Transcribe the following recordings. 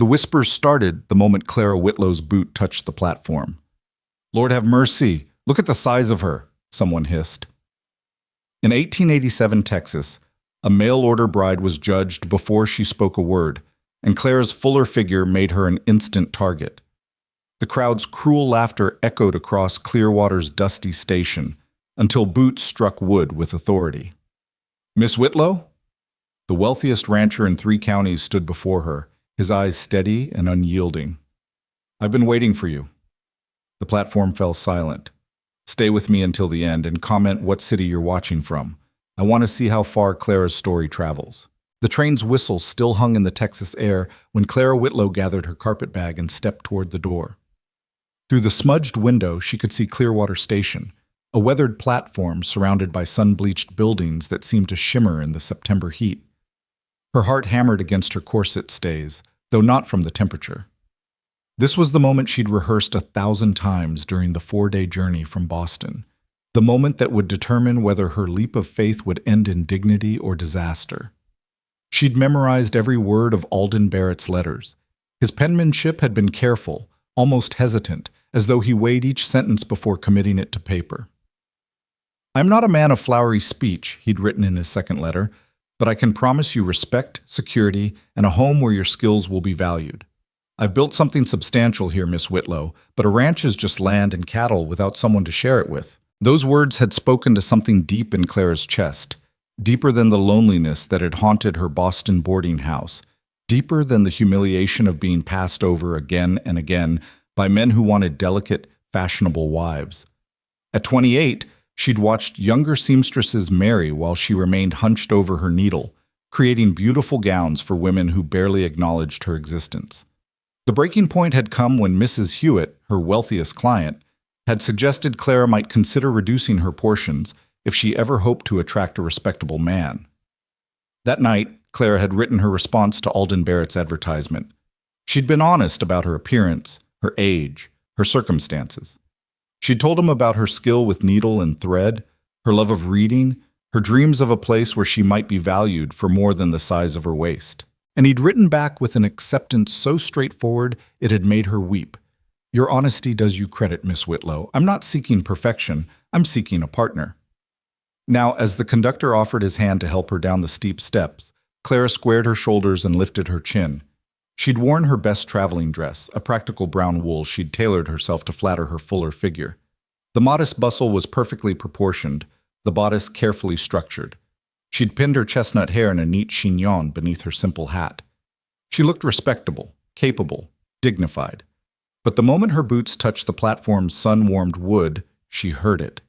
The whispers started the moment Clara Whitlow's boot touched the platform. "Lord have mercy! Look at the size of her!" someone hissed. In 1887 Texas, a mail-order bride was judged before she spoke a word, and Clara's fuller figure made her an instant target. The crowd's cruel laughter echoed across Clearwater's dusty station until boots struck wood with authority. "Miss Whitlow?" The wealthiest rancher in 3 counties stood before her, his eyes steady and unyielding. "I've been waiting for you." The platform fell silent. "Stay with me until the end and comment what city you're watching from. I want to see how far Clara's story travels." The train's whistle still hung in the Texas air when Clara Whitlow gathered her carpetbag and stepped toward the door. Through the smudged window, she could see Clearwater Station, a weathered platform surrounded by sun-bleached buildings that seemed to shimmer in the September heat. Her heart hammered against her corset stays, though not from the temperature. This was the moment she'd rehearsed 1,000 times during the 4-day journey from Boston, the moment that would determine whether her leap of faith would end in dignity or disaster. She'd memorized every word of Alden Barrett's letters. His penmanship had been careful, almost hesitant, as though he weighed each sentence before committing it to paper. "I'm not a man of flowery speech," he'd written in his second letter, "but I can promise you respect, security, and a home where your skills will be valued. I've built something substantial here, Miss Whitlow, but a ranch is just land and cattle without someone to share it with." Those words had spoken to something deep in Clara's chest, deeper than the loneliness that had haunted her Boston boarding house, deeper than the humiliation of being passed over again and again by men who wanted delicate, fashionable wives. At 28, she'd watched younger seamstresses marry while she remained hunched over her needle, creating beautiful gowns for women who barely acknowledged her existence. The breaking point had come when Mrs. Hewitt, her wealthiest client, had suggested Clara might consider reducing her portions if she ever hoped to attract a respectable man. That night, Clara had written her response to Alden Barrett's advertisement. She'd been honest about her appearance, her age, her circumstances. She'd told him about her skill with needle and thread, her love of reading, her dreams of a place where she might be valued for more than the size of her waist. And he'd written back with an acceptance so straightforward it had made her weep. "Your honesty does you credit, Miss Whitlow. I'm not seeking perfection. I'm seeking a partner." Now, as the conductor offered his hand to help her down the steep steps, Clara squared her shoulders and lifted her chin. She'd worn her best traveling dress, a practical brown wool she'd tailored herself to flatter her fuller figure. The modest bustle was perfectly proportioned, the bodice carefully structured. She'd pinned her chestnut hair in a neat chignon beneath her simple hat. She looked respectable, capable, dignified. But the moment her boots touched the platform's sun-warmed wood, she heard it.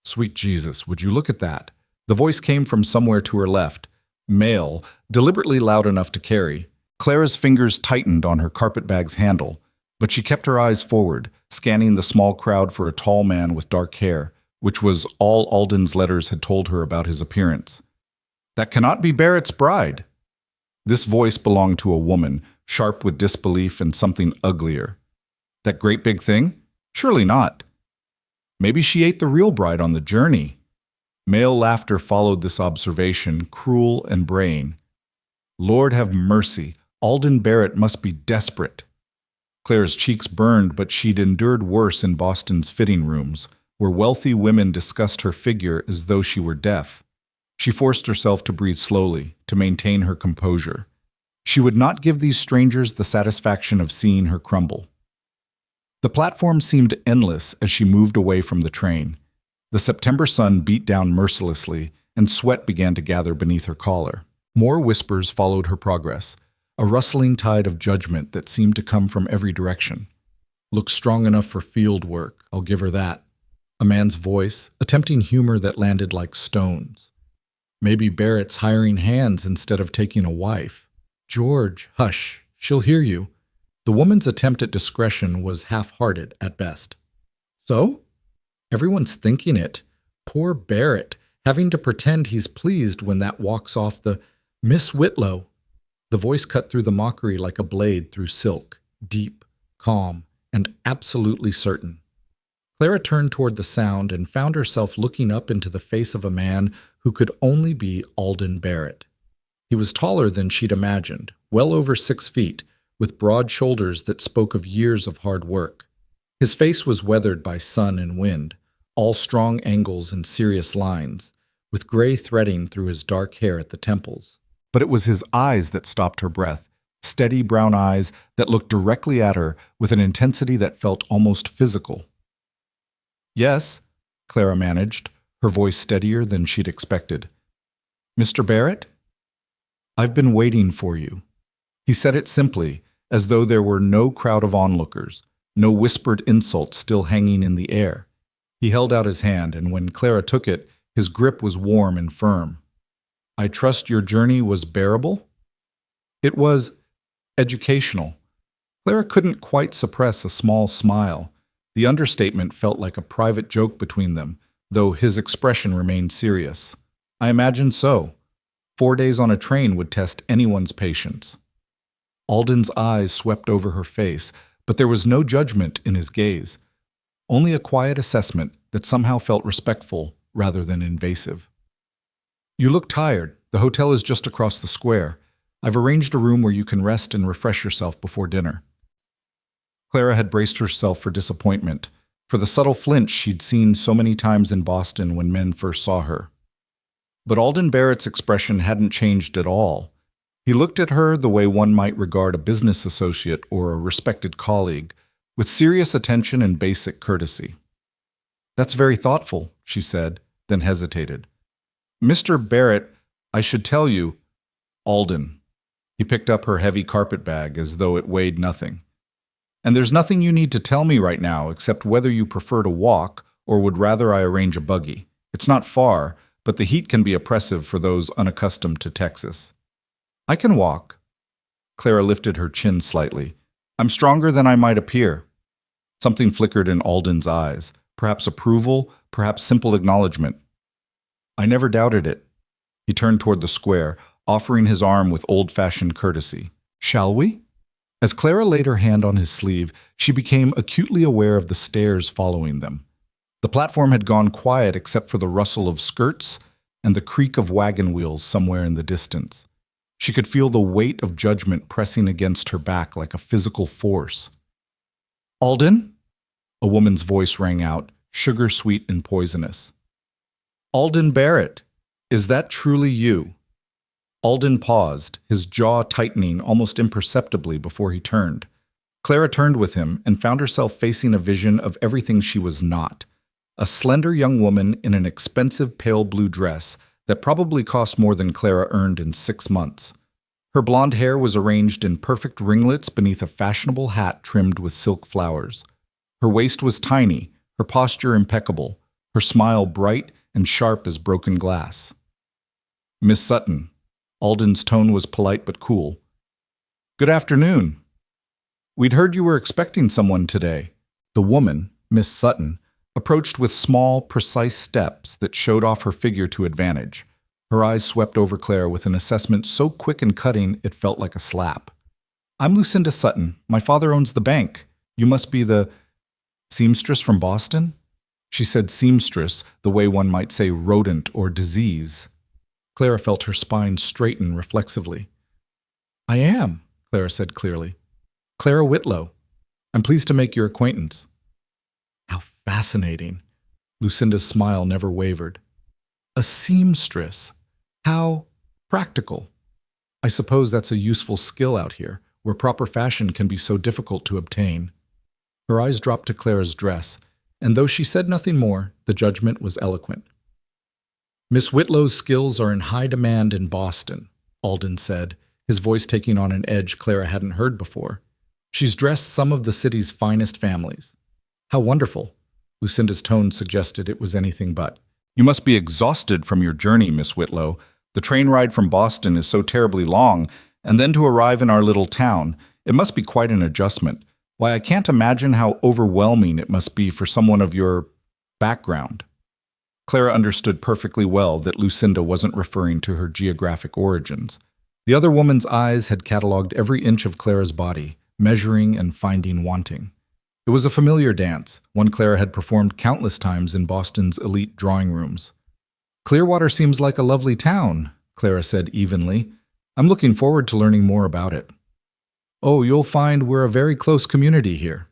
"Sweet Jesus, would you look at that?" The voice came from somewhere to her left, male, deliberately loud enough to carry. Clara's fingers tightened on her carpetbag's handle, but she kept her eyes forward, scanning the small crowd for a tall man with dark hair, which was all Alden's letters had told her about his appearance. "That cannot be Barrett's bride." This voice belonged to a woman, sharp with disbelief and something uglier. "That great big thing? Surely not. Maybe she ate the real bride on the journey." Male laughter followed this observation, cruel and braying. "Lord have mercy, Alden Barrett must be desperate." Clara's cheeks burned, but she'd endured worse in Boston's fitting rooms, where wealthy women discussed her figure as though she were deaf. She forced herself to breathe slowly, to maintain her composure. She would not give these strangers the satisfaction of seeing her crumble. The platform seemed endless as she moved away from the train. The September sun beat down mercilessly, and sweat began to gather beneath her collar. More whispers followed her progress, a rustling tide of judgment that seemed to come from every direction. "Looks strong enough for field work, I'll give her that." A man's voice, attempting humor that landed like stones. "Maybe Barrett's hiring hands instead of taking a wife." "George, hush, she'll hear you." The woman's attempt at discretion was half-hearted at best. "So? Everyone's thinking it. Poor Barrett, having to pretend he's pleased when that walks off the— Miss Whitlow." The voice cut through the mockery like a blade through silk, deep, calm, and absolutely certain. Clara turned toward the sound and found herself looking up into the face of a man who could only be Alden Barrett. He was taller than she'd imagined, well over 6 feet, with broad shoulders that spoke of years of hard work. His face was weathered by sun and wind, all strong angles and serious lines, with gray threading through his dark hair at the temples. But it was his eyes that stopped her breath, steady brown eyes that looked directly at her with an intensity that felt almost physical. "Yes," Clara managed, her voice steadier than she'd expected. "Mr. Barrett? I've been waiting for you." He said it simply, as though there were no crowd of onlookers, no whispered insults still hanging in the air. He held out his hand, and when Clara took it, his grip was warm and firm. "I trust your journey was bearable?" It was educational. Clara couldn't quite suppress a small smile. The understatement felt like a private joke between them, though his expression remained serious. "I imagine so. 4 days on a train would test anyone's patience." Alden's eyes swept over her face, but there was no judgment in his gaze, only a quiet assessment that somehow felt respectful rather than invasive. "You look tired. The hotel is just across the square. I've arranged a room where you can rest and refresh yourself before dinner." Clara had braced herself for disappointment, for the subtle flinch she'd seen so many times in Boston when men first saw her. But Alden Barrett's expression hadn't changed at all. He looked at her the way one might regard a business associate or a respected colleague, with serious attention and basic courtesy. "That's very thoughtful," she said, then hesitated. "Mr. Barrett, I should tell you—" "Alden." He picked up her heavy carpet bag as though it weighed nothing. "And there's nothing you need to tell me right now except whether you prefer to walk or would rather I arrange a buggy. It's not far, but the heat can be oppressive for those unaccustomed to Texas." "I can walk." Clara lifted her chin slightly. "I'm stronger than I might appear." Something flickered in Alden's eyes, perhaps approval, perhaps simple acknowledgement. "I never doubted it." He turned toward the square, offering his arm with old-fashioned courtesy. "Shall we?" As Clara laid her hand on his sleeve, she became acutely aware of the stairs following them. The platform had gone quiet except for the rustle of skirts and the creak of wagon wheels somewhere in the distance. She could feel the weight of judgment pressing against her back like a physical force. "Alden?" A woman's voice rang out, sugar-sweet and poisonous. "Alden Barrett, is that truly you?" Alden paused, his jaw tightening almost imperceptibly before he turned. Clara turned with him and found herself facing a vision of everything she was not. A slender young woman in an expensive pale blue dress that probably cost more than Clara earned in 6 months. Her blonde hair was arranged in perfect ringlets beneath a fashionable hat trimmed with silk flowers. Her waist was tiny, her posture impeccable, her smile bright and sharp as broken glass. "Miss Sutton." Alden's tone was polite but cool. "Good afternoon. We'd heard you were expecting someone today." The woman, Miss Sutton, approached with small, precise steps that showed off her figure to advantage. Her eyes swept over Clara with an assessment so quick and cutting it felt like a slap. "I'm Lucinda Sutton. My father owns the bank. You must be the seamstress from Boston?" She said seamstress the way one might say rodent or disease. Clara felt her spine straighten reflexively. "I am," Clara said clearly. "Clara Whitlow. I'm pleased to make your acquaintance." How fascinating. Lucinda's smile never wavered. A seamstress. How practical. I suppose that's a useful skill out here, where proper fashion can be so difficult to obtain. Her eyes dropped to Clara's dress, and though she said nothing more, the judgment was eloquent. "Miss Whitlow's skills are in high demand in Boston," Alden said, his voice taking on an edge Clara hadn't heard before. "She's dressed some of the city's finest families." "How wonderful." Lucinda's tone suggested it was anything but. "You must be exhausted from your journey, Miss Whitlow. The train ride from Boston is so terribly long, and then to arrive in our little town, it must be quite an adjustment. Why, I can't imagine how overwhelming it must be for someone of your background." Clara understood perfectly well that Lucinda wasn't referring to her geographic origins. The other woman's eyes had catalogued every inch of Clara's body, measuring and finding wanting. It was a familiar dance, one Clara had performed countless times in Boston's elite drawing rooms. "Clearwater seems like a lovely town," Clara said evenly. "I'm looking forward to learning more about it." Oh, you'll find we're a very close community here.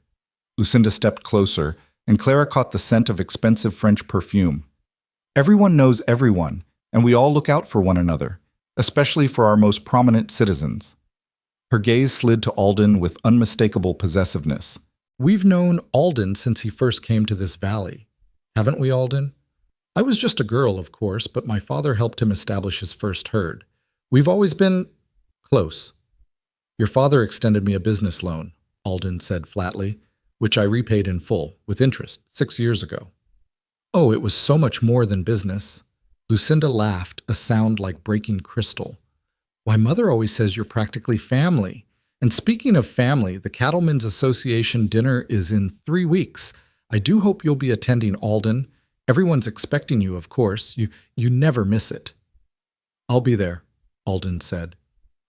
Lucinda stepped closer, and Clara caught the scent of expensive French perfume. Everyone knows everyone, and we all look out for one another, especially for our most prominent citizens. Her gaze slid to Alden with unmistakable possessiveness. We've known Alden since he first came to this valley. Haven't we, Alden? I was just a girl, of course, but my father helped him establish his first herd. We've always been close. Your father extended me a business loan, Alden said flatly, which I repaid in full, with interest, 6 years ago. Oh, it was so much more than business. Lucinda laughed, a sound like breaking crystal. Why, Mother always says you're practically family. And speaking of family, the Cattlemen's Association dinner is in 3 weeks. I do hope you'll be attending, Alden. Everyone's expecting you, of course. You never miss it. I'll be there, Alden said.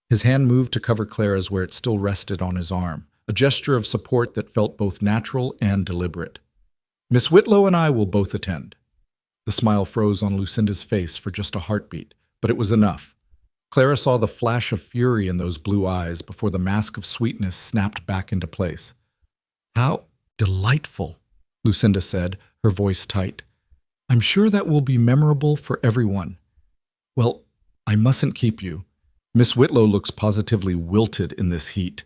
His hand moved to cover Clara's where it still rested on his arm, a gesture of support that felt both natural and deliberate. Miss Whitlow and I will both attend. The smile froze on Lucinda's face for just a heartbeat, but it was enough. Clara saw the flash of fury in those blue eyes before the mask of sweetness snapped back into place. How delightful, Lucinda said, her voice tight. I'm sure that will be memorable for everyone. Well, I mustn't keep you. Miss Whitlow looks positively wilted in this heat.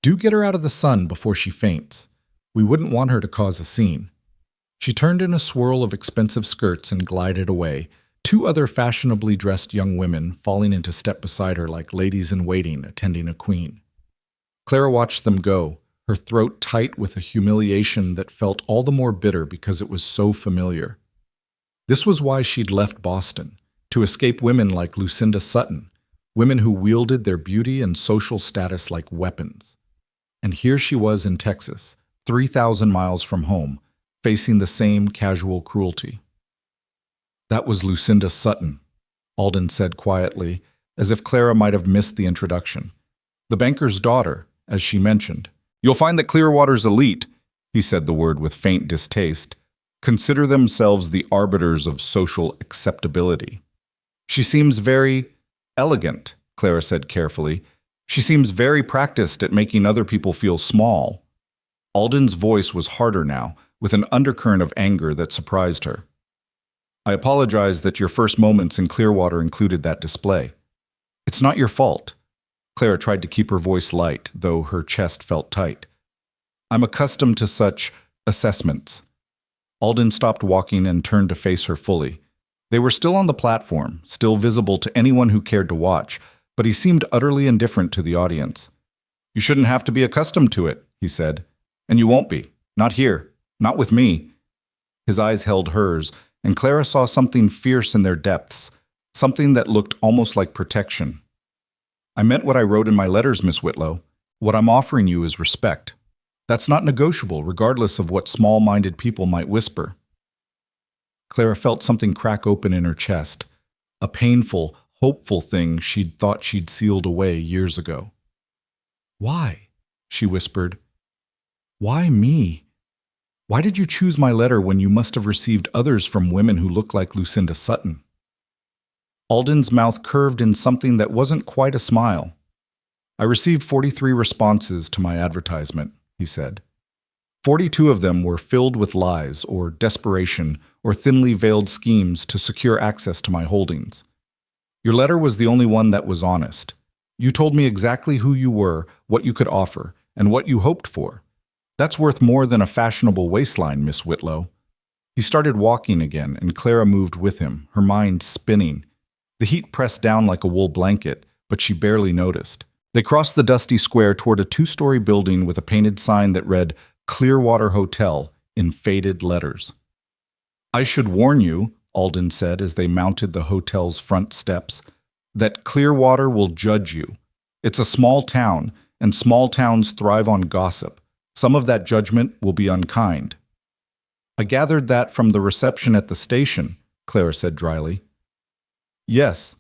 Do get her out of the sun before she faints. We wouldn't want her to cause a scene. She turned in a swirl of expensive skirts and glided away, 2 other fashionably dressed young women falling into step beside her like ladies-in-waiting attending a queen. Clara watched them go, her throat tight with a humiliation that felt all the more bitter because it was so familiar. This was why she'd left Boston, to escape women like Lucinda Sutton, women who wielded their beauty and social status like weapons. And here she was in Texas, 3,000 miles from home, facing the same casual cruelty. That was Lucinda Sutton, Alden said quietly, as if Clara might have missed the introduction. The banker's daughter, as she mentioned. You'll find that Clearwater's elite, he said the word with faint distaste, consider themselves the arbiters of social acceptability. She seems very elegant, Clara said carefully. She seems very practiced at making other people feel small. Alden's voice was harder now, with an undercurrent of anger that surprised her. I apologize that your first moments in Clearwater included that display. It's not your fault. Clara tried to keep her voice light, though her chest felt tight. I'm accustomed to such assessments. Alden stopped walking and turned to face her fully. They were still on the platform, still visible to anyone who cared to watch, but he seemed utterly indifferent to the audience. You shouldn't have to be accustomed to it, he said. And you won't be. Not here. Not with me. His eyes held hers, and Clara saw something fierce in their depths, something that looked almost like protection. I meant what I wrote in my letters, Miss Whitlow. What I'm offering you is respect. That's not negotiable, regardless of what small-minded people might whisper. Clara felt something crack open in her chest, a painful, hopeful thing she'd thought she'd sealed away years ago. Why? She whispered. Why me? Why did you choose my letter when you must have received others from women who look like Lucinda Sutton? Alden's mouth curved in something that wasn't quite a smile. I received 43 responses to my advertisement, he said. 42 of them were filled with lies or desperation or thinly veiled schemes to secure access to my holdings. Your letter was the only one that was honest. You told me exactly who you were, what you could offer, and what you hoped for. That's worth more than a fashionable waistline, Miss Whitlow. He started walking again, and Clara moved with him, her mind spinning. The heat pressed down like a wool blanket, but she barely noticed. They crossed the dusty square toward a 2-story building with a painted sign that read Clearwater Hotel in faded letters. I should warn you, Alden said as they mounted the hotel's front steps, that Clearwater will judge you. It's a small town, and small towns thrive on gossip. Some of that judgment will be unkind. I gathered that from the reception at the station, Clara said dryly. Yes.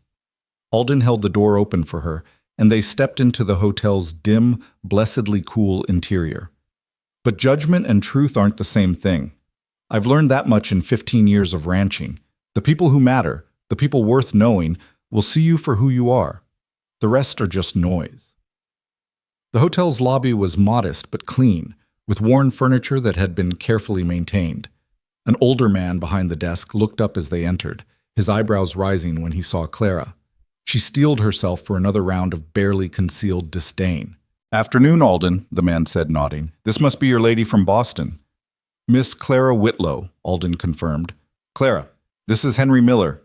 Alden held the door open for her, and they stepped into the hotel's dim, blessedly cool interior. But judgment and truth aren't the same thing. I've learned that much in 15 years of ranching. The people who matter, the people worth knowing, will see you for who you are. The rest are just noise. The hotel's lobby was modest but clean, with worn furniture that had been carefully maintained. An older man behind the desk looked up as they entered, his eyebrows rising when he saw Clara. She steeled herself for another round of barely concealed disdain. "Afternoon, Alden," the man said, nodding. "This must be your lady from Boston." "Miss Clara Whitlow," Alden confirmed. "Clara, this is Henry Miller.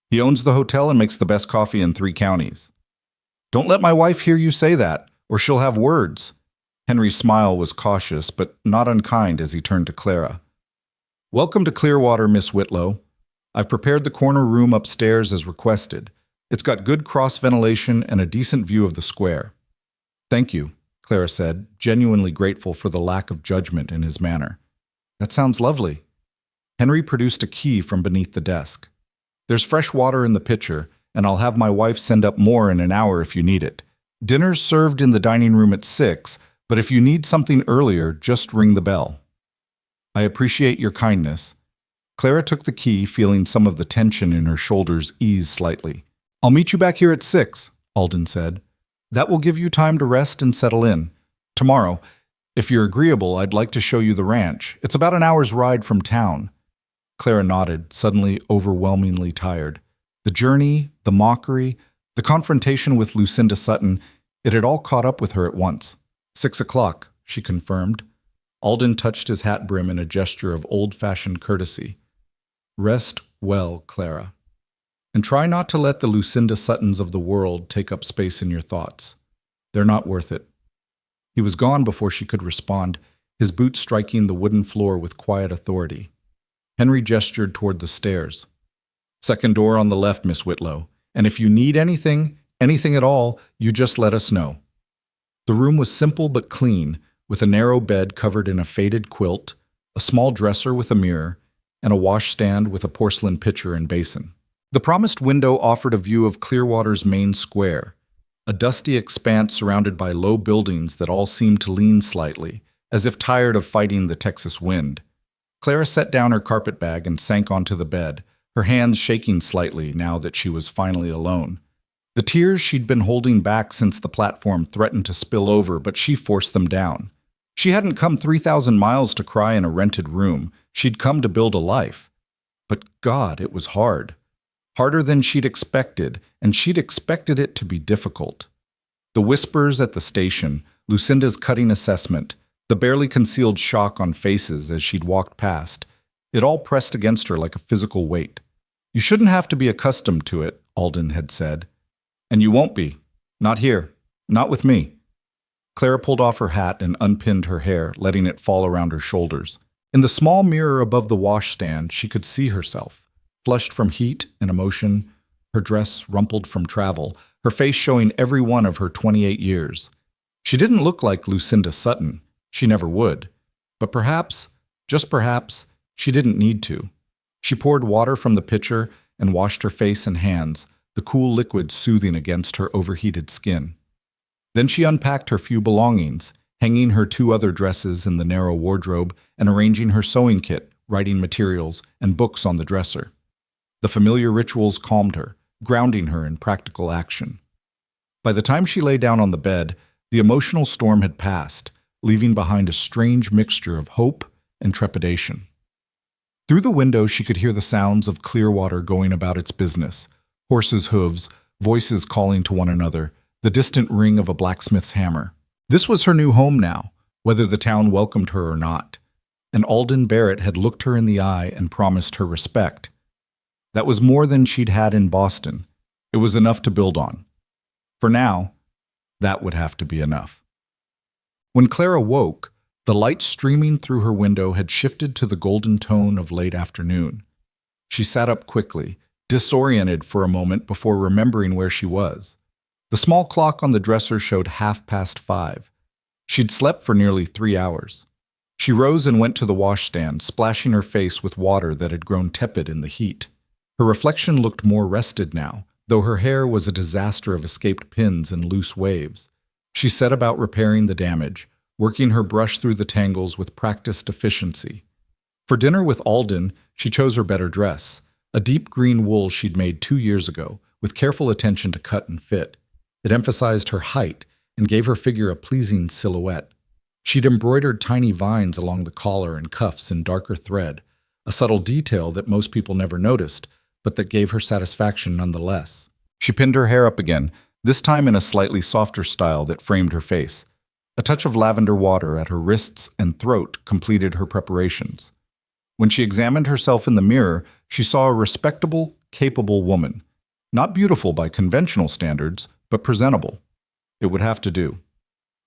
He owns the hotel and makes the best coffee in 3 counties." "Don't let my wife hear you say that, or she'll have words." Henry's smile was cautious, but not unkind as he turned to Clara. "Welcome to Clearwater, Miss Whitlow. I've prepared the corner room upstairs as requested. It's got good cross-ventilation and a decent view of the square." "Thank you," Clara said, genuinely grateful for the lack of judgment in his manner. "That sounds lovely." Henry produced a key from beneath the desk. "There's fresh water in the pitcher, and I'll have my wife send up more in an hour if you need it. Dinner's served in the dining room at 6, but if you need something earlier, just ring the bell." "I appreciate your kindness." Clara took the key, feeling some of the tension in her shoulders ease slightly. "I'll meet you back here at 6, Alden said. "That will give you time to rest and settle in. Tomorrow, if you're agreeable, I'd like to show you the ranch. It's about an hour's ride from town." Clara nodded, suddenly overwhelmingly tired. The journey, the mockery, the confrontation with Lucinda Sutton, it had all caught up with her at once. 6 o'clock, she confirmed. Alden touched his hat brim in a gesture of old-fashioned courtesy. "Rest well, Clara. And try not to let the Lucinda Suttons of the world take up space in your thoughts. They're not worth it." He was gone before she could respond, his boots striking the wooden floor with quiet authority. Henry gestured toward the stairs. "Second door on the left, Miss Whitlow. And if you need anything at all, you just let us know." The room was simple but clean, with a narrow bed covered in a faded quilt, a small dresser with a mirror, and a washstand with a porcelain pitcher and basin. The promised window offered a view of Clearwater's main square, a dusty expanse surrounded by low buildings that all seemed to lean slightly, as if tired of fighting the Texas wind. Clara set down her carpetbag and sank onto the bed, her hands shaking slightly now that she was finally alone. The tears she'd been holding back since the platform threatened to spill over, but she forced them down. She hadn't come 3,000 miles to cry in a rented room. She'd come to build a life. But God, it was hard. Harder than she'd expected, and she'd expected it to be difficult. The whispers at the station, Lucinda's cutting assessment, the barely concealed shock on faces as she'd walked past, it all pressed against her like a physical weight. "You shouldn't have to be accustomed to it," Alden had said. "And you won't be. Not here. Not with me." Clara pulled off her hat and unpinned her hair, letting it fall around her shoulders. In the small mirror above the washstand, she could see herself, flushed from heat and emotion, her dress rumpled from travel, her face showing every one of her 28 years. She didn't look like Lucinda Sutton. She never would. But perhaps, just perhaps, she didn't need to. She poured water from the pitcher and washed her face and hands, the cool liquid soothing against her overheated skin. Then she unpacked her few belongings, hanging her 2 other dresses in the narrow wardrobe and arranging her sewing kit, writing materials, and books on the dresser. The familiar rituals calmed her, grounding her in practical action. By the time she lay down on the bed, the emotional storm had passed, leaving behind a strange mixture of hope and trepidation. Through the window, she could hear the sounds of Clearwater going about its business, horses' hooves, voices calling to one another, the distant ring of a blacksmith's hammer. This was her new home now, whether the town welcomed her or not. And Alden Barrett had looked her in the eye and promised her respect. That was more than she'd had in Boston. It was enough to build on. For now, that would have to be enough. When Clara woke, the light streaming through her window had shifted to the golden tone of late afternoon. She sat up quickly, disoriented for a moment before remembering where she was. The small clock on the dresser showed 5:30. She'd slept for nearly 3 hours. She rose and went to the washstand, splashing her face with water that had grown tepid in the heat. Her reflection looked more rested now, though her hair was a disaster of escaped pins and loose waves. She set about repairing the damage, working her brush through the tangles with practiced efficiency. For dinner with Alden, she chose her better dress, a deep green wool she'd made 2 years ago, with careful attention to cut and fit. It emphasized her height, and gave her figure a pleasing silhouette. She'd embroidered tiny vines along the collar and cuffs in darker thread, a subtle detail that most people never noticed, but that gave her satisfaction nonetheless. She pinned her hair up again, this time in a slightly softer style that framed her face. A touch of lavender water at her wrists and throat completed her preparations. When she examined herself in the mirror, she saw a respectable, capable woman. Not beautiful by conventional standards, but presentable. It would have to do.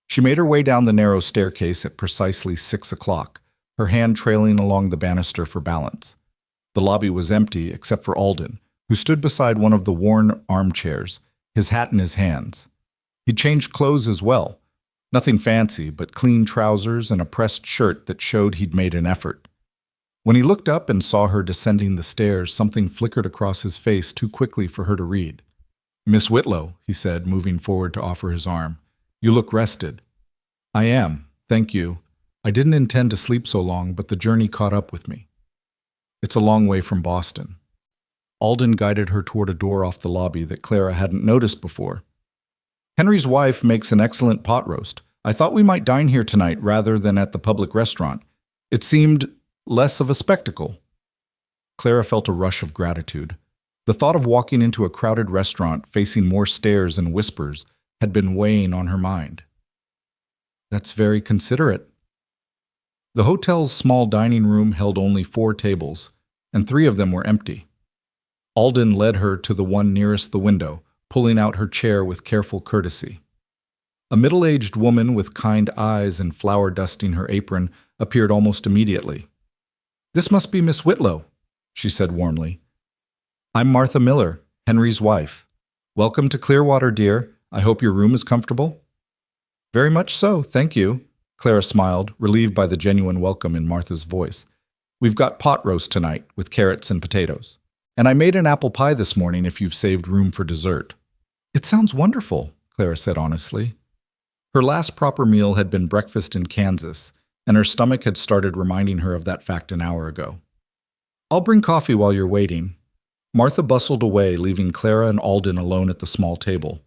She made her way down the narrow staircase at precisely 6 o'clock, her hand trailing along the banister for balance. The lobby was empty except for Alden, who stood beside one of the worn armchairs, his hat in his hands. He'd changed clothes as well. Nothing fancy, but clean trousers and a pressed shirt that showed he'd made an effort. When he looked up and saw her descending the stairs, something flickered across his face too quickly for her to read. "Miss Whitlow," he said, moving forward to offer his arm. "You look rested." "I am, thank you. I didn't intend to sleep so long, but the journey caught up with me. It's a long way from Boston." Alden guided her toward a door off the lobby that Clara hadn't noticed before. "Henry's wife makes an excellent pot roast. I thought we might dine here tonight rather than at the public restaurant. It seemed less of a spectacle." Clara felt a rush of gratitude. The thought of walking into a crowded restaurant facing more stares and whispers had been weighing on her mind. "That's very considerate." The hotel's small dining room held only 4 tables, and 3 of them were empty. Alden led her to the one nearest the window, pulling out her chair with careful courtesy. A middle-aged woman with kind eyes and flour dusting her apron appeared almost immediately. "This must be Miss Whitlow," she said warmly. "I'm Martha Miller, Henry's wife. Welcome to Clearwater, dear. I hope your room is comfortable." "Very much so, thank you." Clara smiled, relieved by the genuine welcome in Martha's voice. "We've got pot roast tonight with carrots and potatoes. And I made an apple pie this morning if you've saved room for dessert." "It sounds wonderful," Clara said honestly. Her last proper meal had been breakfast in Kansas, and her stomach had started reminding her of that fact an hour ago. "I'll bring coffee while you're waiting." Martha bustled away, leaving Clara and Alden alone at the small table.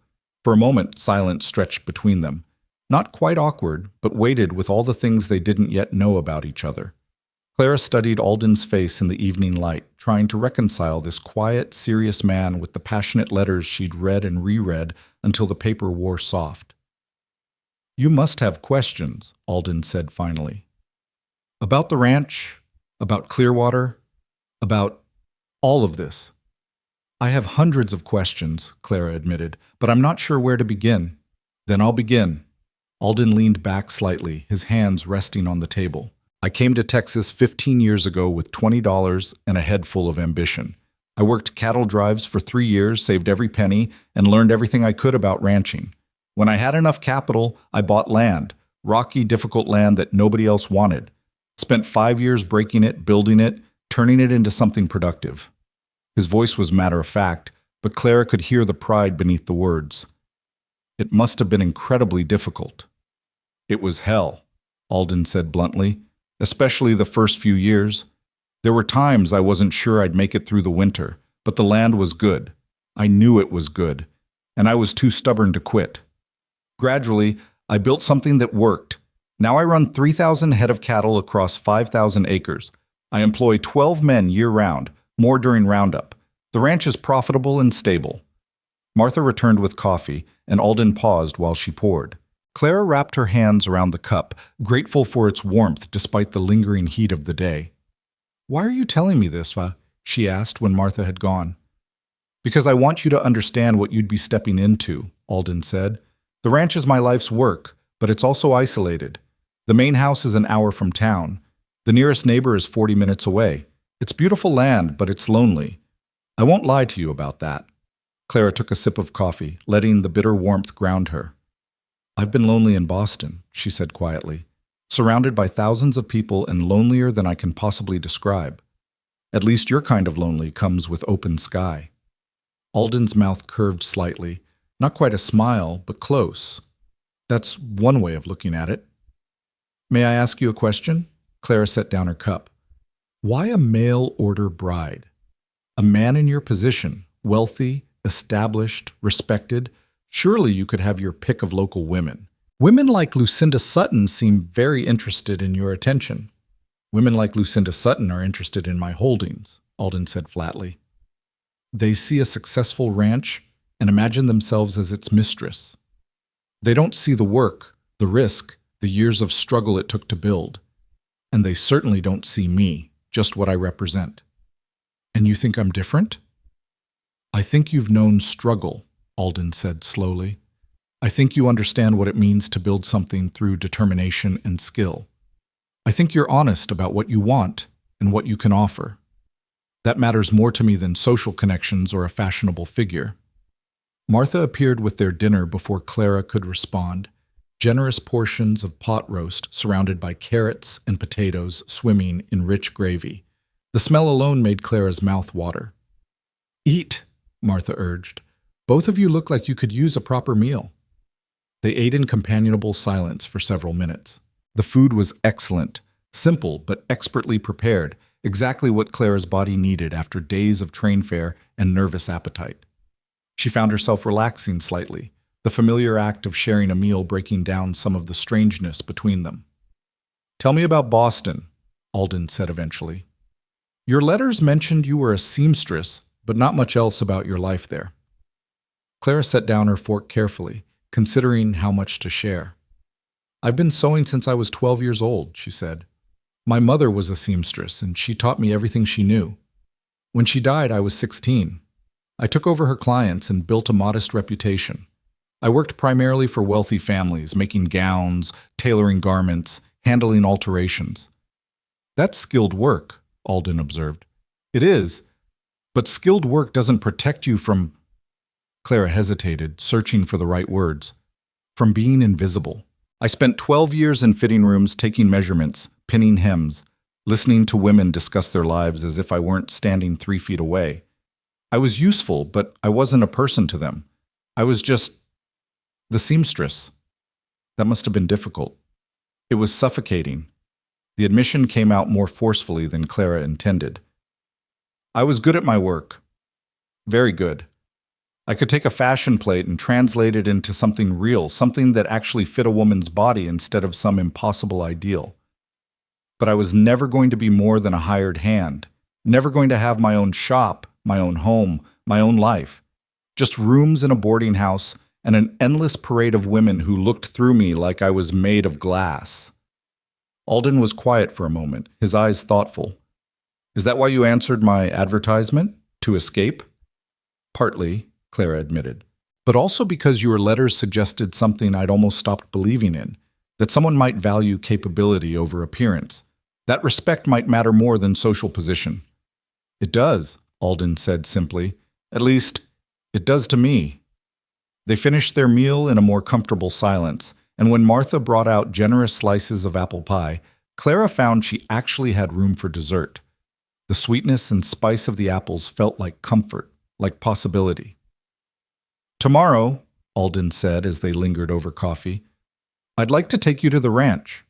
For a moment, silence stretched between them. Not quite awkward, but weighted with all the things they didn't yet know about each other. Clara studied Alden's face in the evening light, trying to reconcile this quiet, serious man with the passionate letters she'd read and reread until the paper wore soft. "You must have questions," Alden said finally. "About the ranch, about Clearwater, about all of this." "I have hundreds of questions," Clara admitted, "but I'm not sure where to begin." "Then I'll begin." Alden leaned back slightly, his hands resting on the table. "I came to Texas 15 years ago with $20 and a head full of ambition. I worked cattle drives for 3 years, saved every penny, and learned everything I could about ranching. When I had enough capital, I bought land, rocky, difficult land that nobody else wanted. Spent 5 years breaking it, building it, turning it into something productive." His voice was matter-of-fact, but Clara could hear the pride beneath the words. "It must have been incredibly difficult." "It was hell," Alden said bluntly, "especially the first few years. There were times I wasn't sure I'd make it through the winter, but the land was good. I knew it was good, and I was too stubborn to quit. Gradually, I built something that worked. Now I run 3,000 head of cattle across 5,000 acres. I employ 12 men year-round, more during roundup. The ranch is profitable and stable." Martha returned with coffee, and Alden paused while she poured. Clara wrapped her hands around the cup, grateful for its warmth despite the lingering heat of the day. "Why are you telling me this, Va?" she asked when Martha had gone. "Because I want you to understand what you'd be stepping into," Alden said. "The ranch is my life's work, but it's also isolated. The main house is an hour from town. The nearest neighbor is 40 minutes away. It's beautiful land, but it's lonely. I won't lie to you about that." Clara took a sip of coffee, letting the bitter warmth ground her. "I've been lonely in Boston," she said quietly, "surrounded by thousands of people and lonelier than I can possibly describe. At least your kind of lonely comes with open sky." Alden's mouth curved slightly, not quite a smile, but close. "That's one way of looking at it." "May I ask you a question?" Clara set down her cup. "Why a mail-order bride? A man in your position, wealthy, established, respected, Surely you could have your pick of local women. Women like Lucinda Sutton seem very interested in your attention. Women like Lucinda Sutton are interested in my holdings, Alden said flatly. They see a successful ranch and imagine themselves as its mistress. They don't see the work, the risk, the years of struggle it took to build. And they certainly don't see me, just what I represent. And you think I'm different? I think you've known struggle, Alden said slowly. I think you understand what it means to build something through determination and skill. I think you're honest about what you want and what you can offer. That matters more to me than social connections or a fashionable figure. Martha appeared with their dinner before Clara could respond. Generous portions of pot roast surrounded by carrots and potatoes swimming in rich gravy. The smell alone made Clara's mouth water. Eat, Martha urged. Both of you look like you could use a proper meal. They ate in companionable silence for several minutes. The food was excellent, simple but expertly prepared, exactly what Clara's body needed after days of train fare and nervous appetite. She found herself relaxing slightly, the familiar act of sharing a meal breaking down some of the strangeness between them. Tell me about Boston, Alden said eventually. Your letters mentioned you were a seamstress, but not much else about your life there. Clara set down her fork carefully, considering how much to share. I've been sewing since I was 12 years old, she said. My mother was a seamstress, and she taught me everything she knew. When she died, I was 16. I took over her clients and built a modest reputation. I worked primarily for wealthy families, making gowns, tailoring garments, handling alterations. That's skilled work, Alden observed. It is, but skilled work doesn't protect you from… Clara hesitated, searching for the right words. From being invisible. I spent 12 years in fitting rooms taking measurements, pinning hems, listening to women discuss their lives as if I weren't standing 3 feet away. I was useful, but I wasn't a person to them. I was just the seamstress. That must have been difficult. It was suffocating. The admission came out more forcefully than Clara intended. I was good at my work. Very good. I could take a fashion plate and translate it into something real, something that actually fit a woman's body instead of some impossible ideal. But I was never going to be more than a hired hand, never going to have my own shop, my own home, my own life. Just rooms in a boarding house and an endless parade of women who looked through me like I was made of glass. Alden was quiet for a moment, his eyes thoughtful. Is that why you answered my advertisement? To escape? Partly, Clara admitted, but also because your letters suggested something I'd almost stopped believing in, that someone might value capability over appearance. That respect might matter more than social position. It does, Alden said simply. At least, it does to me. They finished their meal in a more comfortable silence, and when Martha brought out generous slices of apple pie, Clara found she actually had room for dessert. The sweetness and spice of the apples felt like comfort, like possibility. Tomorrow, Alden said as they lingered over coffee, I'd like to take you to the ranch,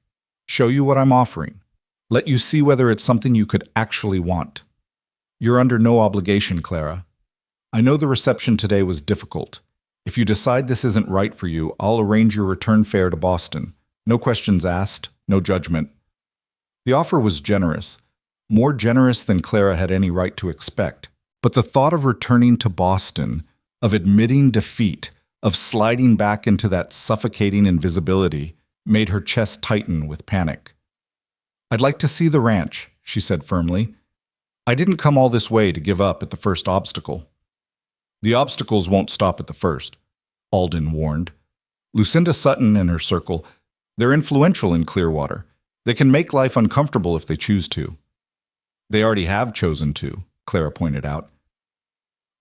show you what I'm offering, let you see whether it's something you could actually want. You're under no obligation, Clara. I know the reception today was difficult. If you decide this isn't right for you, I'll arrange your return fare to Boston. No questions asked, no judgment. The offer was generous, more generous than Clara had any right to expect. But the thought of returning to Boston, of admitting defeat, of sliding back into that suffocating invisibility, made her chest tighten with panic. I'd like to see the ranch, she said firmly. I didn't come all this way to give up at the first obstacle. The obstacles won't stop at the first, Alden warned. Lucinda Sutton and her circle, they're influential in Clearwater. They can make life uncomfortable if they choose to. They already have chosen to, Clara pointed out.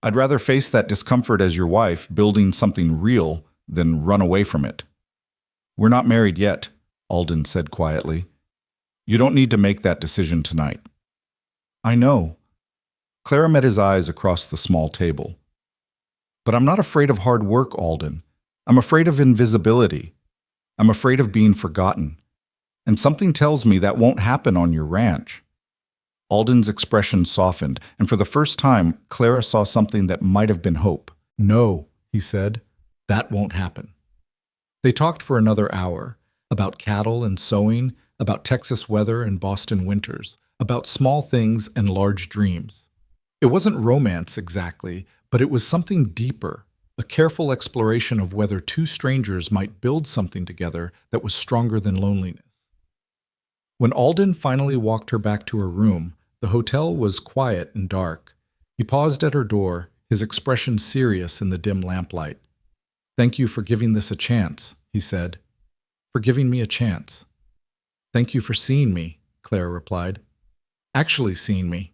I'd rather face that discomfort as your wife, building something real, than run away from it. We're not married yet, Alden said quietly. You don't need to make that decision tonight. I know. Clara met his eyes across the small table. But I'm not afraid of hard work, Alden. I'm afraid of invisibility. I'm afraid of being forgotten. And something tells me that won't happen on your ranch. Alden's expression softened, and for the first time, Clara saw something that might have been hope. No, he said. That won't happen. They talked for another hour about cattle and sewing, about Texas weather and Boston winters, about small things and large dreams. It wasn't romance exactly, but it was something deeper, a careful exploration of whether two strangers might build something together that was stronger than loneliness. When Alden finally walked her back to her room, the hotel was quiet and dark. He paused at her door, his expression serious in the dim lamplight. "Thank you for giving this a chance," he said. "For giving me a chance." "Thank you for seeing me," Clara replied. "Actually seeing me."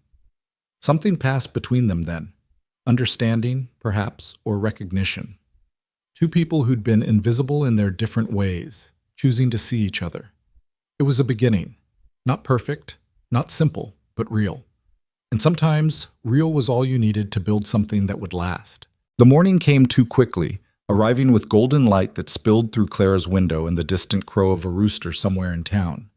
Something passed between them then. Understanding, perhaps, or recognition. Two people who'd been invisible in their different ways, choosing to see each other. It was a beginning. Not perfect, not simple, but real. And sometimes, real was all you needed to build something that would last. The morning came too quickly, arriving with golden light that spilled through Clara's window and the distant crow of a rooster somewhere in town.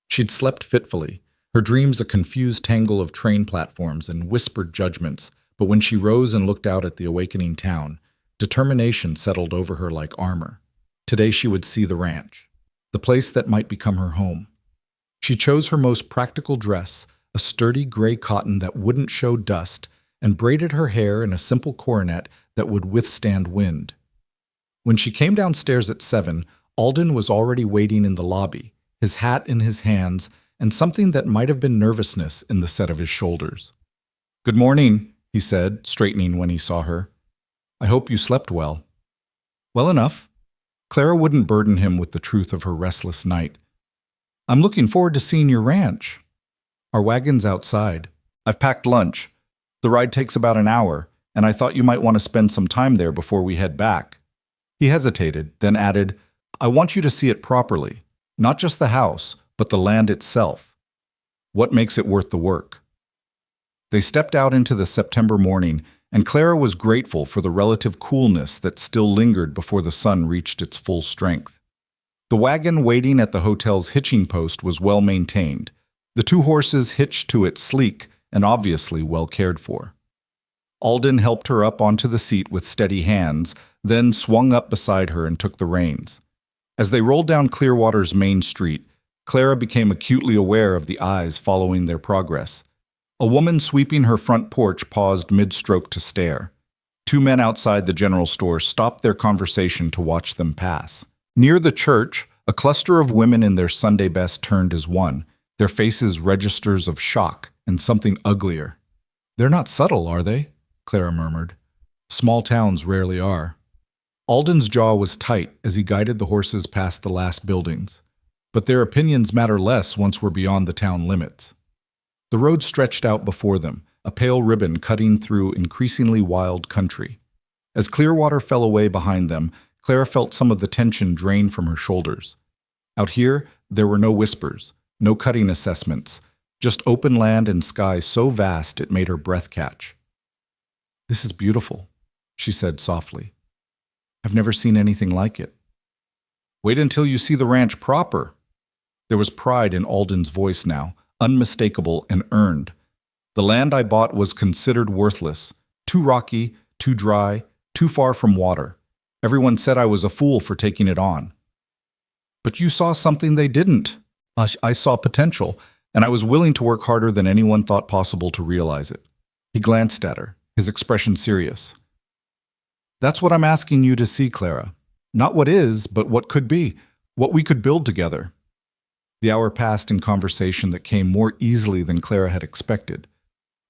She'd slept fitfully, her dreams a confused tangle of train platforms and whispered judgments, but when she rose and looked out at the awakening town, determination settled over her like armor. Today she would see the ranch, the place that might become her home. She chose her most practical dress, a sturdy gray cotton that wouldn't show dust, and braided her hair in a simple coronet that would withstand wind. When she came downstairs at 7, Alden was already waiting in the lobby, his hat in his hands, and something that might have been nervousness in the set of his shoulders. "Good morning," he said, straightening when he saw her. "I hope you slept well." "Well enough." Clara wouldn't burden him with the truth of her restless night. "I'm looking forward to seeing your ranch." "Our wagon's outside. I've packed lunch. The ride takes about an hour, and I thought you might want to spend some time there before we head back." He hesitated, then added, "I want you to see it properly. Not just the house, but the land itself. What makes it worth the work?" They stepped out into the September morning, and Clara was grateful for the relative coolness that still lingered before the sun reached its full strength. The wagon waiting at the hotel's hitching post was well maintained, the two horses hitched to it sleek and obviously well cared for. Alden helped her up onto the seat with steady hands, then swung up beside her and took the reins. As they rolled down Clearwater's main street, Clara became acutely aware of the eyes following their progress. A woman sweeping her front porch paused mid-stroke to stare. Two men outside the general store stopped their conversation to watch them pass. Near the church, a cluster of women in their Sunday best turned as one, their faces registers of shock and something uglier. "They're not subtle, are they?" Clara murmured. "Small towns rarely are." Alden's jaw was tight as he guided the horses past the last buildings. But their opinions matter less once we're beyond the town limits. The road stretched out before them, a pale ribbon cutting through increasingly wild country. As Clearwater fell away behind them, Clara felt some of the tension drain from her shoulders. Out here, there were no whispers, no cutting assessments, just open land and sky so vast it made her breath catch. "This is beautiful," she said softly. "I've never seen anything like it." "Wait until you see the ranch proper." There was pride in Alden's voice now, unmistakable and earned. "The land I bought was considered worthless, too rocky, too dry, too far from water. Everyone said I was a fool for taking it on." "But you saw something they didn't." I saw potential, and I was willing to work harder than anyone thought possible to realize it." He glanced at her, his expression serious. "That's what I'm asking you to see, Clara. Not what is, but what could be, what we could build together." The hour passed in conversation that came more easily than Clara had expected.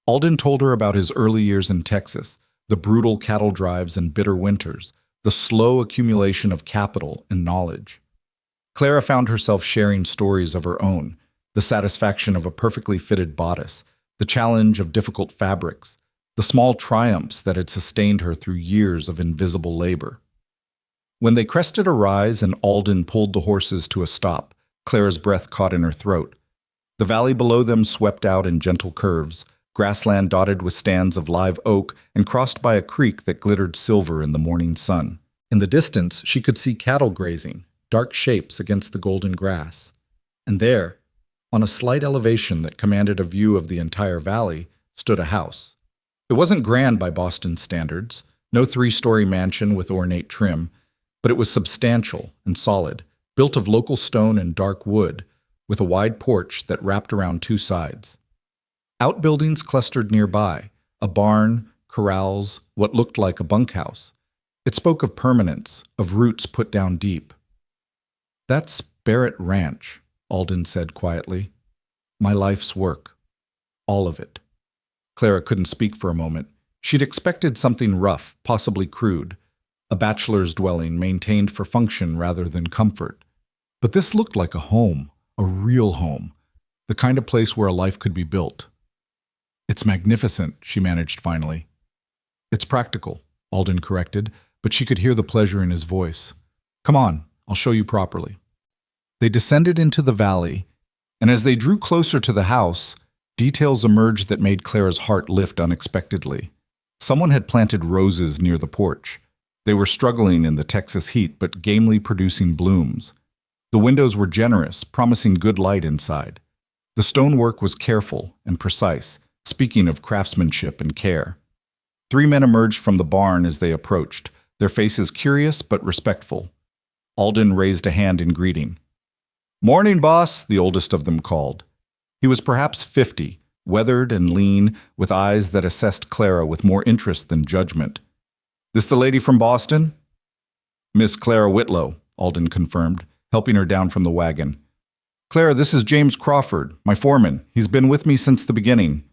Alden told her about his early years in Texas, the brutal cattle drives and bitter winters, the slow accumulation of capital and knowledge. Clara found herself sharing stories of her own, the satisfaction of a perfectly fitted bodice, the challenge of difficult fabrics, the small triumphs that had sustained her through years of invisible labor. When they crested a rise and Alden pulled the horses to a stop, Clara's breath caught in her throat. The valley below them swept out in gentle curves, grassland dotted with stands of live oak and crossed by a creek that glittered silver in the morning sun. In the distance, she could see cattle grazing, dark shapes against the golden grass. And there, on a slight elevation that commanded a view of the entire valley, stood a house. It wasn't grand by Boston standards, no three-story mansion with ornate trim, but it was substantial and solid, built of local stone and dark wood, with a wide porch that wrapped around two sides. Outbuildings clustered nearby, a barn, corrals, what looked like a bunkhouse. It spoke of permanence, of roots put down deep. "That's Barrett Ranch," Alden said quietly. "My life's work. All of it." Clara couldn't speak for a moment. She'd expected something rough, possibly crude, a bachelor's dwelling maintained for function rather than comfort. But this looked like a home, a real home, the kind of place where a life could be built. "It's magnificent," she managed finally. "It's practical," Alden corrected, but she could hear the pleasure in his voice. "Come on, I'll show you properly." They descended into the valley, and as they drew closer to the house, details emerged that made Clara's heart lift unexpectedly. Someone had planted roses near the porch. They were struggling in the Texas heat, but gamely producing blooms. The windows were generous, promising good light inside. The stonework was careful and precise, speaking of craftsmanship and care. 3 men emerged from the barn as they approached, their faces curious but respectful. Alden raised a hand in greeting. "Morning, boss," the oldest of them called. He was perhaps 50, weathered and lean, with eyes that assessed Clara with more interest than judgment. "This the lady from Boston?" "Miss Clara Whitlow," Alden confirmed, helping her down from the wagon. "Clara, this is James Crawford, my foreman. He's been with me since the beginning."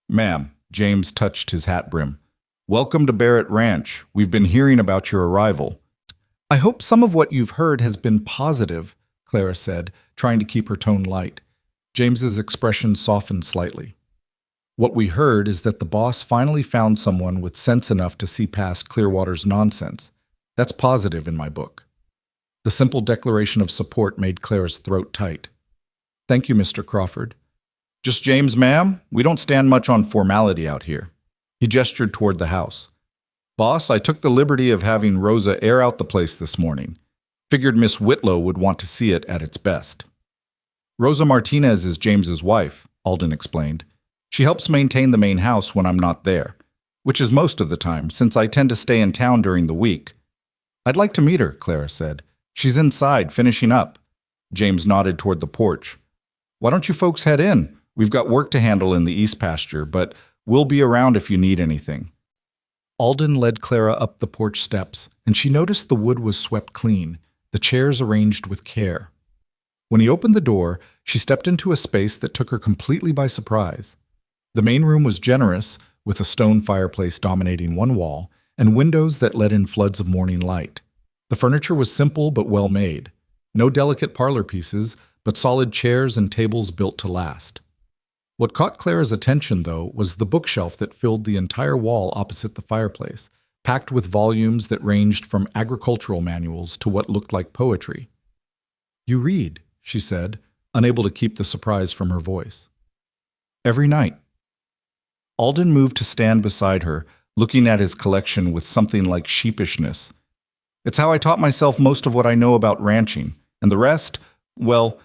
"Ma'am," James touched his hat brim. "Welcome to Barrett Ranch. We've been hearing about your arrival." "I hope some of what you've heard has been positive," Clara said, trying to keep her tone light. James's expression softened slightly. "What we heard is that the boss finally found someone with sense enough to see past Clearwater's nonsense. That's positive in my book." The simple declaration of support made Clara's throat tight. "Thank you, Mr. Crawford." "Just James, ma'am? We don't stand much on formality out here." He gestured toward the house. "Boss, I took the liberty of having Rosa air out the place this morning. Figured Miss Whitlow would want to see it at its best." "Rosa Martinez is James's wife," Alden explained. "She helps maintain the main house when I'm not there, which is most of the time, since I tend to stay in town during the week." "I'd like to meet her," Clara said. "She's inside, finishing up." James nodded toward the porch. "Why don't you folks head in? We've got work to handle in the east pasture, but we'll be around if you need anything." Alden led Clara up the porch steps, and she noticed the wood was swept clean, the chairs arranged with care. When he opened the door, she stepped into a space that took her completely by surprise. The main room was generous, with a stone fireplace dominating one wall, and windows that let in floods of morning light. The furniture was simple but well made. No delicate parlor pieces, but solid chairs and tables built to last. What caught Clara's attention, though, was the bookshelf that filled the entire wall opposite the fireplace, packed with volumes that ranged from agricultural manuals to what looked like poetry. "You read," she said, unable to keep the surprise from her voice. "Every night." Alden moved to stand beside her, looking at his collection with something like sheepishness. "It's how I taught myself most of what I know about ranching, and the rest, well,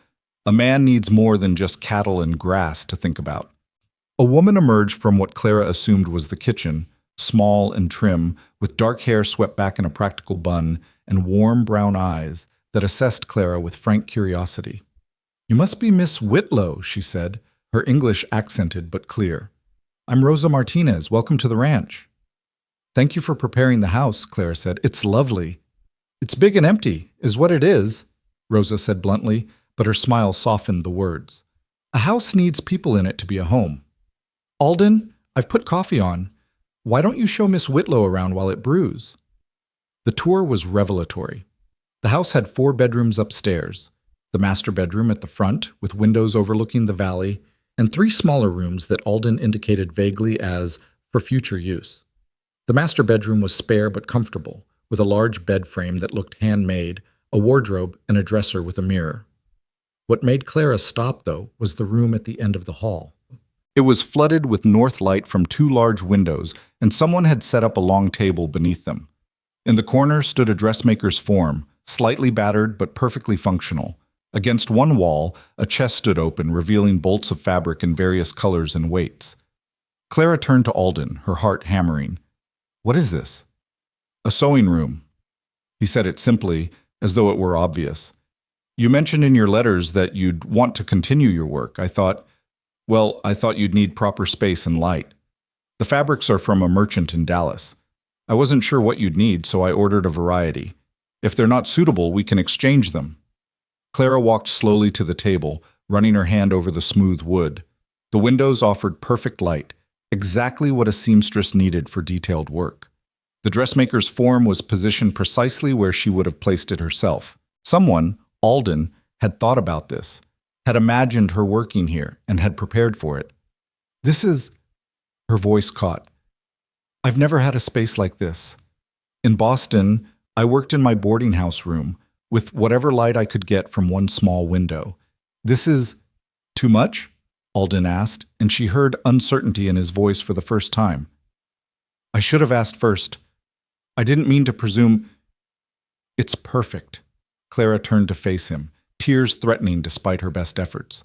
a man needs more than just cattle and grass to think about." A woman emerged from what Clara assumed was the kitchen, small and trim, with dark hair swept back in a practical bun and warm brown eyes that assessed Clara with frank curiosity. "You must be Miss Whitlow," she said, her English accented but clear. "I'm Rosa Martinez. Welcome to the ranch." "Thank you for preparing the house," Clara said. "It's lovely." "It's big and empty, is what it is," Rosa said bluntly, but her smile softened the words. "A house needs people in it to be a home." "Alden, I've put coffee on. Why don't you show Miss Whitlow around while it brews?" The tour was revelatory. The house had 4 bedrooms upstairs, the master bedroom at the front, with windows overlooking the valley, and 3 smaller rooms that Alden indicated vaguely as for future use. The master bedroom was spare but comfortable, with a large bed frame that looked handmade, a wardrobe, and a dresser with a mirror. What made Clara stop, though, was the room at the end of the hall. It was flooded with north light from 2 large windows, and someone had set up a long table beneath them. In the corner stood a dressmaker's form, slightly battered but perfectly functional. Against one wall, a chest stood open, revealing bolts of fabric in various colors and weights. Clara turned to Alden, her heart hammering. "What is this?" "A sewing room." He said it simply, as though it were obvious. You mentioned in your letters that you'd want to continue your work. I thought you'd need proper space and light. The fabrics are from a merchant in Dallas. I wasn't sure what you'd need, so I ordered a variety. If they're not suitable, we can exchange them. Clara walked slowly to the table, running her hand over the smooth wood. The windows offered perfect light, exactly what a seamstress needed for detailed work. The dressmaker's form was positioned precisely where she would have placed it herself. Someone, Alden, had thought about this, had imagined her working here, and had prepared for it. This is... Her voice caught. I've never had a space like this. In Boston, I worked in my boarding house room, with whatever light I could get from one small window. This is... too much? Alden asked, and she heard uncertainty in his voice for the first time. I should have asked first. I didn't mean to presume... It's perfect. Clara turned to face him, tears threatening despite her best efforts.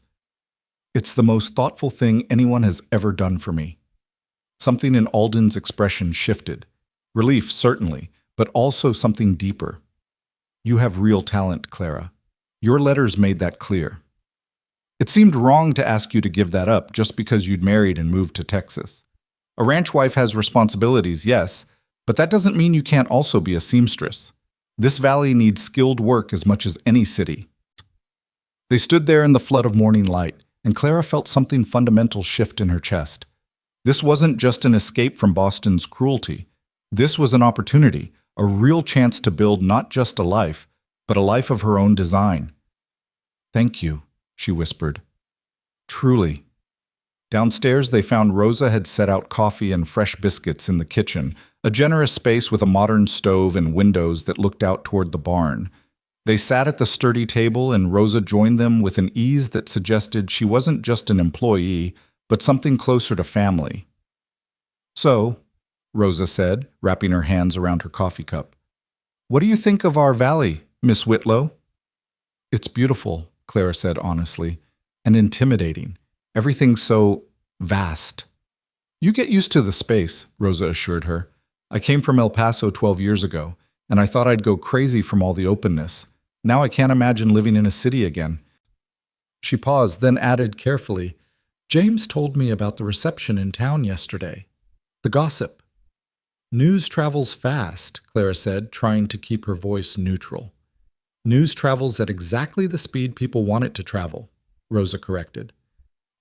It's the most thoughtful thing anyone has ever done for me. Something in Alden's expression shifted. Relief, certainly, but also something deeper. You have real talent, Clara. Your letters made that clear. It seemed wrong to ask you to give that up just because you'd married and moved to Texas. A ranch wife has responsibilities, yes, but that doesn't mean you can't also be a seamstress. This valley needs skilled work as much as any city. They stood there in the flood of morning light, and Clara felt something fundamental shift in her chest. This wasn't just an escape from Boston's cruelty. This was an opportunity, a real chance to build not just a life, but a life of her own design. Thank you, she whispered. Truly. Downstairs, they found Rosa had set out coffee and fresh biscuits in the kitchen, a generous space with a modern stove and windows that looked out toward the barn. They sat at the sturdy table, and Rosa joined them with an ease that suggested she wasn't just an employee, but something closer to family. So, Rosa said, wrapping her hands around her coffee cup, what do you think of our valley, Miss Whitlow? It's beautiful, Clara said honestly, and intimidating. Everything's so vast. You get used to the space, Rosa assured her. I came from El Paso 12 years ago, and I thought I'd go crazy from all the openness. Now I can't imagine living in a city again. She paused, then added carefully, James told me about the reception in town yesterday. The gossip. News travels fast, Clara said, trying to keep her voice neutral. News travels at exactly the speed people want it to travel, Rosa corrected.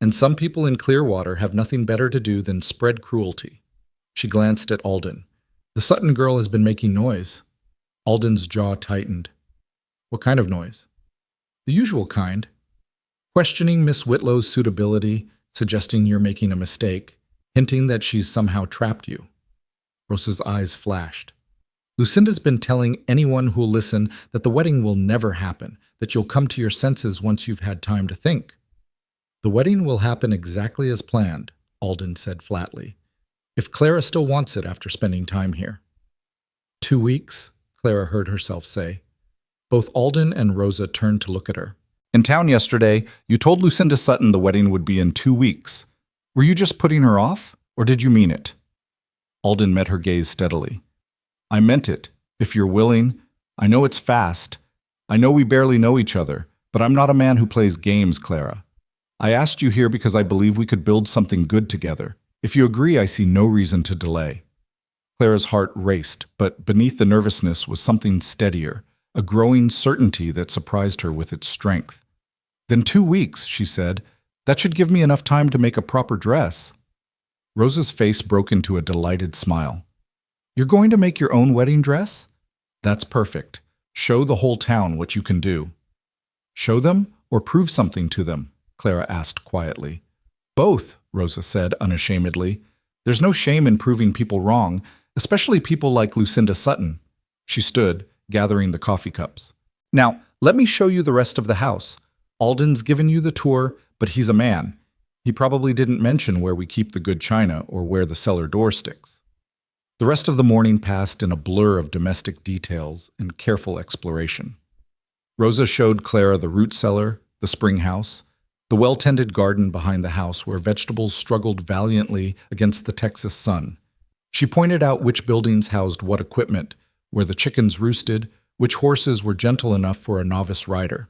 And some people in Clearwater have nothing better to do than spread cruelty. She glanced at Alden. The Sutton girl has been making noise. Alden's jaw tightened. What kind of noise? The usual kind. Questioning Miss Whitlow's suitability, suggesting you're making a mistake, hinting that she's somehow trapped you. Rosa's eyes flashed. Lucinda's been telling anyone who'll listen that the wedding will never happen, that you'll come to your senses once you've had time to think. The wedding will happen exactly as planned, Alden said flatly, if Clara still wants it after spending time here. 2 weeks, Clara heard herself say. Both Alden and Rosa turned to look at her. In town yesterday, you told Lucinda Sutton the wedding would be in 2 weeks. Were you just putting her off, or did you mean it? Alden met her gaze steadily. I meant it, if you're willing. I know it's fast. I know we barely know each other, but I'm not a man who plays games, Clara. I asked you here because I believe we could build something good together. If you agree, I see no reason to delay. Clara's heart raced, but beneath the nervousness was something steadier, a growing certainty that surprised her with its strength. Then 2 weeks, she said. That should give me enough time to make a proper dress. Rosa's face broke into a delighted smile. You're going to make your own wedding dress? That's perfect. Show the whole town what you can do. Show them or prove something to them? Clara asked quietly. Both, Rosa said unashamedly. There's no shame in proving people wrong, especially people like Lucinda Sutton. She stood, gathering the coffee cups. Now, let me show you the rest of the house. Alden's given you the tour, but he's a man. He probably didn't mention where we keep the good china or where the cellar door sticks. The rest of the morning passed in a blur of domestic details and careful exploration. Rosa showed Clara the root cellar, the spring house, the well-tended garden behind the house where vegetables struggled valiantly against the Texas sun. She pointed out which buildings housed what equipment, where the chickens roosted, which horses were gentle enough for a novice rider.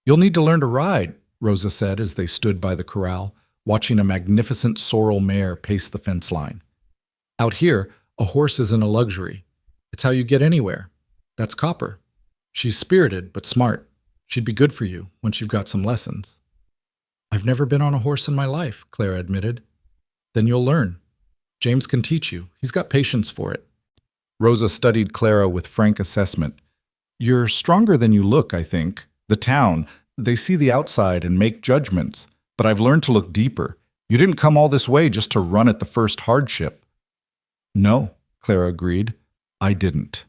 "You'll need to learn to ride," Rosa said as they stood by the corral, watching a magnificent sorrel mare pace the fence line. "Out here, a horse isn't a luxury. It's how you get anywhere. That's Copper. She's spirited, but smart. She'd be good for you once you've got some lessons." "I've never been on a horse in my life," Clara admitted. "Then you'll learn. James can teach you. He's got patience for it." Rosa studied Clara with frank assessment. "You're stronger than you look, I think. The town, they see the outside and make judgments, but I've learned to look deeper. You didn't come all this way just to run at the first hardship." "No," Clara agreed. "I didn't."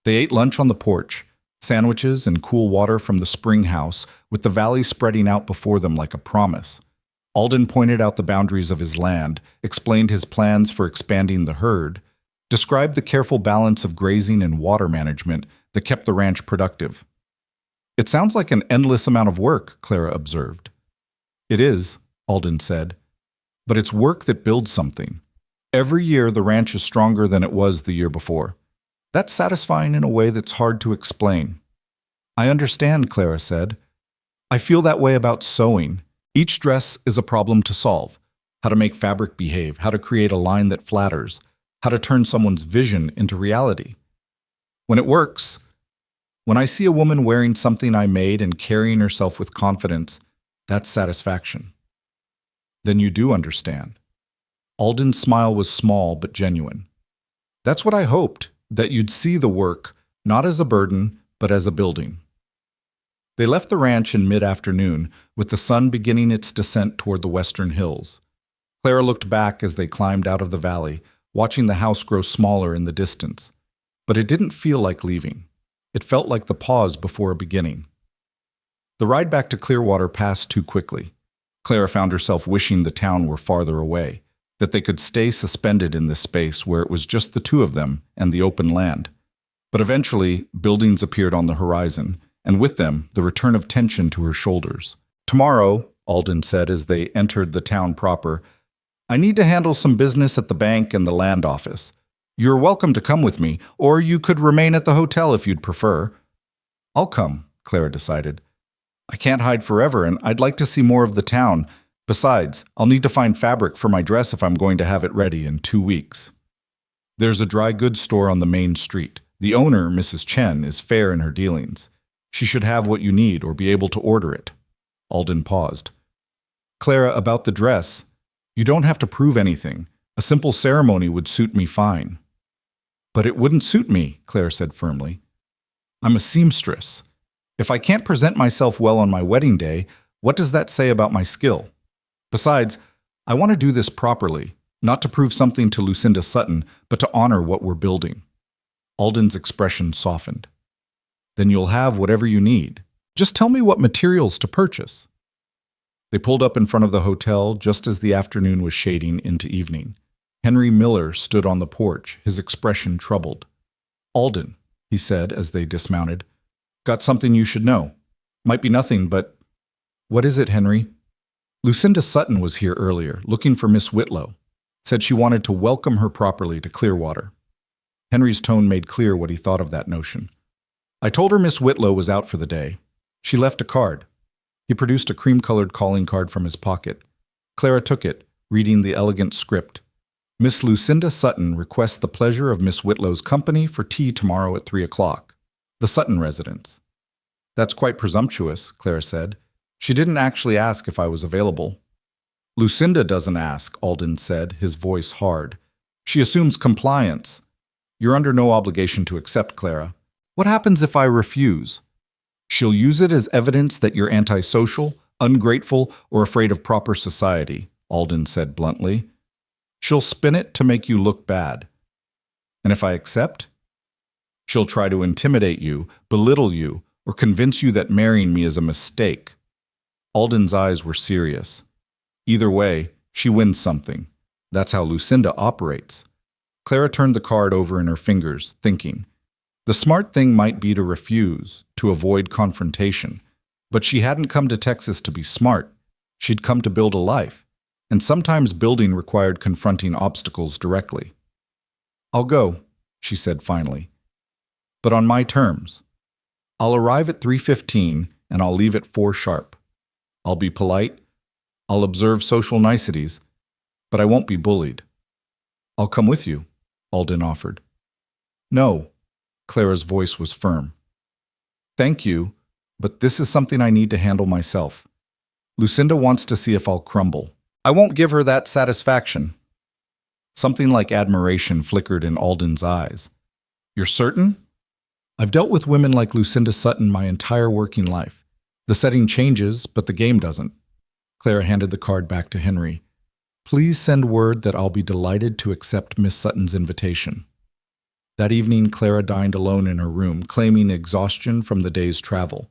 They ate lunch on the porch, sandwiches and cool water from the spring house, with the valley spreading out before them like a promise. Alden pointed out the boundaries of his land, explained his plans for expanding the herd, described the careful balance of grazing and water management that kept the ranch productive. "It sounds like an endless amount of work," Clara observed. "It is," Alden said, "but it's work that builds something. Every year the ranch is stronger than it was the year before. That's satisfying in a way that's hard to explain." "I understand," Clara said. "I feel that way about sewing. Each dress is a problem to solve. How to make fabric behave, how to create a line that flatters, how to turn someone's vision into reality. When it works, when I see a woman wearing something I made and carrying herself with confidence, that's satisfaction." "Then you do understand." Alden's smile was small but genuine. "That's what I hoped, that you'd see the work not as a burden, but as a building." They left the ranch in mid-afternoon, with the sun beginning its descent toward the western hills. Clara looked back as they climbed out of the valley, watching the house grow smaller in the distance. But it didn't feel like leaving. It felt like the pause before a beginning. The ride back to Clearwater passed too quickly. Clara found herself wishing the town were farther away, that they could stay suspended in this space where it was just the two of them and the open land. But eventually, buildings appeared on the horizon, and with them, the return of tension to her shoulders. "Tomorrow," Alden said as they entered the town proper, "I need to handle some business at the bank and the land office. You're welcome to come with me, or you could remain at the hotel if you'd prefer." "I'll come," Clara decided. "I can't hide forever, and I'd like to see more of the town. Besides, I'll need to find fabric for my dress if I'm going to have it ready in 2 weeks. There's a dry goods store on the main street. The owner, Mrs. Chen, is fair in her dealings. She should have what you need or be able to order it." Alden paused. "Clara, about the dress, you don't have to prove anything. A simple ceremony would suit me fine." "But it wouldn't suit me," Clara said firmly. "I'm a seamstress. If I can't present myself well on my wedding day, what does that say about my skill? Besides, I want to do this properly, not to prove something to Lucinda Sutton, but to honor what we're building." Alden's expression softened. "Then you'll have whatever you need. Just tell me what materials to purchase." They pulled up in front of the hotel just as the afternoon was shading into evening. Henry Miller stood on the porch, his expression troubled. "Alden," he said as they dismounted, "got something you should know. Might be nothing, but—" "What is it, Henry?" "Lucinda Sutton was here earlier, looking for Miss Whitlow. Said she wanted to welcome her properly to Clearwater." Henry's tone made clear what he thought of that notion. "I told her Miss Whitlow was out for the day. She left a card." He produced a cream-colored calling card from his pocket. Clara took it, reading the elegant script. "Miss Lucinda Sutton requests the pleasure of Miss Whitlow's company for tea tomorrow at 3 o'clock. The Sutton residence." "That's quite presumptuous," Clara said. "She didn't actually ask if I was available." "Lucinda doesn't ask," Alden said, his voice hard. "She assumes compliance. You're under no obligation to accept, Clara. What happens if I refuse?" "She'll use it as evidence that you're antisocial, ungrateful, or afraid of proper society," Alden said bluntly. "She'll spin it to make you look bad. And if I accept? She'll try to intimidate you, belittle you, or convince you that marrying me is a mistake." Alden's eyes were serious. "Either way, she wins something. That's how Lucinda operates." Clara turned the card over in her fingers, thinking. The smart thing might be to refuse, to avoid confrontation. But she hadn't come to Texas to be smart. She'd come to build a life. And sometimes building required confronting obstacles directly. "I'll go," she said finally. but on my terms. I'll arrive at 3:15 and I'll leave at 4 sharp. I'll be polite, I'll observe social niceties, but I won't be bullied. I'll come with you, Alden offered. No, Clara's voice was firm. Thank you, but this is something I need to handle myself. Lucinda wants to see if I'll crumble. I won't give her that satisfaction. Something like admiration flickered in Alden's eyes. You're certain? I've dealt with women like Lucinda Sutton my entire working life. The setting changes, but the game doesn't. Clara handed the card back to Henry. Please send word that I'll be delighted to accept Miss Sutton's invitation. That evening, Clara dined alone in her room, claiming exhaustion from the day's travel.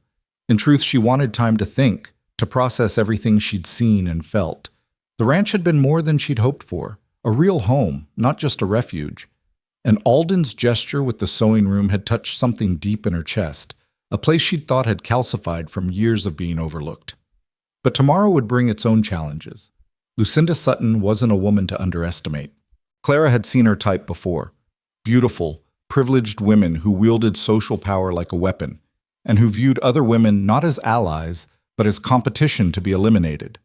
In truth, she wanted time to think, to process everything she'd seen and felt. The ranch had been more than she'd hoped for, a real home, not just a refuge. And Alden's gesture with the sewing room had touched something deep in her chest, a place she'd thought had calcified from years of being overlooked. But tomorrow would bring its own challenges. Lucinda Sutton wasn't a woman to underestimate. Clara had seen her type before. Beautiful, privileged women who wielded social power like a weapon, and who viewed other women not as allies, but as competition to be eliminated.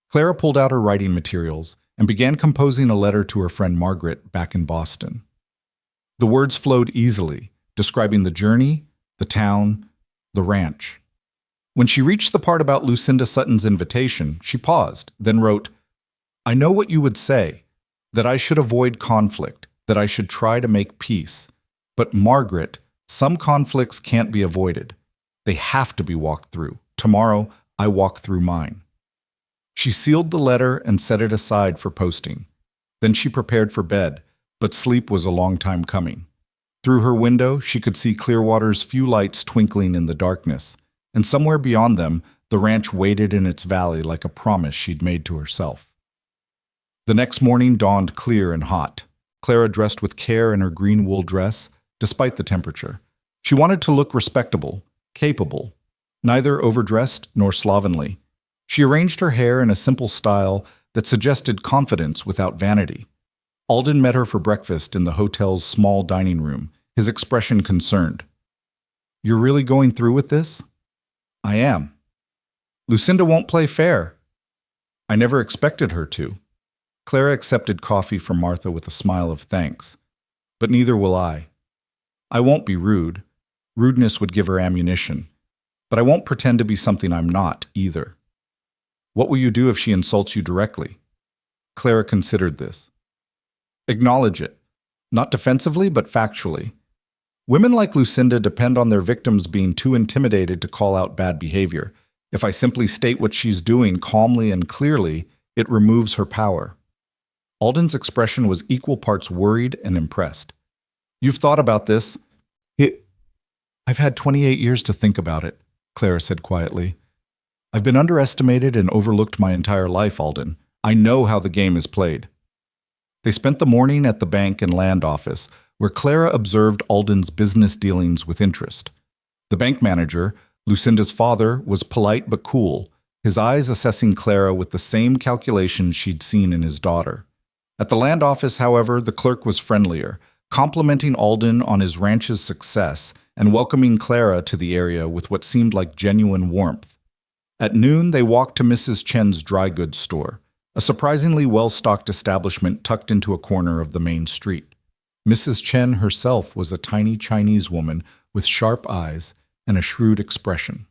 Clara pulled out her writing materials and began composing a letter to her friend Margaret back in Boston. The words flowed easily, describing the journey, the town, the ranch. When she reached the part about Lucinda Sutton's invitation, she paused, then wrote, I know what you would say, that I should avoid conflict, that I should try to make peace. But Margaret, some conflicts can't be avoided. They have to be walked through. Tomorrow, I walk through mine. She sealed the letter and set it aside for posting. Then she prepared for bed, but sleep was a long time coming. Through her window, she could see Clearwater's few lights twinkling in the darkness, and somewhere beyond them, the ranch waited in its valley like a promise she'd made to herself. The next morning dawned clear and hot. Clara dressed with care in her green wool dress, despite the temperature. She wanted to look respectable, capable, neither overdressed nor slovenly. She arranged her hair in a simple style that suggested confidence without vanity. Alden met her for breakfast in the hotel's small dining room, his expression concerned. You're really going through with this? I am. Lucinda won't play fair. I never expected her to. Clara accepted coffee from Martha with a smile of thanks. But neither will I. I won't be rude. Rudeness would give her ammunition. But I won't pretend to be something I'm not, either. What will you do if she insults you directly? Clara considered this. Acknowledge it. Not defensively, but factually. Women like Lucinda depend on their victims being too intimidated to call out bad behavior. If I simply state what she's doing calmly and clearly, it removes her power. Alden's expression was equal parts worried and impressed. You've thought about this? I've had 28 years to think about it, Clara said quietly. I've been underestimated and overlooked my entire life, Alden. I know how the game is played. They spent the morning at the bank and land office, where Clara observed Alden's business dealings with interest. The bank manager, Lucinda's father, was polite but cool, his eyes assessing Clara with the same calculations she'd seen in his daughter. At the land office, however, the clerk was friendlier, complimenting Alden on his ranch's success and welcoming Clara to the area with what seemed like genuine warmth. At noon, they walked to Mrs. Chen's dry goods store, a surprisingly well-stocked establishment tucked into a corner of the main street. Mrs. Chen herself was a tiny Chinese woman with sharp eyes and a shrewd expression.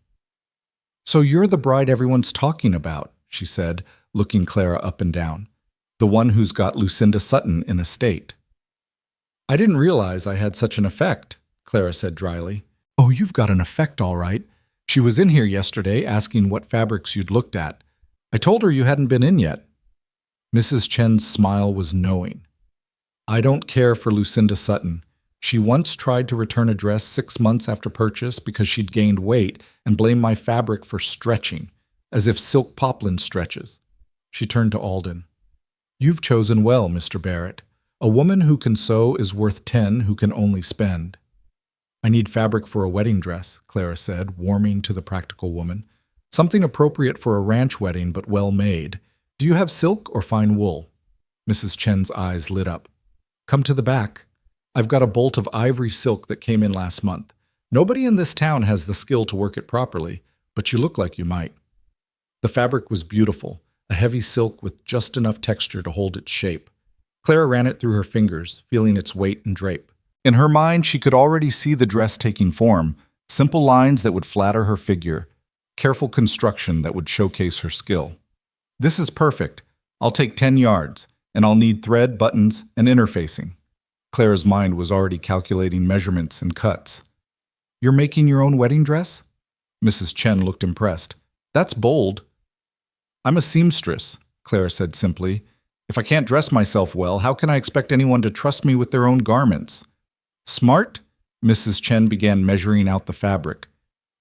So you're the bride everyone's talking about, she said, looking Clara up and down. The one who's got Lucinda Sutton in a state. I didn't realize I had such an effect, Clara said dryly. Oh, you've got an effect, all right. She was in here yesterday asking what fabrics you'd looked at. I told her you hadn't been in yet. Mrs. Chen's smile was knowing. I don't care for Lucinda Sutton. She once tried to return a dress 6 months after purchase because she'd gained weight and blamed my fabric for stretching, as if silk poplin stretches. She turned to Alden. You've chosen well, Mr. Barrett. A woman who can sew is worth 10 who can only spend. I need fabric for a wedding dress, Clara said, warming to the practical woman. Something appropriate for a ranch wedding, but well made. Do you have silk or fine wool? Mrs. Chen's eyes lit up. Come to the back. I've got a bolt of ivory silk that came in last month. Nobody in this town has the skill to work it properly, but you look like you might." The fabric was beautiful, a heavy silk with just enough texture to hold its shape. Clara ran it through her fingers, feeling its weight and drape. In her mind, she could already see the dress taking form, simple lines that would flatter her figure, careful construction that would showcase her skill. "This is perfect. I'll take 10 yards, and I'll need thread, buttons, and interfacing." Clara's mind was already calculating measurements and cuts. "You're making your own wedding dress?" Mrs. Chen looked impressed. "That's bold." "I'm a seamstress," Clara said simply. "If I can't dress myself well, how can I expect anyone to trust me with their own garments?" "Smart?" Mrs. Chen began measuring out the fabric.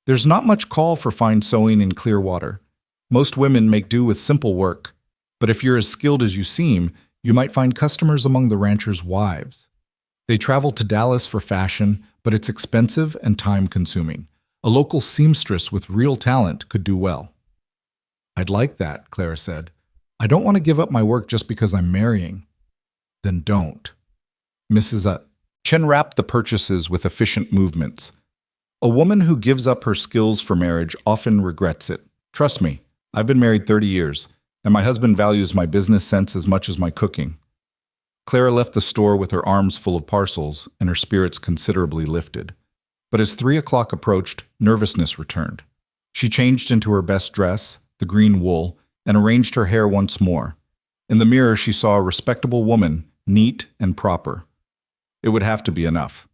"There's not much call for fine sewing in Clearwater. Most women make do with simple work. But if you're as skilled as you seem, you might find customers among the ranchers' wives. They travel to Dallas for fashion, but it's expensive and time-consuming. A local seamstress with real talent could do well." "I'd like that," Clara said. "I don't want to give up my work just because I'm marrying." "Then don't." Mrs. Chen wrapped the purchases with efficient movements. "A woman who gives up her skills for marriage often regrets it. Trust me, I've been married 30 years, and my husband values my business sense as much as my cooking." Clara left the store with her arms full of parcels and her spirits considerably lifted. But as 3 o'clock approached, nervousness returned. She changed into her best dress, the green wool, and arranged her hair once more. In the mirror, she saw a respectable woman, neat and proper. It would have to be enough.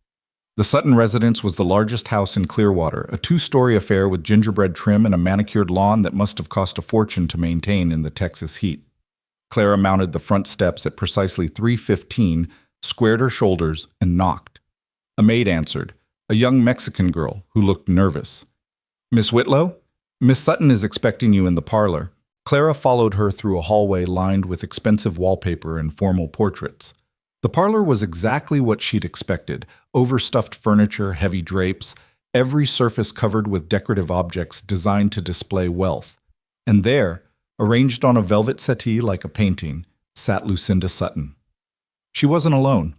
The Sutton residence was the largest house in Clearwater, a 2-story affair with gingerbread trim and a manicured lawn that must have cost a fortune to maintain in the Texas heat. Clara mounted the front steps at precisely 3:15, squared her shoulders, and knocked. A maid answered, a young Mexican girl who looked nervous. "Miss Whitlow? Miss Sutton is expecting you in the parlor." Clara followed her through a hallway lined with expensive wallpaper and formal portraits. The parlor was exactly what she'd expected: overstuffed furniture, heavy drapes, every surface covered with decorative objects designed to display wealth. And there, arranged on a velvet settee like a painting, sat Lucinda Sutton. She wasn't alone.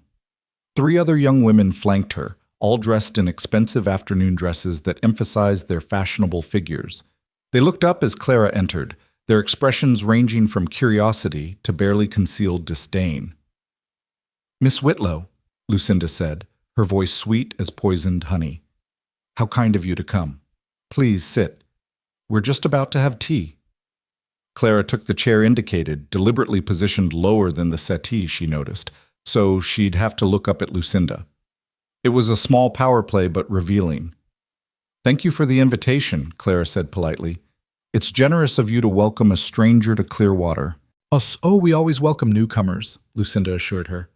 3 other young women flanked her, all dressed in expensive afternoon dresses that emphasized their fashionable figures. They looked up as Clara entered, their expressions ranging from curiosity to barely concealed disdain. "Miss Whitlow," Lucinda said, her voice sweet as poisoned honey. "How kind of you to come. Please sit. We're just about to have tea." Clara took the chair indicated, deliberately positioned lower than the settee, she noticed, so she'd have to look up at Lucinda. It was a small power play, but revealing. "Thank you for the invitation," Clara said politely. "It's generous of you to welcome a stranger to Clearwater." "Oh, we always welcome newcomers," Lucinda assured her.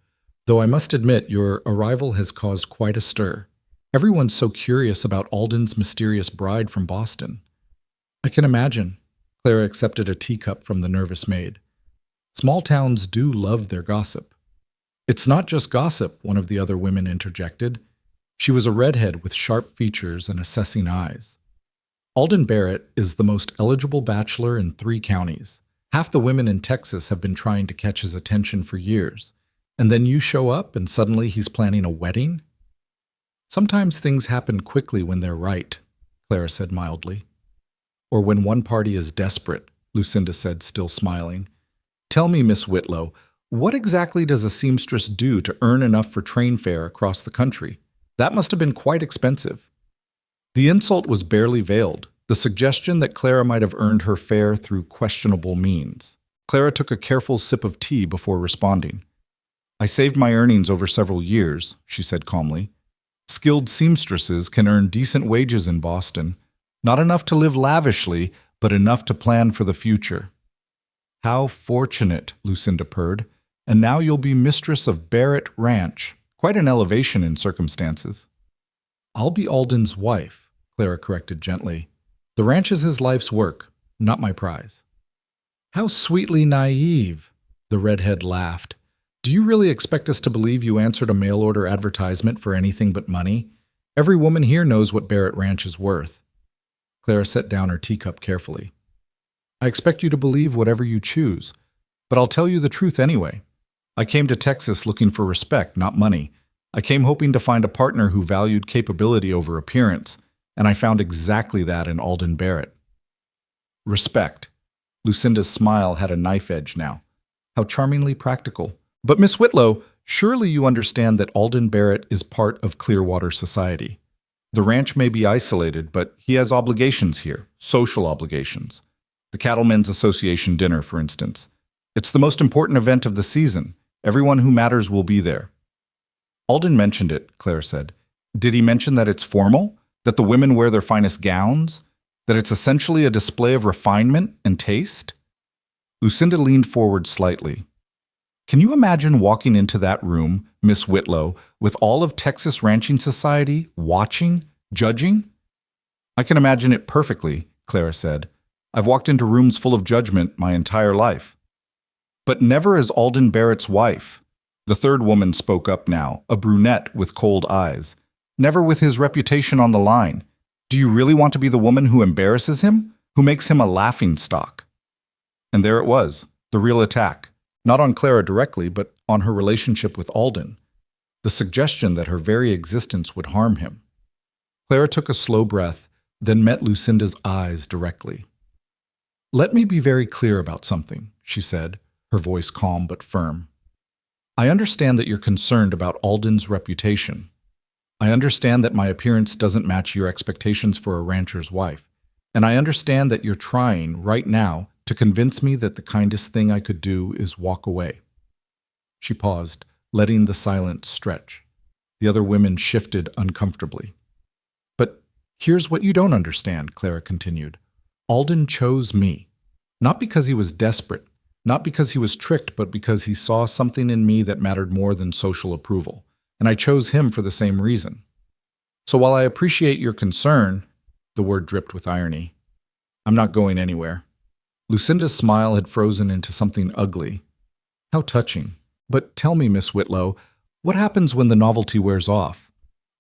"Though I must admit, your arrival has caused quite a stir. Everyone's so curious about Alden's mysterious bride from Boston." "I can imagine." Clara accepted a teacup from the nervous maid. "Small towns do love their gossip." "It's not just gossip," one of the other women interjected. She was a redhead with sharp features and assessing eyes. "Alden Barrett is the most eligible bachelor in 3 counties. Half the women in Texas have been trying to catch his attention for years. And then you show up and suddenly he's planning a wedding?" "Sometimes things happen quickly when they're right," Clara said mildly. "Or when one party is desperate," Lucinda said, still smiling. "Tell me, Miss Whitlow, what exactly does a seamstress do to earn enough for train fare across the country? That must have been quite expensive." The insult was barely veiled, the suggestion that Clara might have earned her fare through questionable means. Clara took a careful sip of tea before responding. "I saved my earnings over several years," she said calmly. "Skilled seamstresses can earn decent wages in Boston. Not enough to live lavishly, but enough to plan for the future." "How fortunate," Lucinda purred. "And now you'll be mistress of Barrett Ranch. Quite an elevation in circumstances." "I'll be Alden's wife," Clara corrected gently. "The ranch is his life's work, not my prize." "How sweetly naive," the redhead laughed. "Do you really expect us to believe you answered a mail-order advertisement for anything but money? Every woman here knows what Barrett Ranch is worth." Clara set down her teacup carefully. "I expect you to believe whatever you choose, but I'll tell you the truth anyway. I came to Texas looking for respect, not money. I came hoping to find a partner who valued capability over appearance, and I found exactly that in Alden Barrett. Respect. Lucinda's smile had a knife edge now. How charmingly practical. But Miss Whitlow, surely you understand that Alden Barrett is part of Clearwater society. The ranch may be isolated, but he has obligations here, social obligations. The Cattlemen's Association dinner, for instance. It's the most important event of the season. Everyone who matters will be there. Alden mentioned it, Claire said. Did he mention that it's formal? That the women wear their finest gowns? That it's essentially a display of refinement and taste? Lucinda leaned forward slightly. Can you imagine walking into that room, Miss Whitlow, with all of Texas Ranching Society watching, judging? I can imagine it perfectly, Clara said. I've walked into rooms full of judgment my entire life. But never as Alden Barrett's wife. The third woman spoke up now, a brunette with cold eyes. Never with his reputation on the line. Do you really want to be the woman who embarrasses him? Who makes him a laughingstock? And there it was, the real attack. Not on Clara directly, but on her relationship with Alden. The suggestion that her very existence would harm him. Clara took a slow breath, then met Lucinda's eyes directly. Let me be very clear about something, she said, her voice calm but firm. I understand that you're concerned about Alden's reputation. I understand that my appearance doesn't match your expectations for a rancher's wife. And I understand that you're trying, right now, to convince me that the kindest thing I could do is walk away. She paused, letting the silence stretch. The other women shifted uncomfortably. But here's what you don't understand, Clara continued. Alden chose me. Not because he was desperate, not because he was tricked, but because he saw something in me that mattered more than social approval. And I chose him for the same reason. So while I appreciate your concern, the word dripped with irony, I'm not going anywhere. Lucinda's smile had frozen into something ugly. How touching. But tell me, Miss Whitlow, what happens when the novelty wears off?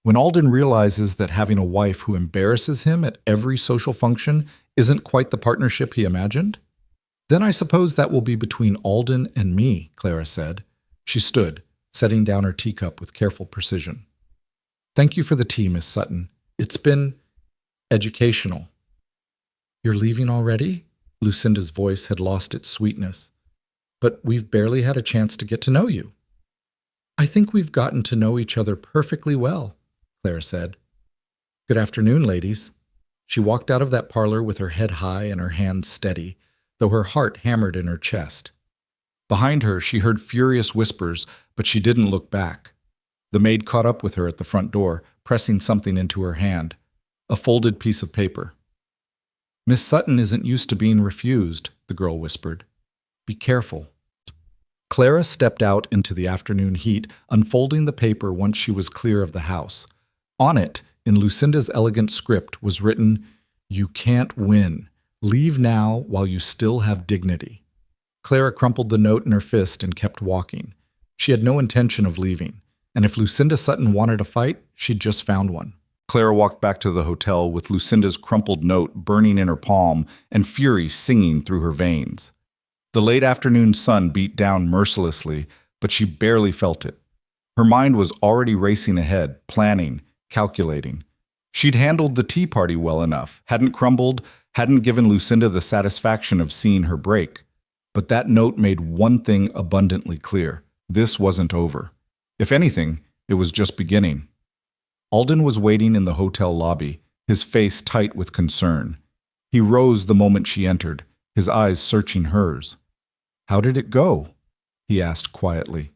When Alden realizes that having a wife who embarrasses him at every social function isn't quite the partnership he imagined? Then I suppose that will be between Alden and me, Clara said. She stood, setting down her teacup with careful precision. Thank you for the tea, Miss Sutton. It's been educational. You're leaving already? Lucinda's voice had lost its sweetness. But we've barely had a chance to get to know you. I think we've gotten to know each other perfectly well, Clara said. Good afternoon, ladies. She walked out of that parlor with her head high and her hands steady, though her heart hammered in her chest. Behind her, she heard furious whispers, but she didn't look back. The maid caught up with her at the front door, pressing something into her hand, a folded piece of paper. Miss Sutton isn't used to being refused, the girl whispered. Be careful. Clara stepped out into the afternoon heat, unfolding the paper once she was clear of the house. On it, in Lucinda's elegant script, was written, You can't win. Leave now while you still have dignity. Clara crumpled the note in her fist and kept walking. She had no intention of leaving, and if Lucinda Sutton wanted a fight, she'd just found one. Clara walked back to the hotel with Lucinda's crumpled note burning in her palm and fury singing through her veins. The late afternoon sun beat down mercilessly, but she barely felt it. Her mind was already racing ahead, planning, calculating. She'd handled the tea party well enough, hadn't crumbled, hadn't given Lucinda the satisfaction of seeing her break. But that note made one thing abundantly clear. This wasn't over. If anything, it was just beginning. Alden was waiting in the hotel lobby, his face tight with concern. He rose the moment she entered, his eyes searching hers. How did it go? He asked quietly.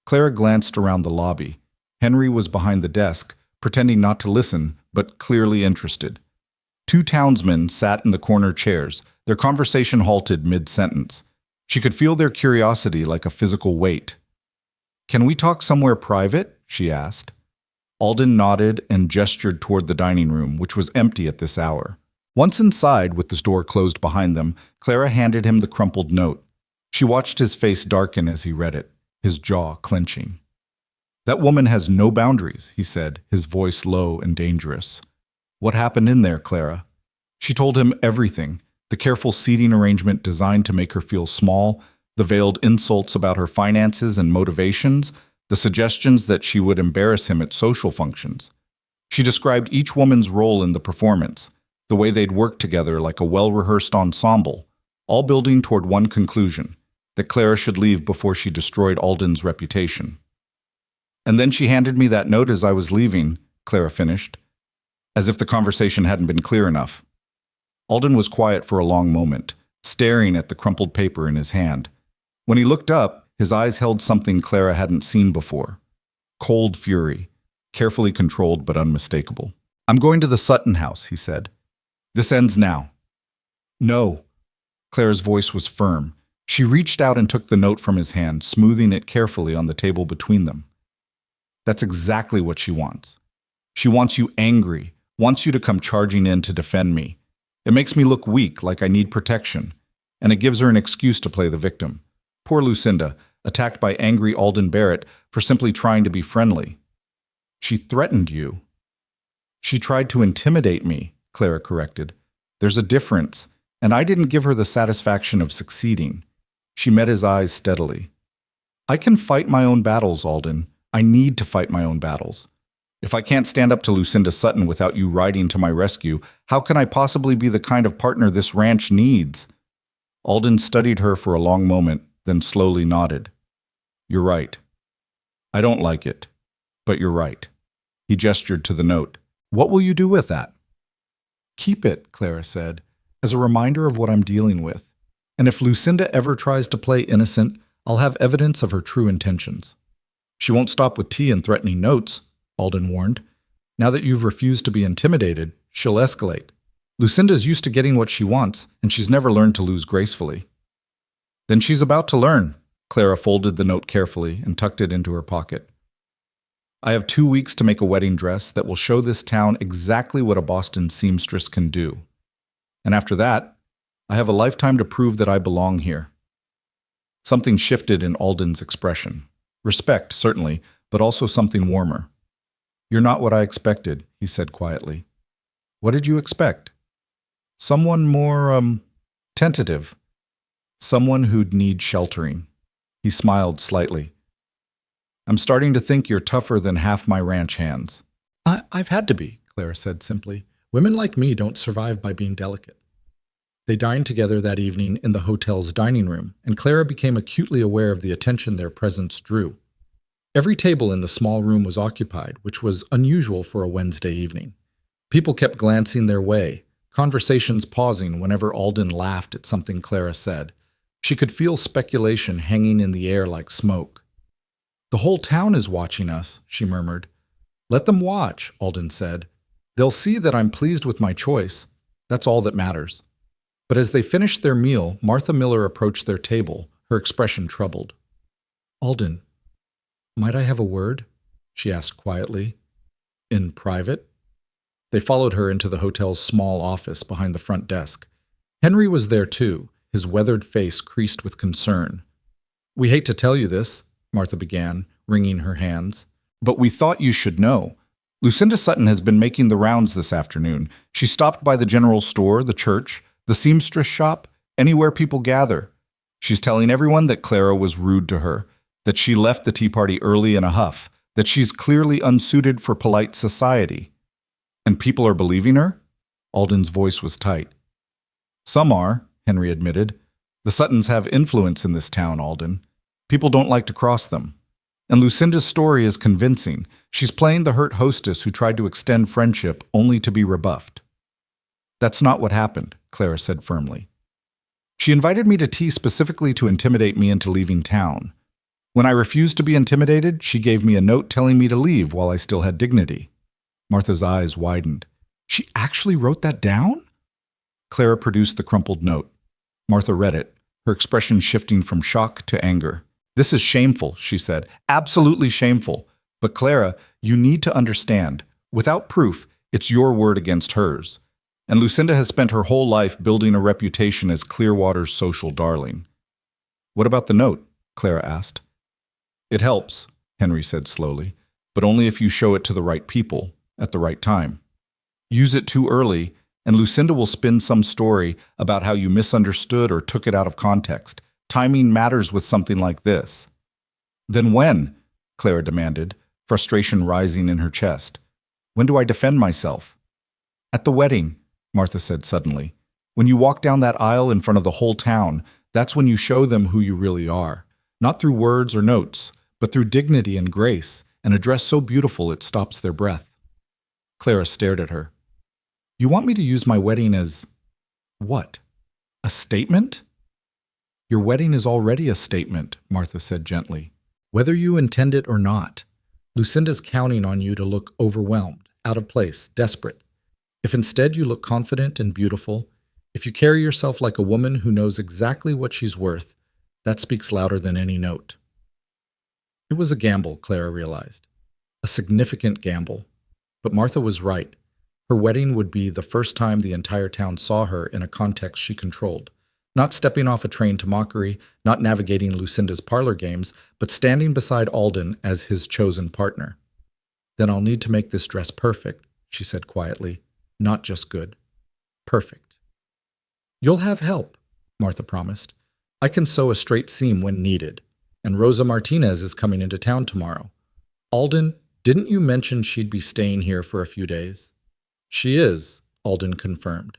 Clara glanced around the lobby. Henry was behind the desk, pretending not to listen, but clearly interested. Two townsmen sat in the corner chairs, their conversation halted mid-sentence. She could feel their curiosity like a physical weight. Can we talk somewhere private? She asked. Alden nodded and gestured toward the dining room, which was empty at this hour. Once inside, with the door closed behind them, Clara handed him the crumpled note. She watched his face darken as he read it, his jaw clenching. That woman has no boundaries, he said, his voice low and dangerous. What happened in there, Clara? She told him everything, the careful seating arrangement designed to make her feel small, the veiled insults about her finances and motivations, the suggestions that she would embarrass him at social functions. She described each woman's role in the performance, the way they'd work together like a well-rehearsed ensemble, all building toward one conclusion, that Clara should leave before she destroyed Alden's reputation. And then she handed me that note as I was leaving, Clara finished, as if the conversation hadn't been clear enough. Alden was quiet for a long moment, staring at the crumpled paper in his hand. When he looked up, his eyes held something Clara hadn't seen before. Cold fury, carefully controlled but unmistakable. "I'm going to the Sutton house," he said. "This ends now." "No." Clara's voice was firm. She reached out and took the note from his hand, smoothing it carefully on the table between them. "That's exactly what she wants. She wants you angry, wants you to come charging in to defend me. It makes me look weak, like I need protection, and it gives her an excuse to play the victim. Poor Lucinda, attacked by angry Alden Barrett for simply trying to be friendly. She threatened you." "She tried to intimidate me," Clara corrected. "There's a difference, and I didn't give her the satisfaction of succeeding." She met his eyes steadily. "I can fight my own battles, Alden. I need to fight my own battles. If I can't stand up to Lucinda Sutton without you riding to my rescue, how can I possibly be the kind of partner this ranch needs?" Alden studied her for a long moment, then slowly nodded. "You're right. I don't like it, but you're right." He gestured to the note. "What will you do with that?" "Keep it," Clara said, "as a reminder of what I'm dealing with. And if Lucinda ever tries to play innocent, I'll have evidence of her true intentions." "She won't stop with tea and threatening notes," Alden warned. "Now that you've refused to be intimidated, she'll escalate. Lucinda's used to getting what she wants, and she's never learned to lose gracefully." "Then she's about to learn." Clara folded the note carefully and tucked it into her pocket. "I have 2 weeks to make a wedding dress that will show this town exactly what a Boston seamstress can do. And after that, I have a lifetime to prove that I belong here." Something shifted in Alden's expression. Respect, certainly, but also something warmer. "You're not what I expected," he said quietly. "What did you expect?" "Someone more, tentative. Someone who'd need sheltering." He smiled slightly. "I'm starting to think you're tougher than half my ranch hands." I've had to be," Clara said simply. "Women like me don't survive by being delicate." They dined together that evening in the hotel's dining room, and Clara became acutely aware of the attention their presence drew. Every table in the small room was occupied, which was unusual for a Wednesday evening. People kept glancing their way, conversations pausing whenever Alden laughed at something Clara said. She could feel speculation hanging in the air like smoke. "The whole town is watching us," she murmured. "Let them watch," Alden said. "They'll see that I'm pleased with my choice. That's all that matters." But as they finished their meal, Martha Miller approached their table, her expression troubled. "Alden, might I have a word?" she asked quietly. "In private?" They followed her into the hotel's small office behind the front desk. Henry was there too, his weathered face creased with concern. "We hate to tell you this," Martha began, wringing her hands, "but we thought you should know. Lucinda Sutton has been making the rounds this afternoon. She stopped by the general store, the church, the seamstress shop, anywhere people gather. She's telling everyone that Clara was rude to her, that she left the tea party early in a huff, that she's clearly unsuited for polite society." "And people are believing her?" Alden's voice was tight. "Some are," Henry admitted. "The Suttons have influence in this town, Alden. People don't like to cross them. And Lucinda's story is convincing. She's playing the hurt hostess who tried to extend friendship only to be rebuffed." "That's not what happened," Clara said firmly. "She invited me to tea specifically to intimidate me into leaving town. When I refused to be intimidated, she gave me a note telling me to leave while I still had dignity." Martha's eyes widened. "She actually wrote that down?" Clara produced the crumpled note. Martha read it, her expression shifting from shock to anger. "This is shameful," she said. "Absolutely shameful. But Clara, you need to understand. Without proof, it's your word against hers. And Lucinda has spent her whole life building a reputation as Clearwater's social darling." "What about the note?" Clara asked. "It helps," Henry said slowly, "but only if you show it to the right people, at the right time. Use it too early, and Lucinda will spin some story about how you misunderstood or took it out of context. Timing matters with something like this." "Then when?" Clara demanded, frustration rising in her chest. When do I defend myself? At the wedding, Martha said suddenly. When you walk down that aisle in front of the whole town, that's when you show them who you really are. Not through words or notes, but through dignity and grace, and a dress so beautiful it stops their breath. Clara stared at her. You want me to use my wedding as… what? A statement? Your wedding is already a statement, Martha said gently. Whether you intend it or not, Lucinda's counting on you to look overwhelmed, out of place, desperate. If instead you look confident and beautiful, if you carry yourself like a woman who knows exactly what she's worth, that speaks louder than any note. It was a gamble, Clara realized. A significant gamble. But Martha was right. Her wedding would be the first time the entire town saw her in a context she controlled. Not stepping off a train to mockery, not navigating Lucinda's parlor games, but standing beside Alden as his chosen partner. Then I'll need to make this dress perfect, she said quietly. Not just good. Perfect. You'll have help, Martha promised. I can sew a straight seam when needed. And Rosa Martinez is coming into town tomorrow. Alden, didn't you mention she'd be staying here for a few days? She is, Alden confirmed.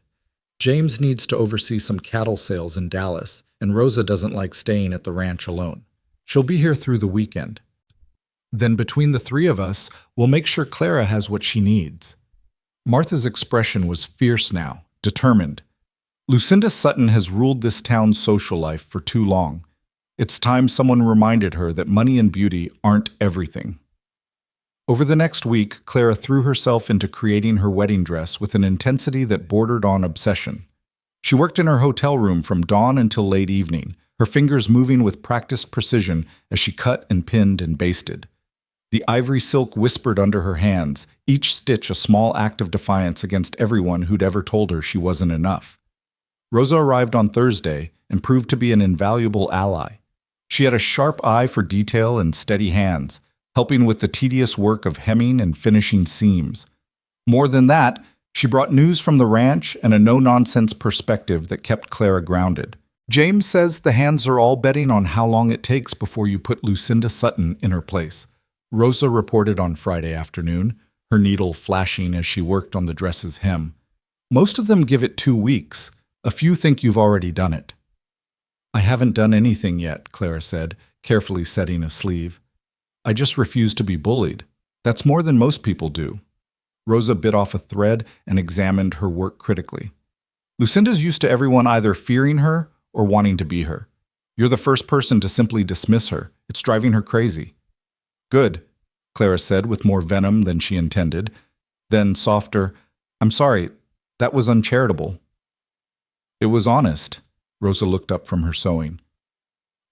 James needs to oversee some cattle sales in Dallas, and Rosa doesn't like staying at the ranch alone. She'll be here through the weekend. Then between the three of us, we'll make sure Clara has what she needs. Martha's expression was fierce now, determined. Lucinda Sutton has ruled this town's social life for too long. It's time someone reminded her that money and beauty aren't everything. Over the next week, Clara threw herself into creating her wedding dress with an intensity that bordered on obsession. She worked in her hotel room from dawn until late evening, her fingers moving with practiced precision as she cut and pinned and basted. The ivory silk whispered under her hands, each stitch a small act of defiance against everyone who'd ever told her she wasn't enough. Rosa arrived on Thursday and proved to be an invaluable ally. She had a sharp eye for detail and steady hands, helping with the tedious work of hemming and finishing seams. More than that, she brought news from the ranch and a no-nonsense perspective that kept Clara grounded. James says the hands are all betting on how long it takes before you put Lucinda Sutton in her place, Rosa reported on Friday afternoon, her needle flashing as she worked on the dress's hem. Most of them give it 2 weeks. A few think you've already done it. I haven't done anything yet, Clara said, carefully setting a sleeve. I just refuse to be bullied. That's more than most people do. Rosa bit off a thread and examined her work critically. Lucinda's used to everyone either fearing her or wanting to be her. You're the first person to simply dismiss her. It's driving her crazy. Good, Clara said with more venom than she intended. Then, softer, I'm sorry, that was uncharitable. It was honest. Rosa looked up from her sewing.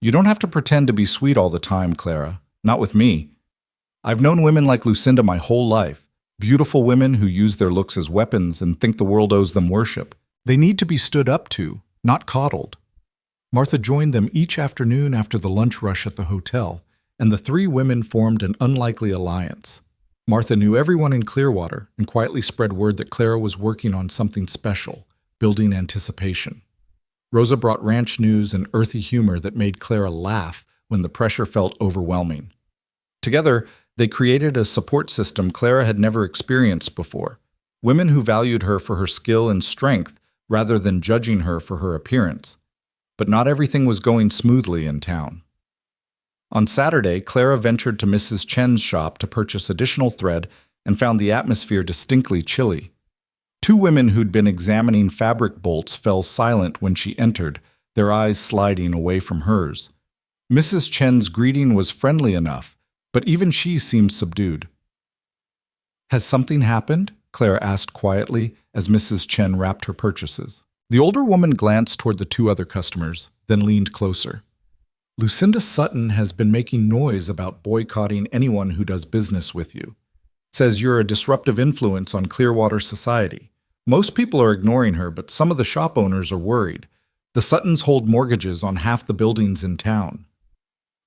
You don't have to pretend to be sweet all the time, Clara. Not with me. I've known women like Lucinda my whole life. Beautiful women who use their looks as weapons and think the world owes them worship. They need to be stood up to, not coddled. Martha joined them each afternoon after the lunch rush at the hotel, and the three women formed an unlikely alliance. Martha knew everyone in Clearwater and quietly spread word that Clara was working on something special, building anticipation. Rosa brought ranch news and earthy humor that made Clara laugh when the pressure felt overwhelming. Together, they created a support system Clara had never experienced before. Women who valued her for her skill and strength rather than judging her for her appearance. But not everything was going smoothly in town. On Saturday, Clara ventured to Mrs. Chen's shop to purchase additional thread and found the atmosphere distinctly chilly. Two women who'd been examining fabric bolts fell silent when she entered, their eyes sliding away from hers. Mrs. Chen's greeting was friendly enough, but even she seemed subdued. Has something happened? Clara asked quietly as Mrs. Chen wrapped her purchases. The older woman glanced toward the two other customers, then leaned closer. Lucinda Sutton has been making noise about boycotting anyone who does business with you. Says you're a disruptive influence on Clearwater society. Most people are ignoring her, but some of the shop owners are worried. The Suttons hold mortgages on half the buildings in town.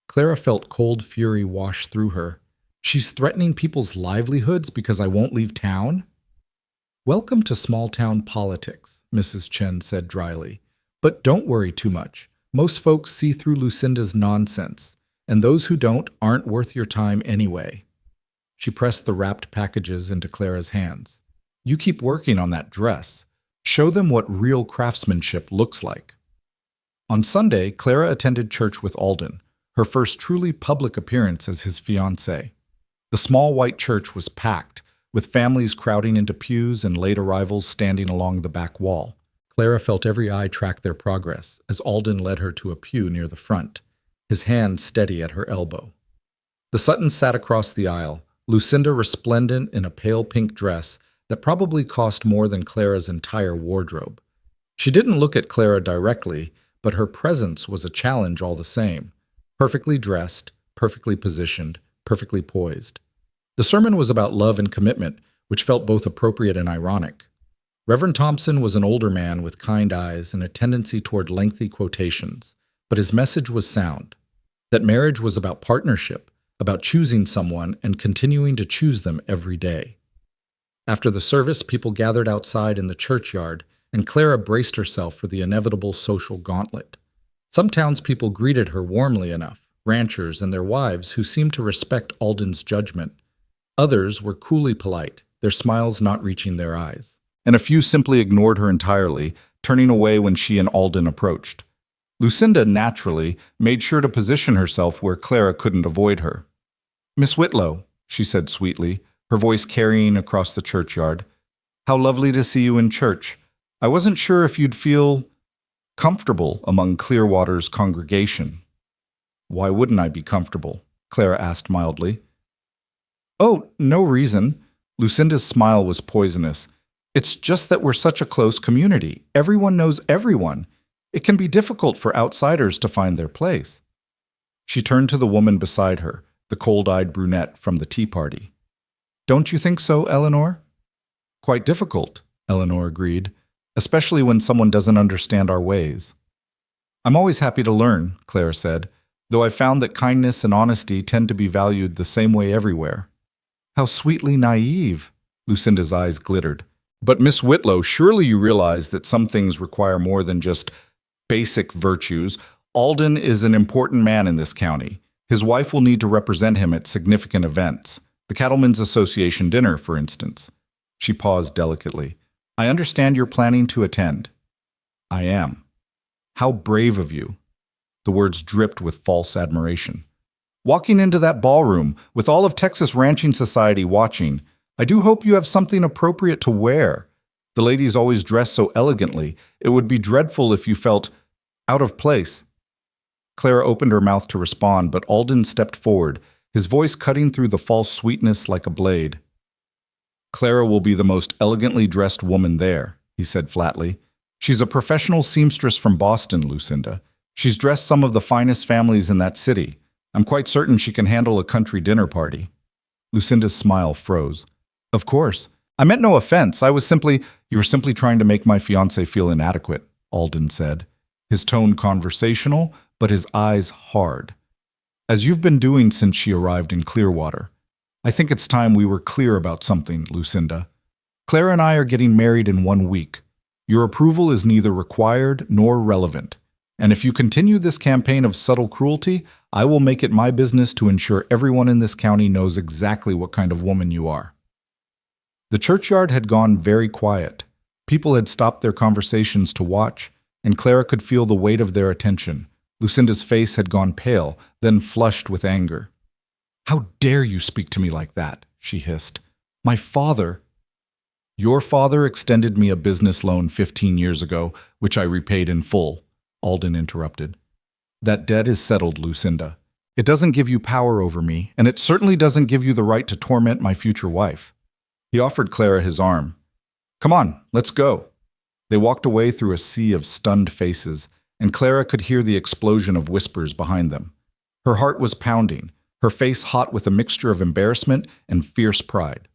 Clara felt cold fury wash through her. She's threatening people's livelihoods because I won't leave town? Welcome to small-town politics, Mrs. Chen said dryly. But don't worry too much. Most folks see through Lucinda's nonsense. and those who don't aren't worth your time anyway. She pressed the wrapped packages into Clara's hands. You keep working on that dress. Show them what real craftsmanship looks like. On Sunday, Clara attended church with Alden, her first truly public appearance as his fiancé. The small white church was packed, with families crowding into pews and late arrivals standing along the back wall. Clara felt every eye track their progress as Alden led her to a pew near the front, his hand steady at her elbow. The Suttons sat across the aisle, Lucinda resplendent in a pale pink dress that probably cost more than Clara's entire wardrobe. She didn't look at Clara directly, but her presence was a challenge all the same. Perfectly dressed, perfectly positioned, perfectly poised. The sermon was about love and commitment, which felt both appropriate and ironic. Reverend Thompson was an older man with kind eyes and a tendency toward lengthy quotations, but his message was sound. That marriage was about partnership, about choosing someone and continuing to choose them every day. After the service, people gathered outside in the churchyard, and Clara braced herself for the inevitable social gauntlet. Some townspeople greeted her warmly enough, ranchers and their wives who seemed to respect Alden's judgment. Others were coolly polite, their smiles not reaching their eyes. And a few simply ignored her entirely, turning away when she and Alden approached. Lucinda, naturally, made sure to position herself where Clara couldn't avoid her. "Miss Whitlow," she said sweetly, her voice carrying across the churchyard. "How lovely to see you in church. I wasn't sure if you'd feel comfortable among Clearwater's congregation." "Why wouldn't I be comfortable?" Clara asked mildly. "Oh, no reason." Lucinda's smile was poisonous. "It's just that we're such a close community. Everyone knows everyone. It can be difficult for outsiders to find their place." She turned to the woman beside her, the cold-eyed brunette from the tea party. "Don't you think so, Eleanor?" "Quite difficult," Eleanor agreed, "especially when someone doesn't understand our ways." "I'm always happy to learn," Claire said, "though I've found that kindness and honesty tend to be valued the same way everywhere." "How sweetly naive," Lucinda's eyes glittered. "But Miss Whitlow, surely you realize that some things require more than just basic virtues. Alden is an important man in this county. His wife will need to represent him at significant events. The Cattlemen's Association dinner, for instance." She paused delicately. "I understand you're planning to attend." "I am." "How brave of you." The words dripped with false admiration. "Walking into that ballroom, with all of Texas Ranching Society watching, I do hope you have something appropriate to wear. The ladies always dress so elegantly. It would be dreadful if you felt out of place." Clara opened her mouth to respond, but Alden stepped forward, his voice cutting through the false sweetness like a blade. "Clara will be the most elegantly dressed woman there," he said flatly. "She's a professional seamstress from Boston, Lucinda. She's dressed some of the finest families in that city. I'm quite certain she can handle a country dinner party." Lucinda's smile froze. "Of course. I meant no offense. You were simply trying to make my fiancé feel inadequate," Alden said, his tone conversational, but his eyes hard. "As you've been doing since she arrived in Clearwater. I think it's time we were clear about something, Lucinda. Clara and I are getting married in 1 week. Your approval is neither required nor relevant. And if you continue this campaign of subtle cruelty, I will make it my business to ensure everyone in this county knows exactly what kind of woman you are." The churchyard had gone very quiet. People had stopped their conversations to watch, and Clara could feel the weight of their attention. Lucinda's face had gone pale, then flushed with anger. "How dare you speak to me like that?" she hissed. "My father—" "Your father extended me a business loan 15 years ago, which I repaid in full," Alden interrupted. "That debt is settled, Lucinda. It doesn't give you power over me, and it certainly doesn't give you the right to torment my future wife." He offered Clara his arm. "Come on, let's go." They walked away through a sea of stunned faces, and Clara could hear the explosion of whispers behind them. Her heart was pounding, her face hot with a mixture of embarrassment and fierce pride.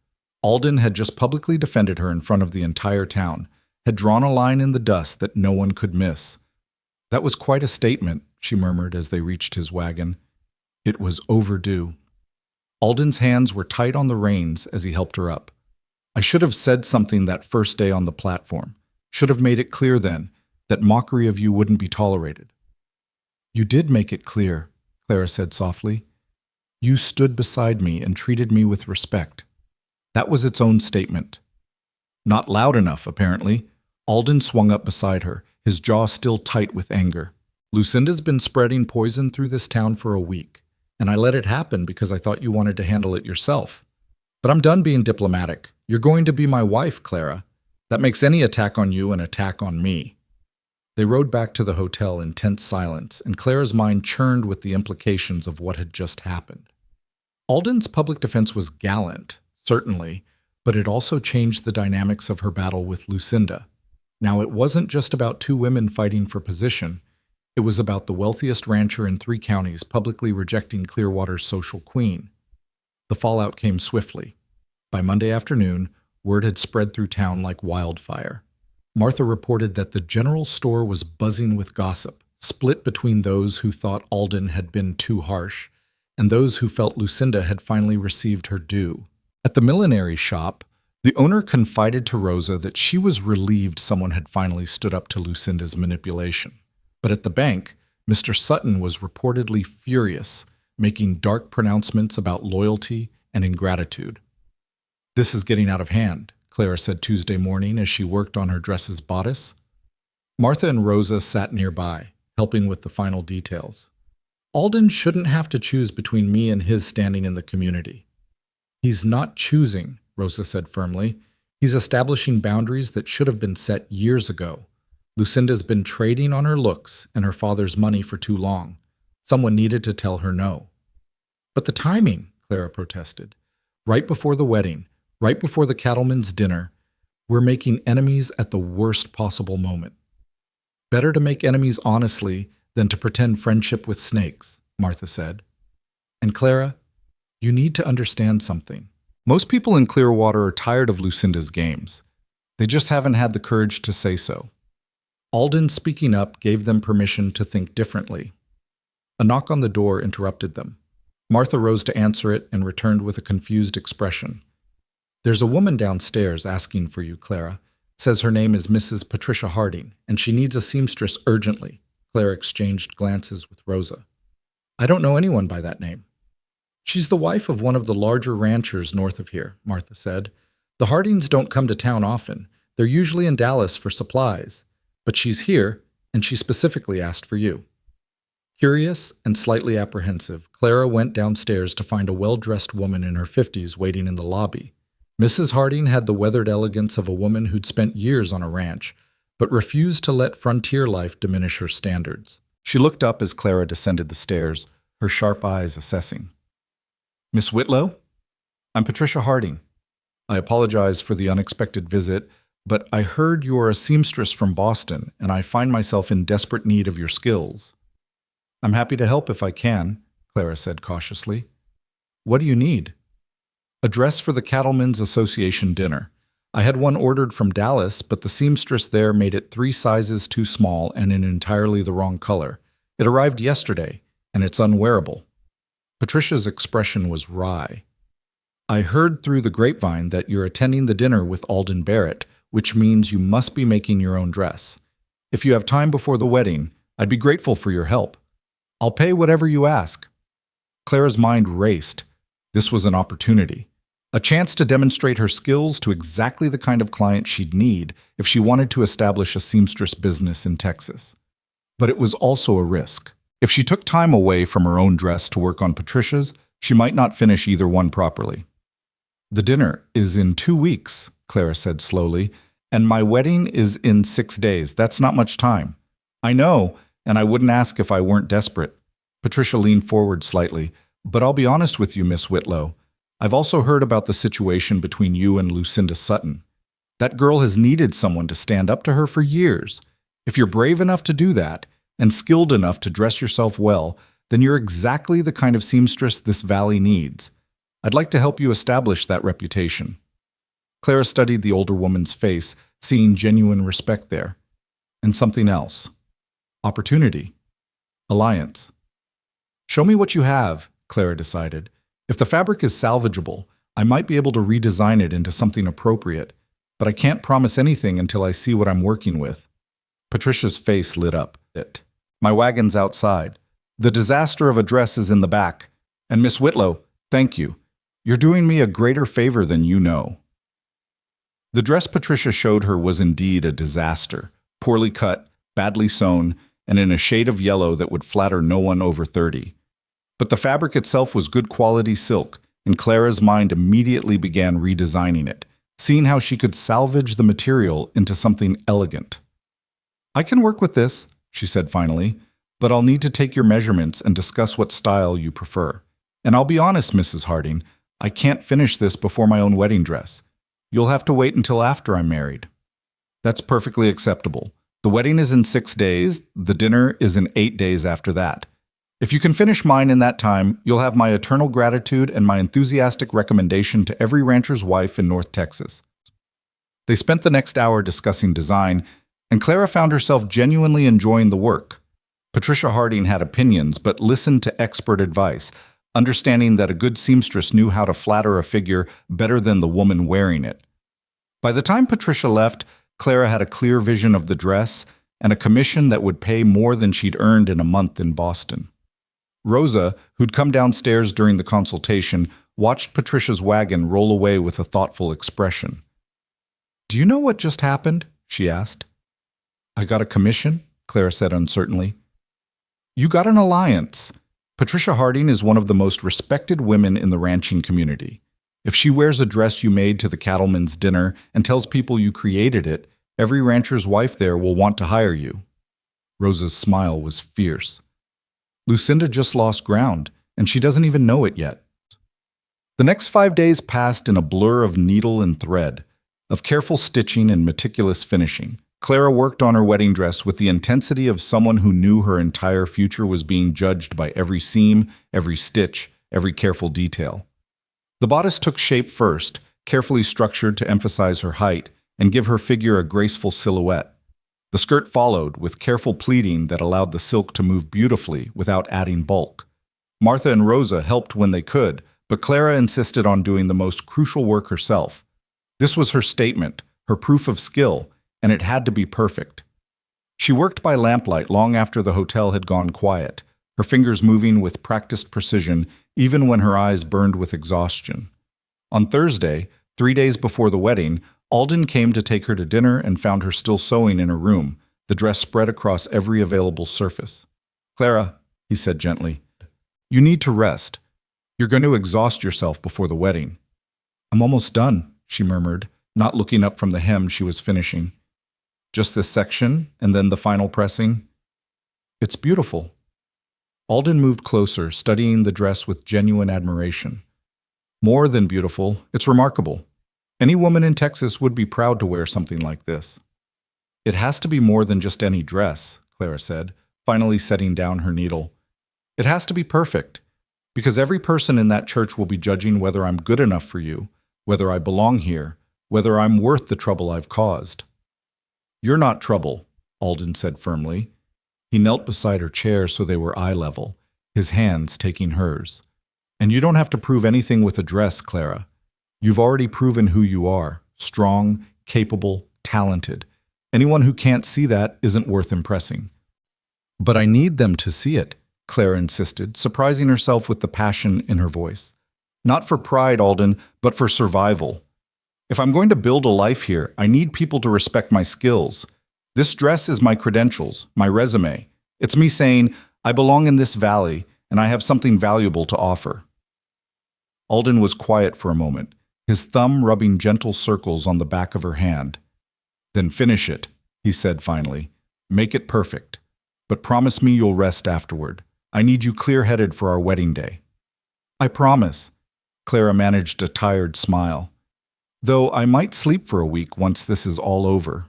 Alden had just publicly defended her in front of the entire town, had drawn a line in the dust that no one could miss. "That was quite a statement," she murmured as they reached his wagon. "It was overdue." Alden's hands were tight on the reins as he helped her up. "I should have said something that first day on the platform. Should have made it clear then that mockery of you wouldn't be tolerated." "You did make it clear," Clara said softly. You stood beside me and treated me with respect. That was its own statement. Not loud enough, apparently. Alden swung up beside her, his jaw still tight with anger. Lucinda's been spreading poison through this town for a week, and I let it happen because I thought you wanted to handle it yourself. But I'm done being diplomatic. You're going to be my wife, Clara. That makes any attack on you an attack on me. They rode back to the hotel in tense silence, and Clara's mind churned with the implications of what had just happened. Alden's public defense was gallant, certainly, but it also changed the dynamics of her battle with Lucinda. Now, it wasn't just about two women fighting for position. It was about the wealthiest rancher in 3 counties publicly rejecting Clearwater's social queen. The fallout came swiftly. By Monday afternoon, word had spread through town like wildfire. Martha reported that the general store was buzzing with gossip, split between those who thought Alden had been too harsh and those who felt Lucinda had finally received her due. At the millinery shop, the owner confided to Rosa that she was relieved someone had finally stood up to Lucinda's manipulation. But at the bank, Mr. Sutton was reportedly furious, making dark pronouncements about loyalty and ingratitude. This is getting out of hand, Clara said Tuesday morning as she worked on her dress's bodice. Martha and Rosa sat nearby, helping with the final details. Alden shouldn't have to choose between me and his standing in the community. He's not choosing, Rosa said firmly. He's establishing boundaries that should have been set years ago. Lucinda's been trading on her looks and her father's money for too long. Someone needed to tell her no. But the timing, Clara protested. Right before the wedding, right before the cattleman's dinner, we're making enemies at the worst possible moment. Better to make enemies honestly than to pretend friendship with snakes, Martha said. And Clara, you need to understand something. Most people in Clearwater are tired of Lucinda's games. They just haven't had the courage to say so. Alden speaking up gave them permission to think differently. A knock on the door interrupted them. Martha rose to answer it and returned with a confused expression. There's a woman downstairs asking for you, Clara. Says her name is Mrs. Patricia Harding, and she needs a seamstress urgently. Clara exchanged glances with Rosa. I don't know anyone by that name. She's the wife of one of the larger ranchers north of here, Martha said. The Hardings don't come to town often. They're usually in Dallas for supplies. But she's here, and she specifically asked for you. Curious and slightly apprehensive, Clara went downstairs to find a well-dressed woman in her 50s waiting in the lobby. Mrs. Harding had the weathered elegance of a woman who'd spent years on a ranch, but refused to let frontier life diminish her standards. She looked up as Clara descended the stairs, her sharp eyes assessing. Miss Whitlow? I'm Patricia Harding. I apologize for the unexpected visit, but I heard you're a seamstress from Boston, and I find myself in desperate need of your skills. I'm happy to help if I can, Clara said cautiously. What do you need? A dress for the Cattlemen's Association dinner. I had one ordered from Dallas, but the seamstress there made it 3 sizes too small and in entirely the wrong color. It arrived yesterday, and it's unwearable. Patricia's expression was wry. I heard through the grapevine that you're attending the dinner with Alden Barrett, which means you must be making your own dress. If you have time before the wedding, I'd be grateful for your help. I'll pay whatever you ask. Clara's mind raced. This was an opportunity. A chance to demonstrate her skills to exactly the kind of client she'd need if she wanted to establish a seamstress business in Texas. But it was also a risk. If she took time away from her own dress to work on Patricia's, she might not finish either one properly. The dinner is in 2 weeks, Clara said slowly, and my wedding is in 6 days. That's not much time. I know, and I wouldn't ask if I weren't desperate. Patricia leaned forward slightly. But I'll be honest with you, Miss Whitlow. I've also heard about the situation between you and Lucinda Sutton. That girl has needed someone to stand up to her for years. If you're brave enough to do that, and skilled enough to dress yourself well, then you're exactly the kind of seamstress this valley needs. I'd like to help you establish that reputation. Clara studied the older woman's face, seeing genuine respect there. And something else. Opportunity. Alliance. Show me what you have, Clara decided. If the fabric is salvageable, I might be able to redesign it into something appropriate, but I can't promise anything until I see what I'm working with. Patricia's face lit up. My wagon's outside. The disaster of a dress is in the back. And Miss Whitlow, thank you. You're doing me a greater favor than you know." The dress Patricia showed her was indeed a disaster, poorly cut, badly sewn, and in a shade of yellow that would flatter no one over 30. But the fabric itself was good quality silk, and Clara's mind immediately began redesigning it, seeing how she could salvage the material into something elegant. "I can work with this," she said finally, "but I'll need to take your measurements and discuss what style you prefer. And I'll be honest, Mrs. Harding, I can't finish this before my own wedding dress. You'll have to wait until after I'm married." "That's perfectly acceptable. The wedding is in 6 days, the dinner is in 8 days after that. If you can finish mine in that time, you'll have my eternal gratitude and my enthusiastic recommendation to every rancher's wife in North Texas." They spent the next hour discussing design, and Clara found herself genuinely enjoying the work. Patricia Harding had opinions, but listened to expert advice, understanding that a good seamstress knew how to flatter a figure better than the woman wearing it. By the time Patricia left, Clara had a clear vision of the dress and a commission that would pay more than she'd earned in a month in Boston. Rosa, who'd come downstairs during the consultation, watched Patricia's wagon roll away with a thoughtful expression. "Do you know what just happened?" she asked. "I got a commission," Clara said uncertainly. "You got an alliance. Patricia Harding is one of the most respected women in the ranching community. If she wears a dress you made to the cattleman's dinner and tells people you created it, every rancher's wife there will want to hire you." Rosa's smile was fierce. "Lucinda just lost ground, and she doesn't even know it yet." The next 5 days passed in a blur of needle and thread, of careful stitching and meticulous finishing. Clara worked on her wedding dress with the intensity of someone who knew her entire future was being judged by every seam, every stitch, every careful detail. The bodice took shape first, carefully structured to emphasize her height and give her figure a graceful silhouette. The skirt followed, with careful pleating that allowed the silk to move beautifully without adding bulk. Martha and Rosa helped when they could, but Clara insisted on doing the most crucial work herself. This was her statement, her proof of skill, and it had to be perfect. She worked by lamplight long after the hotel had gone quiet, her fingers moving with practiced precision even when her eyes burned with exhaustion. On Thursday, 3 days before the wedding, Alden came to take her to dinner and found her still sewing in her room, the dress spread across every available surface. "Clara," he said gently, "you need to rest. You're going to exhaust yourself before the wedding." "I'm almost done," she murmured, not looking up from the hem she was finishing. "Just this section, and then the final pressing?" "It's beautiful." Alden moved closer, studying the dress with genuine admiration. "More than beautiful, it's remarkable. Any woman in Texas would be proud to wear something like this." "It has to be more than just any dress," Clara said, finally setting down her needle. "It has to be perfect, because every person in that church will be judging whether I'm good enough for you, whether I belong here, whether I'm worth the trouble I've caused." "You're not trouble," Alden said firmly. He knelt beside her chair so they were eye level, his hands taking hers. "And you don't have to prove anything with a dress, Clara. You've already proven who you are, strong, capable, talented. Anyone who can't see that isn't worth impressing." "But I need them to see it," Clara insisted, surprising herself with the passion in her voice. "Not for pride, Alden, but for survival. If I'm going to build a life here, I need people to respect my skills. This dress is my credentials, my resume. It's me saying, I belong in this valley, and I have something valuable to offer." Alden was quiet for a moment, his thumb rubbing gentle circles on the back of her hand. "Then finish it," he said finally. "Make it perfect. But promise me you'll rest afterward. I need you clear-headed for our wedding day." "I promise." Clara managed a tired smile. "Though I might sleep for a week once this is all over."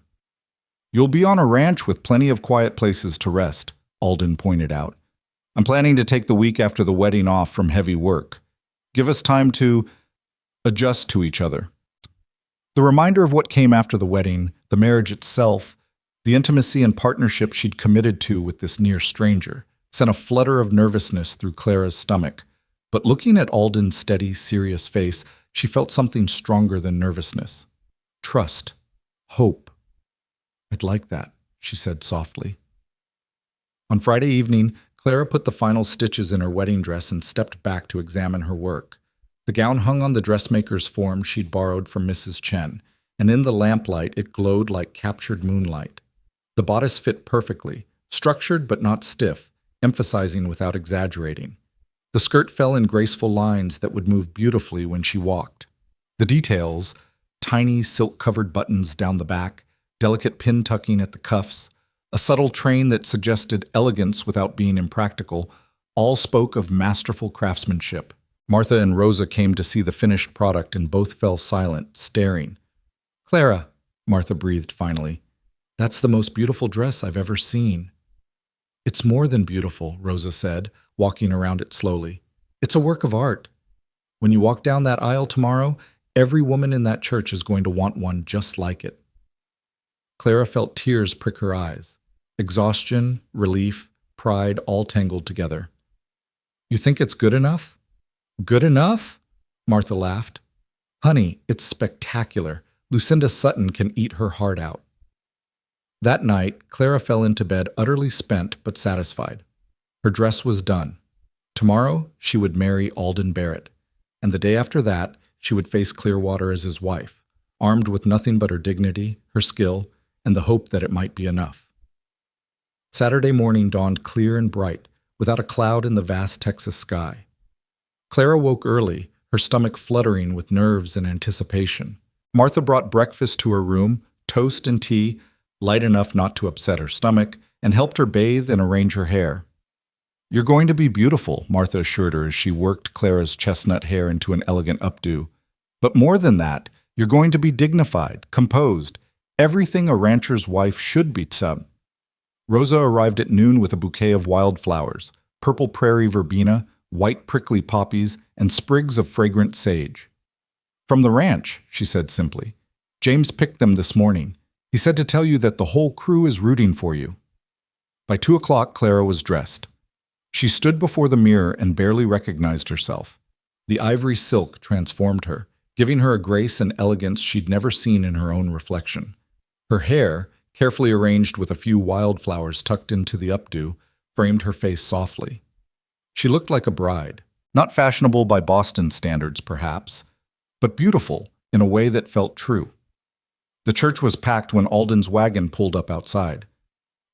"You'll be on a ranch with plenty of quiet places to rest," Alden pointed out. "I'm planning to take the week after the wedding off from heavy work. Give us time to adjust to each other." The reminder of what came after the wedding, the marriage itself, the intimacy and partnership she'd committed to with this near stranger, sent a flutter of nervousness through Clara's stomach. But looking at Alden's steady, serious face, she felt something stronger than nervousness. Trust. Hope. "I'd like that," she said softly. On Friday evening, Clara put the final stitches in her wedding dress and stepped back to examine her work. The gown hung on the dressmaker's form she'd borrowed from Mrs. Chen, and in the lamplight it glowed like captured moonlight. The bodice fit perfectly, structured but not stiff, emphasizing without exaggerating. The skirt fell in graceful lines that would move beautifully when she walked. The details, tiny silk-covered buttons down the back, delicate pin tucking at the cuffs, a subtle train that suggested elegance without being impractical, all spoke of masterful craftsmanship. Martha and Rosa came to see the finished product and both fell silent, staring. "Clara," Martha breathed finally, "that's the most beautiful dress I've ever seen." "It's more than beautiful," Rosa said, walking around it slowly. "It's a work of art. When you walk down that aisle tomorrow, every woman in that church is going to want one just like it." Clara felt tears prick her eyes. Exhaustion, relief, pride all tangled together. "You think it's good enough?" "Good enough?" Martha laughed. "Honey, it's spectacular. Lucinda Sutton can eat her heart out." That night, Clara fell into bed utterly spent but satisfied. Her dress was done. Tomorrow, she would marry Alden Barrett, and the day after that, she would face Clearwater as his wife, armed with nothing but her dignity, her skill, and the hope that it might be enough. Saturday morning dawned clear and bright, without a cloud in the vast Texas sky. Clara woke early, her stomach fluttering with nerves and anticipation. Martha brought breakfast to her room, toast and tea, light enough not to upset her stomach, and helped her bathe and arrange her hair. "You're going to be beautiful," Martha assured her as she worked Clara's chestnut hair into an elegant updo. "But more than that, you're going to be dignified, composed, everything a rancher's wife should be." Rosa arrived at noon with a bouquet of wildflowers, purple prairie verbena, white prickly poppies, and sprigs of fragrant sage. "From the ranch," she said simply. "James picked them this morning. He said to tell you that the whole crew is rooting for you." By 2 o'clock, Clara was dressed. She stood before the mirror and barely recognized herself. The ivory silk transformed her, giving her a grace and elegance she'd never seen in her own reflection. Her hair, carefully arranged with a few wildflowers tucked into the updo, framed her face softly. She looked like a bride, not fashionable by Boston standards, perhaps, but beautiful in a way that felt true. The church was packed when Alden's wagon pulled up outside.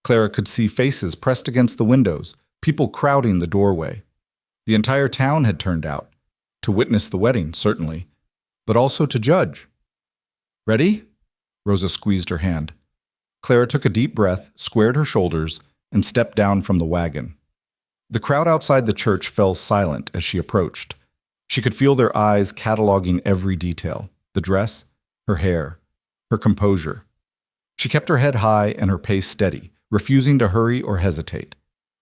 Clara could see faces pressed against the windows, people crowding the doorway. The entire town had turned out, to witness the wedding, certainly, but also to judge. "Ready?" Rosa squeezed her hand. Clara took a deep breath, squared her shoulders, and stepped down from the wagon. The crowd outside the church fell silent as she approached. She could feel their eyes cataloging every detail: the dress, her hair, her composure. She kept her head high and her pace steady, refusing to hurry or hesitate.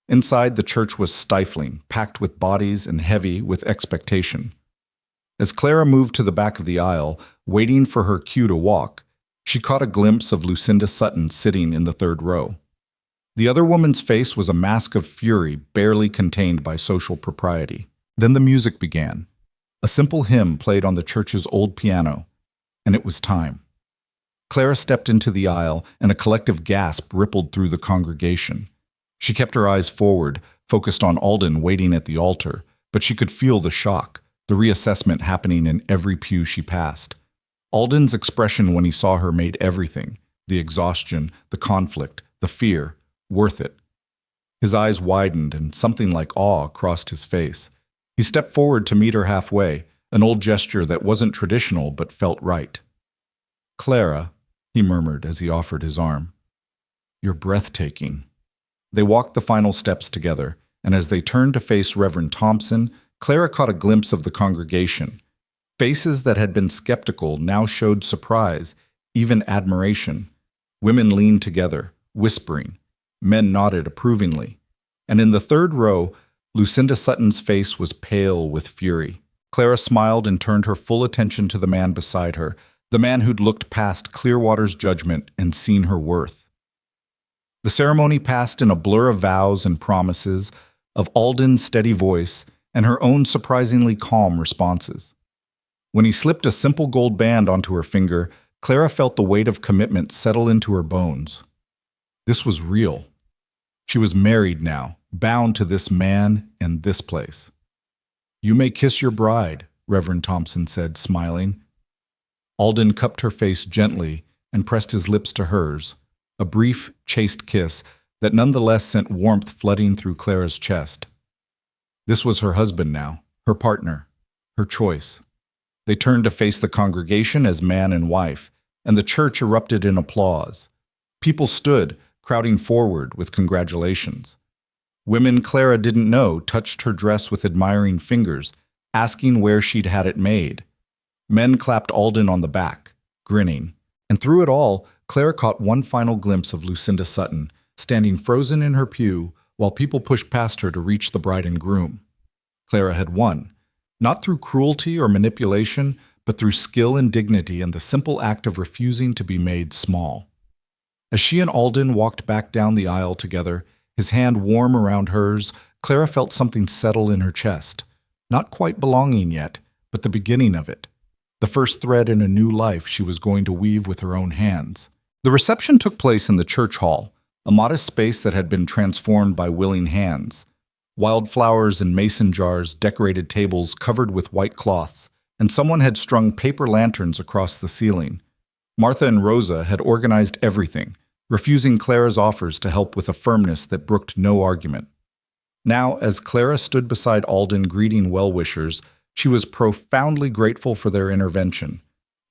Inside, the church was stifling, packed with bodies and heavy with expectation. As Clara moved to the back of the aisle, waiting for her cue to walk, she caught a glimpse of Lucinda Sutton sitting in the third row. The other woman's face was a mask of fury barely contained by social propriety. Then the music began. A simple hymn played on the church's old piano, and it was time. Clara stepped into the aisle, and a collective gasp rippled through the congregation. She kept her eyes forward, focused on Alden waiting at the altar, but she could feel the shock, the reassessment happening in every pew she passed. Alden's expression when he saw her made everything, the exhaustion, the conflict, the fear, worth it. His eyes widened and something like awe crossed his face. He stepped forward to meet her halfway, an old gesture that wasn't traditional but felt right. "Clara," he murmured as he offered his arm. "You're breathtaking." They walked the final steps together, and as they turned to face Reverend Thompson, Clara caught a glimpse of the congregation. Faces that had been skeptical now showed surprise, even admiration. Women leaned together, whispering. Men nodded approvingly. And in the third row, Lucinda Sutton's face was pale with fury. Clara smiled and turned her full attention to the man beside her, the man who'd looked past Clearwater's judgment and seen her worth. The ceremony passed in a blur of vows and promises, of Alden's steady voice, and her own surprisingly calm responses. When he slipped a simple gold band onto her finger, Clara felt the weight of commitment settle into her bones. This was real. She was married now, bound to this man and this place. "You may kiss your bride," Reverend Thompson said, smiling. Alden cupped her face gently and pressed his lips to hers, a brief, chaste kiss that nonetheless sent warmth flooding through Clara's chest. This was her husband now, her partner, her choice. They turned to face the congregation as man and wife, and the church erupted in applause. People stood, crowding forward with congratulations. Women Clara didn't know touched her dress with admiring fingers, asking where she'd had it made. Men clapped Alden on the back, grinning. And through it all, Clara caught one final glimpse of Lucinda Sutton, standing frozen in her pew while people pushed past her to reach the bride and groom. Clara had won, not through cruelty or manipulation, but through skill and dignity and the simple act of refusing to be made small. As she and Alden walked back down the aisle together, his hand warm around hers, Clara felt something settle in her chest. Not quite belonging yet, but the beginning of it. The first thread in a new life she was going to weave with her own hands. The reception took place in the church hall, a modest space that had been transformed by willing hands. Wildflowers in mason jars decorated tables covered with white cloths, and someone had strung paper lanterns across the ceiling. Martha and Rosa had organized everything, refusing Clara's offers to help with a firmness that brooked no argument. Now, as Clara stood beside Alden greeting well-wishers, she was profoundly grateful for their intervention.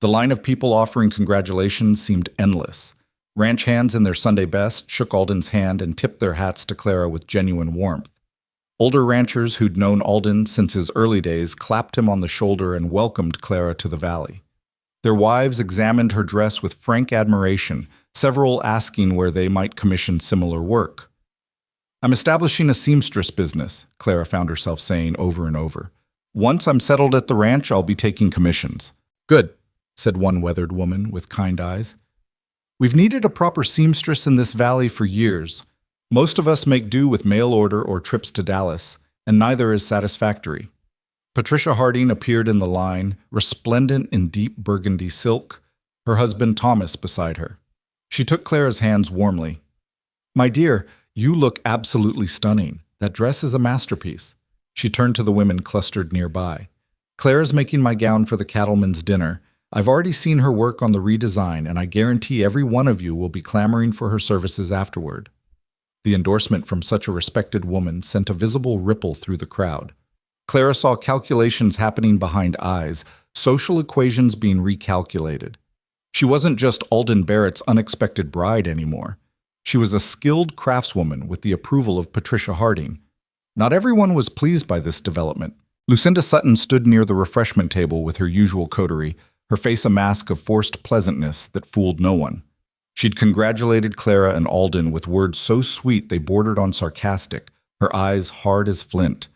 The line of people offering congratulations seemed endless. Ranch hands in their Sunday best shook Alden's hand and tipped their hats to Clara with genuine warmth. Older ranchers who'd known Alden since his early days clapped him on the shoulder and welcomed Clara to the valley. Their wives examined her dress with frank admiration, several asking where they might commission similar work. "I'm establishing a seamstress business," Clara found herself saying over and over. "Once I'm settled at the ranch, I'll be taking commissions." "Good," said one weathered woman with kind eyes. "We've needed a proper seamstress in this valley for years. Most of us make do with mail order or trips to Dallas, and neither is satisfactory." Patricia Harding appeared in the line, resplendent in deep burgundy silk, her husband Thomas beside her. She took Clara's hands warmly. "My dear, you look absolutely stunning. That dress is a masterpiece." She turned to the women clustered nearby. "Clara's making my gown for the cattleman's dinner. I've already seen her work on the redesign, and I guarantee every one of you will be clamoring for her services afterward." The endorsement from such a respected woman sent a visible ripple through the crowd. Clara saw calculations happening behind eyes, social equations being recalculated. She wasn't just Alden Barrett's unexpected bride anymore. She was a skilled craftswoman with the approval of Patricia Harding. Not everyone was pleased by this development. Lucinda Sutton stood near the refreshment table with her usual coterie, her face a mask of forced pleasantness that fooled no one. She'd congratulated Clara and Alden with words so sweet they bordered on sarcastic, her eyes hard as flint.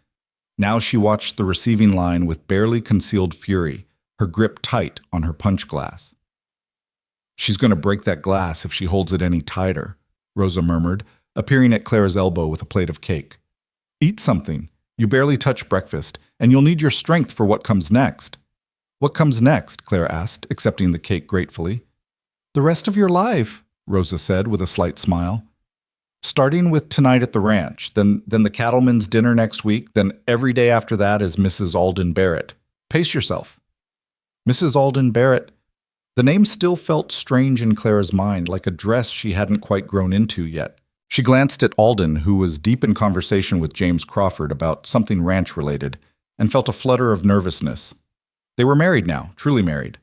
Now she watched the receiving line with barely concealed fury, her grip tight on her punch glass. "She's going to break that glass if she holds it any tighter," Rosa murmured, appearing at Clara's elbow with a plate of cake. "Eat something. You barely touched breakfast, and you'll need your strength for what comes next." "What comes next?" Clara asked, accepting the cake gratefully. "The rest of your life," Rosa said with a slight smile. "Starting with tonight at the ranch, then the cattleman's dinner next week, then every day after that is Mrs. Alden Barrett. Pace yourself." Mrs. Alden Barrett. The name still felt strange in Clara's mind, like a dress she hadn't quite grown into yet. She glanced at Alden, who was deep in conversation with James Crawford about something ranch-related, and felt a flutter of nervousness. They were married now, truly married.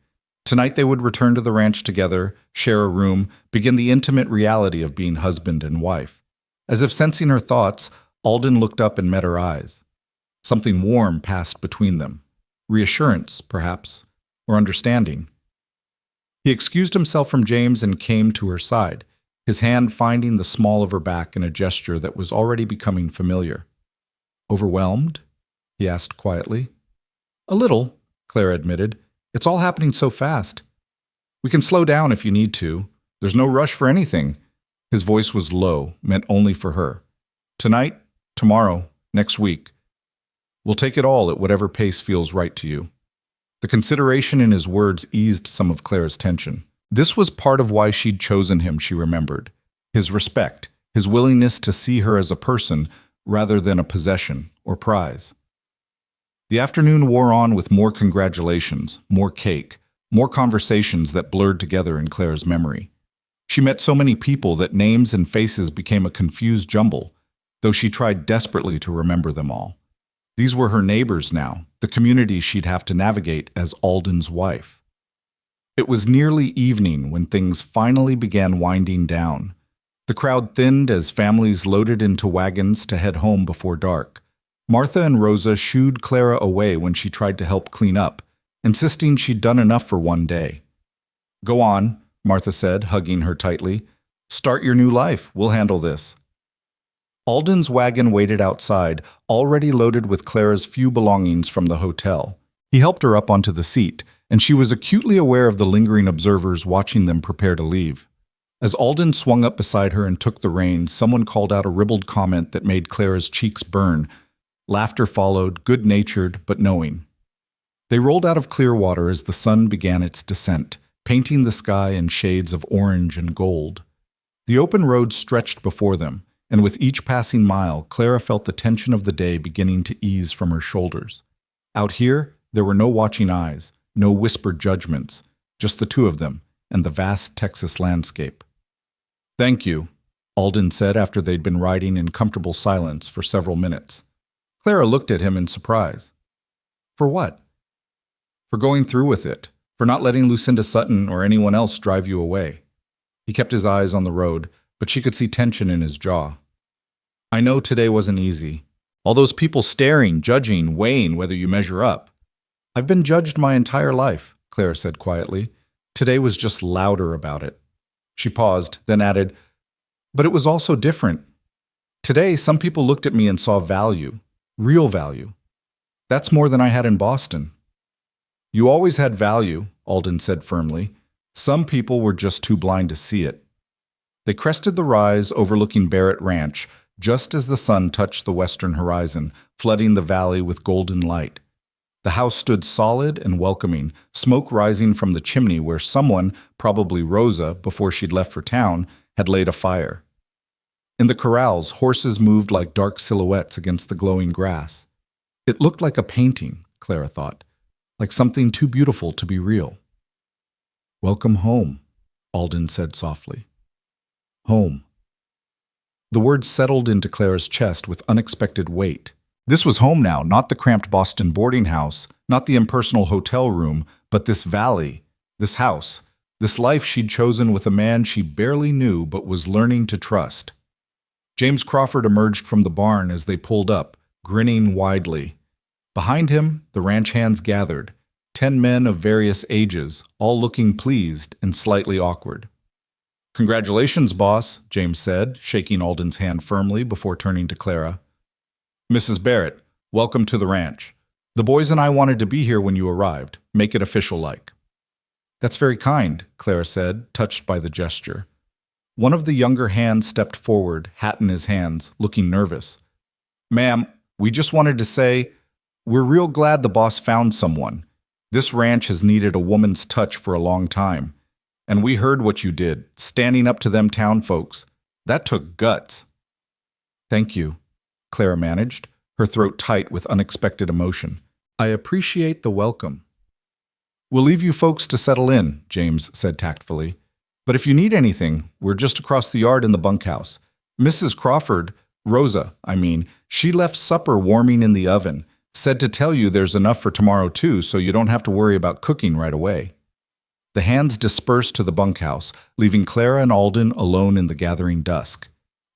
Tonight they would return to the ranch together, share a room, begin the intimate reality of being husband and wife. As if sensing her thoughts, Alden looked up and met her eyes. Something warm passed between them. Reassurance, perhaps, or understanding. He excused himself from James and came to her side, his hand finding the small of her back in a gesture that was already becoming familiar. "Overwhelmed?" he asked quietly. "A little," Clara admitted. "It's all happening so fast. We can slow down if you need to. There's no rush for anything." His voice was low, meant only for her. "Tonight, tomorrow, next week. We'll take it all at whatever pace feels right to you." The consideration in his words eased some of Clara's tension. This was part of why she'd chosen him, she remembered. His respect, his willingness to see her as a person, rather than a possession or prize. The afternoon wore on with more congratulations, more cake, more conversations that blurred together in Claire's memory. She met so many people that names and faces became a confused jumble, though she tried desperately to remember them all. These were her neighbors now, the community she'd have to navigate as Alden's wife. It was nearly evening when things finally began winding down. The crowd thinned as families loaded into wagons to head home before dark. Martha and Rosa shooed Clara away when she tried to help clean up, insisting she'd done enough for one day. "Go on," Martha said, hugging her tightly. "Start your new life. We'll handle this." Alden's wagon waited outside, already loaded with Clara's few belongings from the hotel. He helped her up onto the seat, and she was acutely aware of the lingering observers watching them prepare to leave. As Alden swung up beside her and took the reins, someone called out a ribald comment that made Clara's cheeks burn. Laughter followed, good-natured but knowing. They rolled out of Clearwater as the sun began its descent, painting the sky in shades of orange and gold. The open road stretched before them, and with each passing mile, Clara felt the tension of the day beginning to ease from her shoulders. Out here, there were no watching eyes, no whispered judgments, just the two of them and the vast Texas landscape. "Thank you," Alden said after they'd been riding in comfortable silence for several minutes. Clara looked at him in surprise. "For what?" "For going through with it, for not letting Lucinda Sutton or anyone else drive you away." He kept his eyes on the road, but she could see tension in his jaw. "I know today wasn't easy. All those people staring, judging, weighing whether you measure up. I've been judged my entire life," Clara said quietly. Today was just louder about it. She paused, then added, "But it was also different. Today, some people looked at me and saw value, real value. That's more than I had in Boston." "You always had value," Alden said firmly. "Some people were just too blind to see it." They crested the rise overlooking Barrett Ranch just as the sun touched the western horizon, flooding the valley with golden light. The house stood solid and welcoming, smoke rising from the chimney where someone, probably Rosa, before she'd left for town, had laid a fire. In the corrals, horses moved like dark silhouettes against the glowing grass. It looked like a painting, Clara thought, like something too beautiful to be real. "Welcome home," Alden said softly. "Home." The words settled into Clara's chest with unexpected weight. This was home now, not the cramped Boston boarding house, not the impersonal hotel room, but this valley, this house, this life she'd chosen with a man she barely knew but was learning to trust. James Crawford emerged from the barn as they pulled up, grinning widely. Behind him, the ranch hands gathered, 10 men of various ages, all looking pleased and slightly awkward. "Congratulations, boss," James said, shaking Alden's hand firmly before turning to Clara. "Mrs. Barrett, welcome to the ranch. The boys and I wanted to be here when you arrived. Make it official-like." "That's very kind," Clara said, touched by the gesture. One of the younger hands stepped forward, hat in his hands, looking nervous. "Ma'am, we just wanted to say, we're real glad the boss found someone. This ranch has needed a woman's touch for a long time. And we heard what you did, standing up to them town folks. That took guts." "Thank you," Clara managed, her throat tight with unexpected emotion. "I appreciate the welcome." "We'll leave you folks to settle in," James said tactfully. "But if you need anything, we're just across the yard in the bunkhouse. Mrs. Crawford, Rosa, she left supper warming in the oven, said to tell you there's enough for tomorrow too, so you don't have to worry about cooking right away." The hands dispersed to the bunkhouse, leaving Clara and Alden alone in the gathering dusk.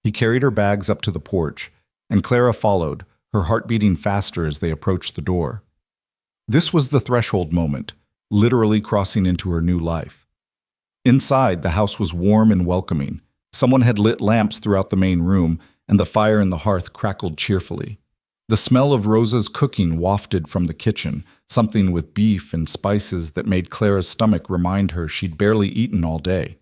He carried her bags up to the porch, and Clara followed, her heart beating faster as they approached the door. This was the threshold moment, literally crossing into her new life. Inside, the house was warm and welcoming. Someone had lit lamps throughout the main room, and the fire in the hearth crackled cheerfully. The smell of Rosa's cooking wafted from the kitchen, something with beef and spices that made Clara's stomach remind her she'd barely eaten all day.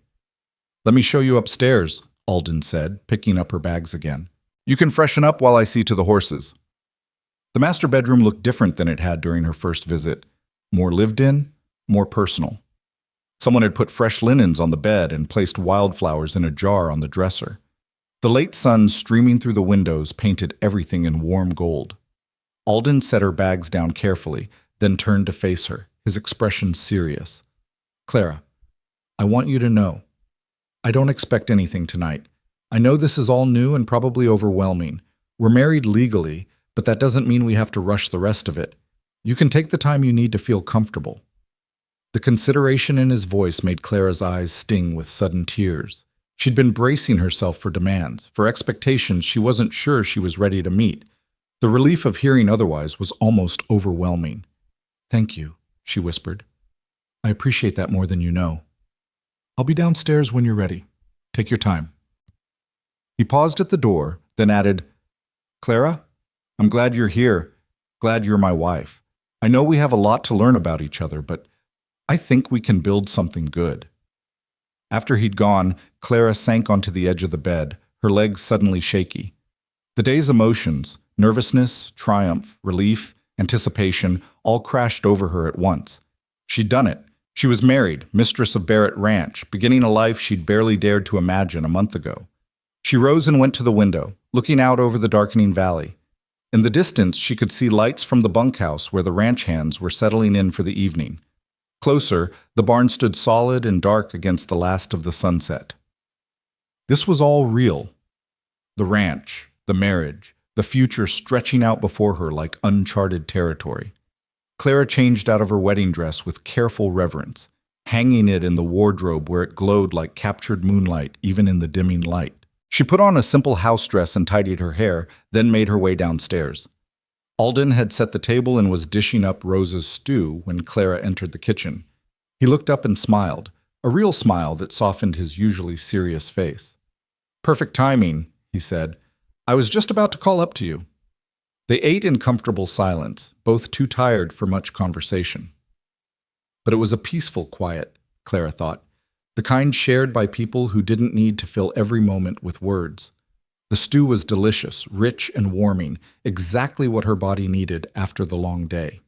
"Let me show you upstairs," Alden said, picking up her bags again. "You can freshen up while I see to the horses." The master bedroom looked different than it had during her first visit. More lived in, more personal. Someone had put fresh linens on the bed and placed wildflowers in a jar on the dresser. The late sun streaming through the windows painted everything in warm gold. Alden set her bags down carefully, then turned to face her, his expression serious. Clara, I want you to know, I don't expect anything tonight. I know this is all new and probably overwhelming. We're married legally, but that doesn't mean we have to rush the rest of it. You can take the time you need to feel comfortable. The consideration in his voice made Clara's eyes sting with sudden tears. She'd been bracing herself for demands, for expectations she wasn't sure she was ready to meet. The relief of hearing otherwise was almost overwhelming. Thank you, she whispered. I appreciate that more than you know. I'll be downstairs when you're ready. Take your time. He paused at the door, then added, Clara, I'm glad you're here. Glad you're my wife. I know we have a lot to learn about each other, but I think we can build something good. After he'd gone, Clara sank onto the edge of the bed, her legs suddenly shaky. The day's emotions, nervousness, triumph, relief, anticipation, all crashed over her at once. She'd done it. She was married, mistress of Barrett Ranch, beginning a life she'd barely dared to imagine a month ago. She rose and went to the window, looking out over the darkening valley. In the distance, she could see lights from the bunkhouse where the ranch hands were settling in for the evening. Closer, the barn stood solid and dark against the last of the sunset. This was all real. The ranch, the marriage, the future stretching out before her like uncharted territory. Clara changed out of her wedding dress with careful reverence, hanging it in the wardrobe where it glowed like captured moonlight even in the dimming light. She put on a simple house dress and tidied her hair, then made her way downstairs. Alden had set the table and was dishing up Rose's stew when Clara entered the kitchen. He looked up and smiled, a real smile that softened his usually serious face. Perfect timing, he said. I was just about to call up to you. They ate in comfortable silence, both too tired for much conversation. But it was a peaceful quiet, Clara thought, the kind shared by people who didn't need to fill every moment with words. The stew was delicious, rich and warming, exactly what her body needed after the long day.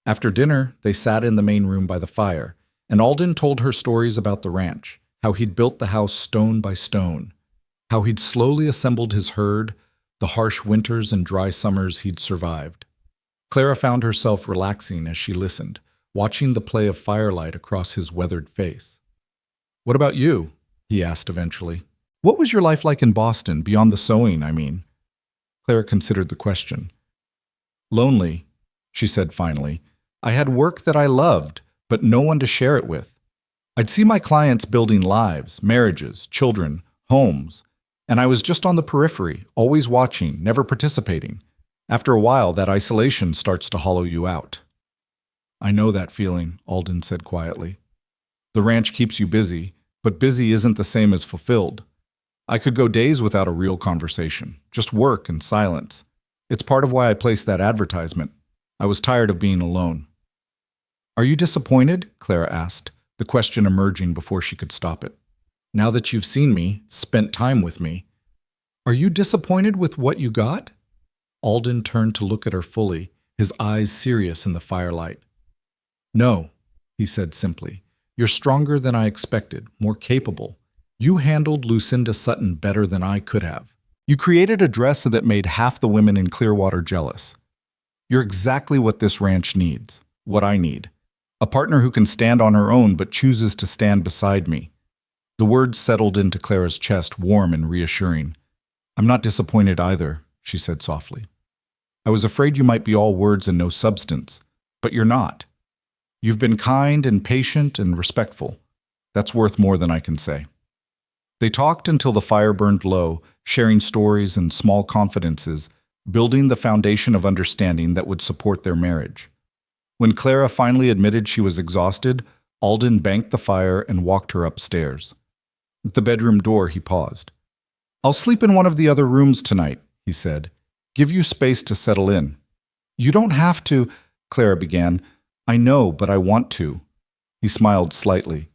After dinner, they sat in the main room by the fire, and Alden told her stories about the ranch, how he'd built the house stone by stone, how he'd slowly assembled his herd, the harsh winters and dry summers he'd survived. Clara found herself relaxing as she listened, watching the play of firelight across his weathered face. What about you? He asked eventually. What was your life like in Boston, beyond the sewing, I mean? Clara considered the question. Lonely, she said finally. I had work that I loved, but no one to share it with. I'd see my clients building lives, marriages, children, homes, and I was just on the periphery, always watching, never participating. After a while, that isolation starts to hollow you out. I know that feeling, Alden said quietly. The ranch keeps you busy, but busy isn't the same as fulfilled. I could go days without a real conversation, just work and silence. It's part of why I placed that advertisement. I was tired of being alone. Are you disappointed? Clara asked, the question emerging before she could stop it. Now that you've seen me, spent time with me, are you disappointed with what you got? Alden turned to look at her fully, his eyes serious in the firelight. No, he said simply. You're stronger than I expected, more capable. You handled Lucinda Sutton better than I could have. You created a dress that made half the women in Clearwater jealous. You're exactly what this ranch needs, what I need. A partner who can stand on her own but chooses to stand beside me. The words settled into Clara's chest, warm and reassuring. I'm not disappointed either, she said softly. I was afraid you might be all words and no substance, but you're not. You've been kind and patient and respectful. That's worth more than I can say. They talked until the fire burned low, sharing stories and small confidences, building the foundation of understanding that would support their marriage. When Clara finally admitted she was exhausted, Alden banked the fire and walked her upstairs. At the bedroom door, he paused. I'll sleep in one of the other rooms tonight, he said. Give you space to settle in. You don't have to, Clara began. I know, but I want to. He smiled slightly.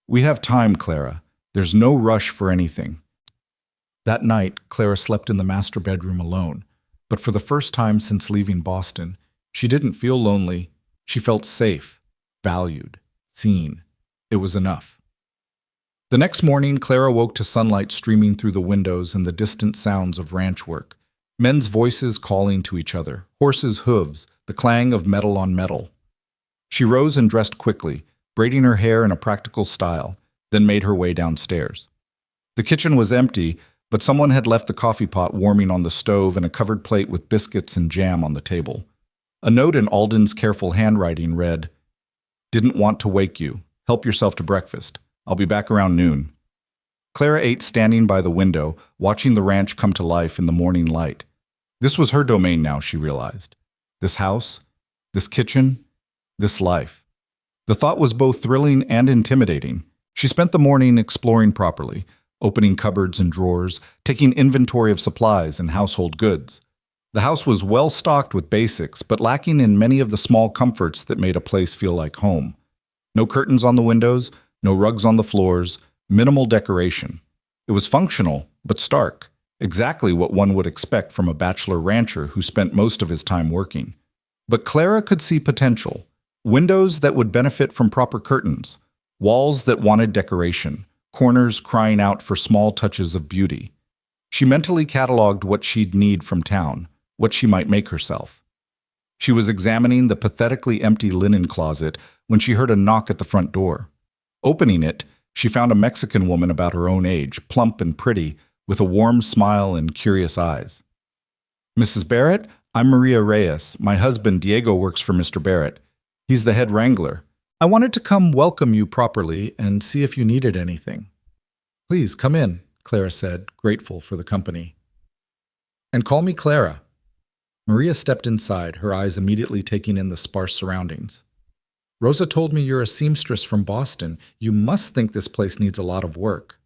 We have time, Clara. There's no rush for anything. That night, Clara slept in the master bedroom alone, but for the first time since leaving Boston, she didn't feel lonely. She felt safe, valued, seen. It was enough. The next morning, Clara woke to sunlight streaming through the windows and the distant sounds of ranch work. Men's voices calling to each other, horses' hooves, the clang of metal on metal. She rose and dressed quickly, braiding her hair in a practical style, then made her way downstairs. The kitchen was empty, but someone had left the coffee pot warming on the stove and a covered plate with biscuits and jam on the table. A note in Alden's careful handwriting read, "Didn't want to wake you. Help yourself to breakfast. I'll be back around noon." Clara ate standing by the window, watching the ranch come to life in the morning light. This was her domain now, she realized. This house, this kitchen, this life. The thought was both thrilling and intimidating. She spent the morning exploring properly, opening cupboards and drawers, taking inventory of supplies and household goods. The house was well stocked with basics, but lacking in many of the small comforts that made a place feel like home. No curtains on the windows, no rugs on the floors, minimal decoration. It was functional, but stark, exactly what one would expect from a bachelor rancher who spent most of his time working. But Clara could see potential. Windows that would benefit from proper curtains, walls that wanted decoration, corners crying out for small touches of beauty. She mentally cataloged what she'd need from town, what she might make herself. She was examining the pathetically empty linen closet when she heard a knock at the front door. Opening it, she found a Mexican woman about her own age, plump and pretty, with a warm smile and curious eyes. "Mrs. Barrett, I'm Maria Reyes. My husband, Diego, works for Mr. Barrett. He's the head wrangler. I wanted to come welcome you properly and see if you needed anything." "Please, come in," Clara said, grateful for the company. "And call me Clara." Maria stepped inside, her eyes immediately taking in the sparse surroundings. "Rosa told me you're a seamstress from Boston. You must think this place needs a lot of work."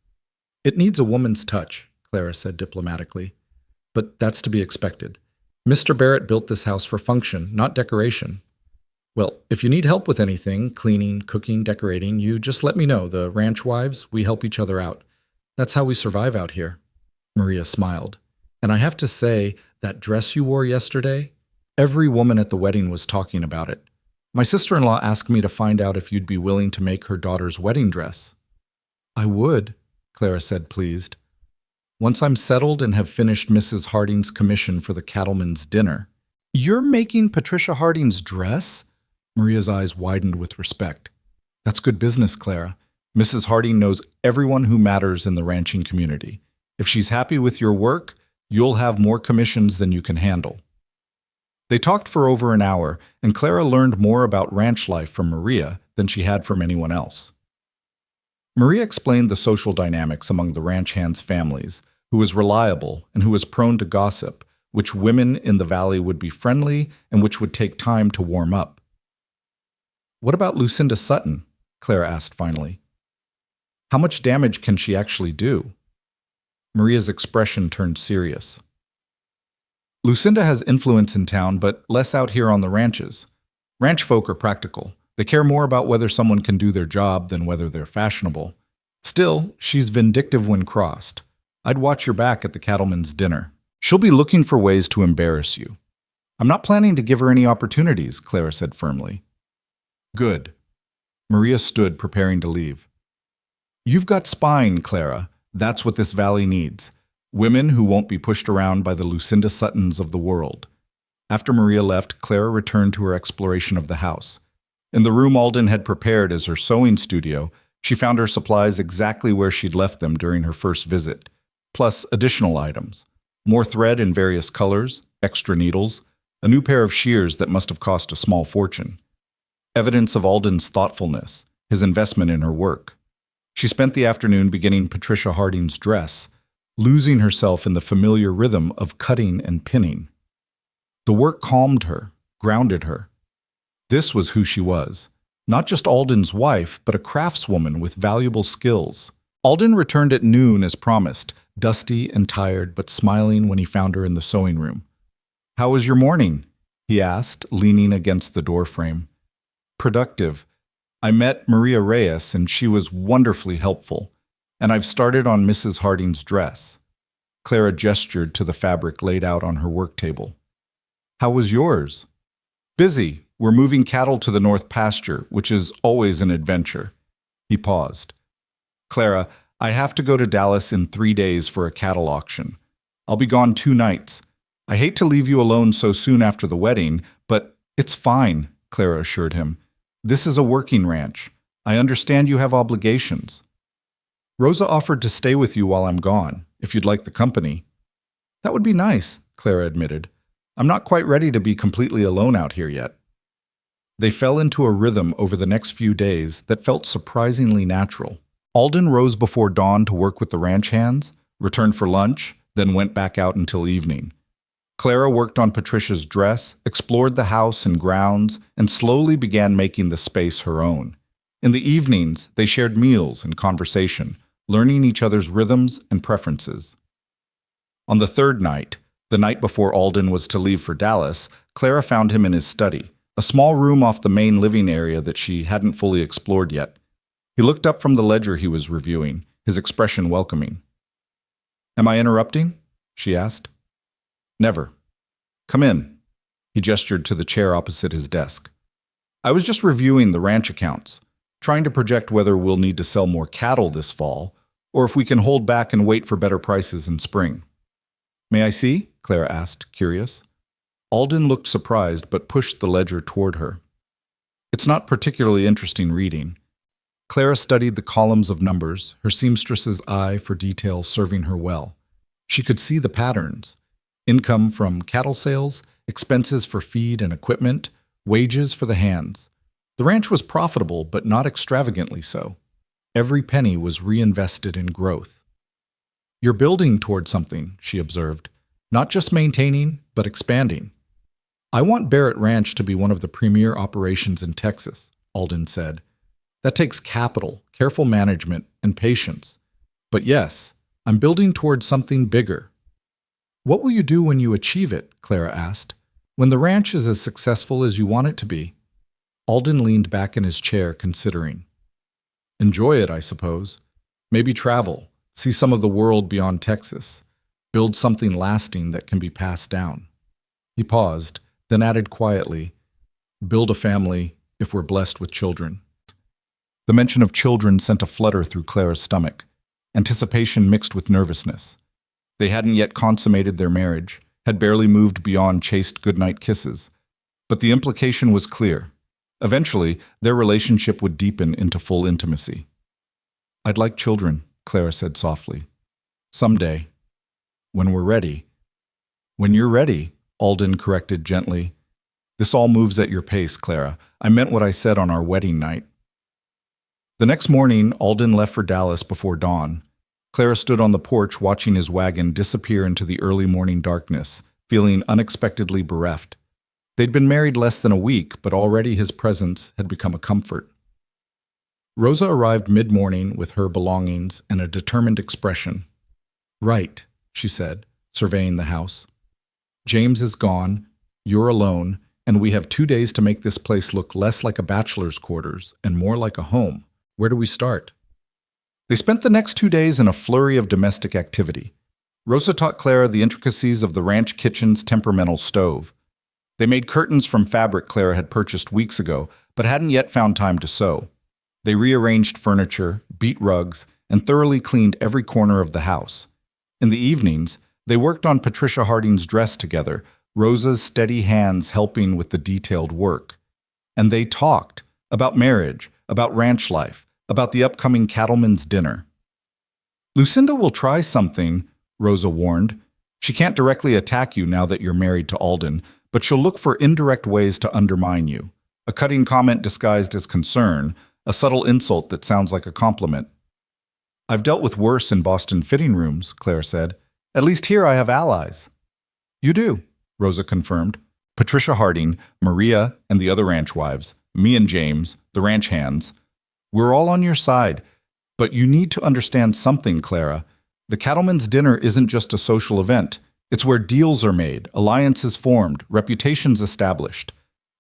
"It needs a woman's touch," Clara said diplomatically. "But that's to be expected. Mr. Barrett built this house for function, not decoration. Well, if you need help with anything, cleaning, cooking, decorating, you just let me know. The ranch wives, we help each other out. That's how we survive out here." Maria smiled. "And I have to say, that dress you wore yesterday, every woman at the wedding was talking about it. My sister-in-law asked me to find out if you'd be willing to make her daughter's wedding dress." "I would," Clara said, pleased. "Once I'm settled and have finished Mrs. Harding's commission for the cattleman's dinner." "You're making Patricia Harding's dress?" Maria's eyes widened with respect. "That's good business, Clara. Mrs. Harding knows everyone who matters in the ranching community. If she's happy with your work, you'll have more commissions than you can handle." They talked for over an hour, and Clara learned more about ranch life from Maria than she had from anyone else. Maria explained the social dynamics among the ranch hands' families, who was reliable and who was prone to gossip, which women in the valley would be friendly and which would take time to warm up. "What about Lucinda Sutton?" Clara asked finally. "How much damage can she actually do?" Maria's expression turned serious. "Lucinda has influence in town, but less out here on the ranches. Ranch folk are practical. They care more about whether someone can do their job than whether they're fashionable. Still, she's vindictive when crossed. I'd watch your back at the cattleman's dinner. She'll be looking for ways to embarrass you." "I'm not planning to give her any opportunities," Clara said firmly. "Good." Maria stood, preparing to leave. "You've got spine, Clara. That's what this valley needs. Women who won't be pushed around by the Lucinda Suttons of the world." After Maria left, Clara returned to her exploration of the house. In the room Alden had prepared as her sewing studio, she found her supplies exactly where she'd left them during her first visit, plus additional items. More thread in various colors, extra needles, a new pair of shears that must have cost a small fortune. Evidence of Alden's thoughtfulness, his investment in her work. She spent the afternoon beginning Patricia Harding's dress, losing herself in the familiar rhythm of cutting and pinning. The work calmed her, grounded her. This was who she was, not just Alden's wife, but a craftswoman with valuable skills. Alden returned at noon as promised, dusty and tired, but smiling when he found her in the sewing room. "How was your morning?" he asked, leaning against the doorframe. "Productive. I met Maria Reyes, and she was wonderfully helpful. And I've started on Mrs. Harding's dress." Clara gestured to the fabric laid out on her work table. "How was yours?" "Busy. We're moving cattle to the north pasture, which is always an adventure." He paused. Clara, I have to go to Dallas in 3 days for a cattle auction. I'll be gone 2 nights. I hate to leave you alone so soon after the wedding, but it's fine, Clara assured him. This is a working ranch. I understand you have obligations. Rosa offered to stay with you while I'm gone, if you'd like the company. That would be nice, Clara admitted. I'm not quite ready to be completely alone out here yet. They fell into a rhythm over the next few days that felt surprisingly natural. Alden rose before dawn to work with the ranch hands, returned for lunch, then went back out until evening. Clara worked on Patricia's dress, explored the house and grounds, and slowly began making the space her own. In the evenings, they shared meals and conversation, learning each other's rhythms and preferences. On the third night, the night before Alden was to leave for Dallas, Clara found him in his study, a small room off the main living area that she hadn't fully explored yet. He looked up from the ledger he was reviewing, his expression welcoming. "Am I interrupting?" she asked. "Never. Come in." He gestured to the chair opposite his desk. "I was just reviewing the ranch accounts, trying to project whether we'll need to sell more cattle this fall, or if we can hold back and wait for better prices in spring." "May I see?" Clara asked, curious. Alden looked surprised but pushed the ledger toward her. "It's not particularly interesting reading." Clara studied the columns of numbers, her seamstress's eye for detail serving her well. She could see the patterns. Income from cattle sales, expenses for feed and equipment, wages for the hands. The ranch was profitable, but not extravagantly so. Every penny was reinvested in growth. "You're building toward something," she observed. "Not just maintaining, but expanding." "I want Barrett Ranch to be one of the premier operations in Texas," Alden said. "That takes capital, careful management, and patience. But yes, I'm building toward something bigger." "What will you do when you achieve it?" Clara asked. "When the ranch is as successful as you want it to be?" Alden leaned back in his chair, considering. "Enjoy it, I suppose. Maybe travel, see some of the world beyond Texas, build something lasting that can be passed down." He paused, then added quietly, "Build a family if we're blessed with children." The mention of children sent a flutter through Clara's stomach, anticipation mixed with nervousness. They hadn't yet consummated their marriage, had barely moved beyond chaste goodnight kisses. But the implication was clear. Eventually, their relationship would deepen into full intimacy. "I'd like children," Clara said softly. "Someday. When we're ready." "When you're ready," Alden corrected gently. "This all moves at your pace, Clara. I meant what I said on our wedding night." The next morning, Alden left for Dallas before dawn. Clara stood on the porch watching his wagon disappear into the early morning darkness, feeling unexpectedly bereft. They'd been married less than a week, but already his presence had become a comfort. Rosa arrived mid-morning with her belongings and a determined expression. "Right," she said, surveying the house. "James is gone, you're alone, and we have 2 days to make this place look less like a bachelor's quarters and more like a home. Where do we start?" They spent the next 2 days in a flurry of domestic activity. Rosa taught Clara the intricacies of the ranch kitchen's temperamental stove. They made curtains from fabric Clara had purchased weeks ago, but hadn't yet found time to sew. They rearranged furniture, beat rugs, and thoroughly cleaned every corner of the house. In the evenings, they worked on Patricia Harding's dress together, Rosa's steady hands helping with the detailed work. And they talked about marriage, about ranch life, about the upcoming cattleman's dinner. "Lucinda will try something," Rosa warned. "She can't directly attack you now that you're married to Alden, but she'll look for indirect ways to undermine you. A cutting comment disguised as concern, a subtle insult that sounds like a compliment." "I've dealt with worse in Boston fitting rooms," Claire said. "At least here I have allies." "You do," Rosa confirmed. "Patricia Harding, Maria, and the other ranch wives, me and James, the ranch hands. We're all on your side. But you need to understand something, Clara. The cattleman's dinner isn't just a social event. It's where deals are made, alliances formed, reputations established.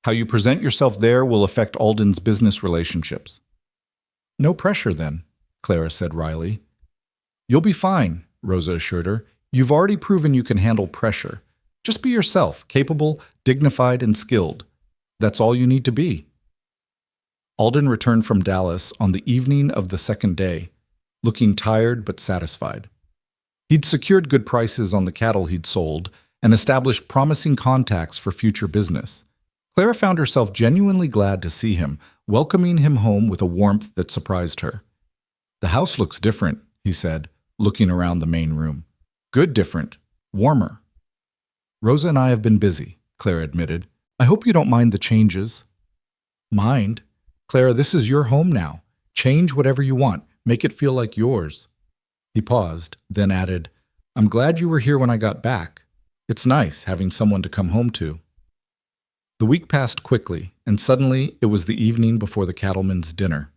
How you present yourself there will affect Alden's business relationships." "No pressure, then," Clara said wryly. "You'll be fine," Rosa assured her. "You've already proven you can handle pressure. Just be yourself, capable, dignified, and skilled. That's all you need to be." Alden returned from Dallas on the evening of the second day. looking tired but satisfied. He'd secured good prices on the cattle he'd sold and established promising contacts for future business. Clara found herself genuinely glad to see him, welcoming him home with a warmth that surprised her. "The house looks different," he said, looking around the main room. "Good different. Warmer." "Rosa and I have been busy," Clara admitted. "I hope you don't mind the changes." "Mind? Clara, this is your home now. Change whatever you want. Make it feel like yours." He paused, then added, "I'm glad you were here when I got back. It's nice having someone to come home to." The week passed quickly, and suddenly it was the evening before the cattleman's dinner.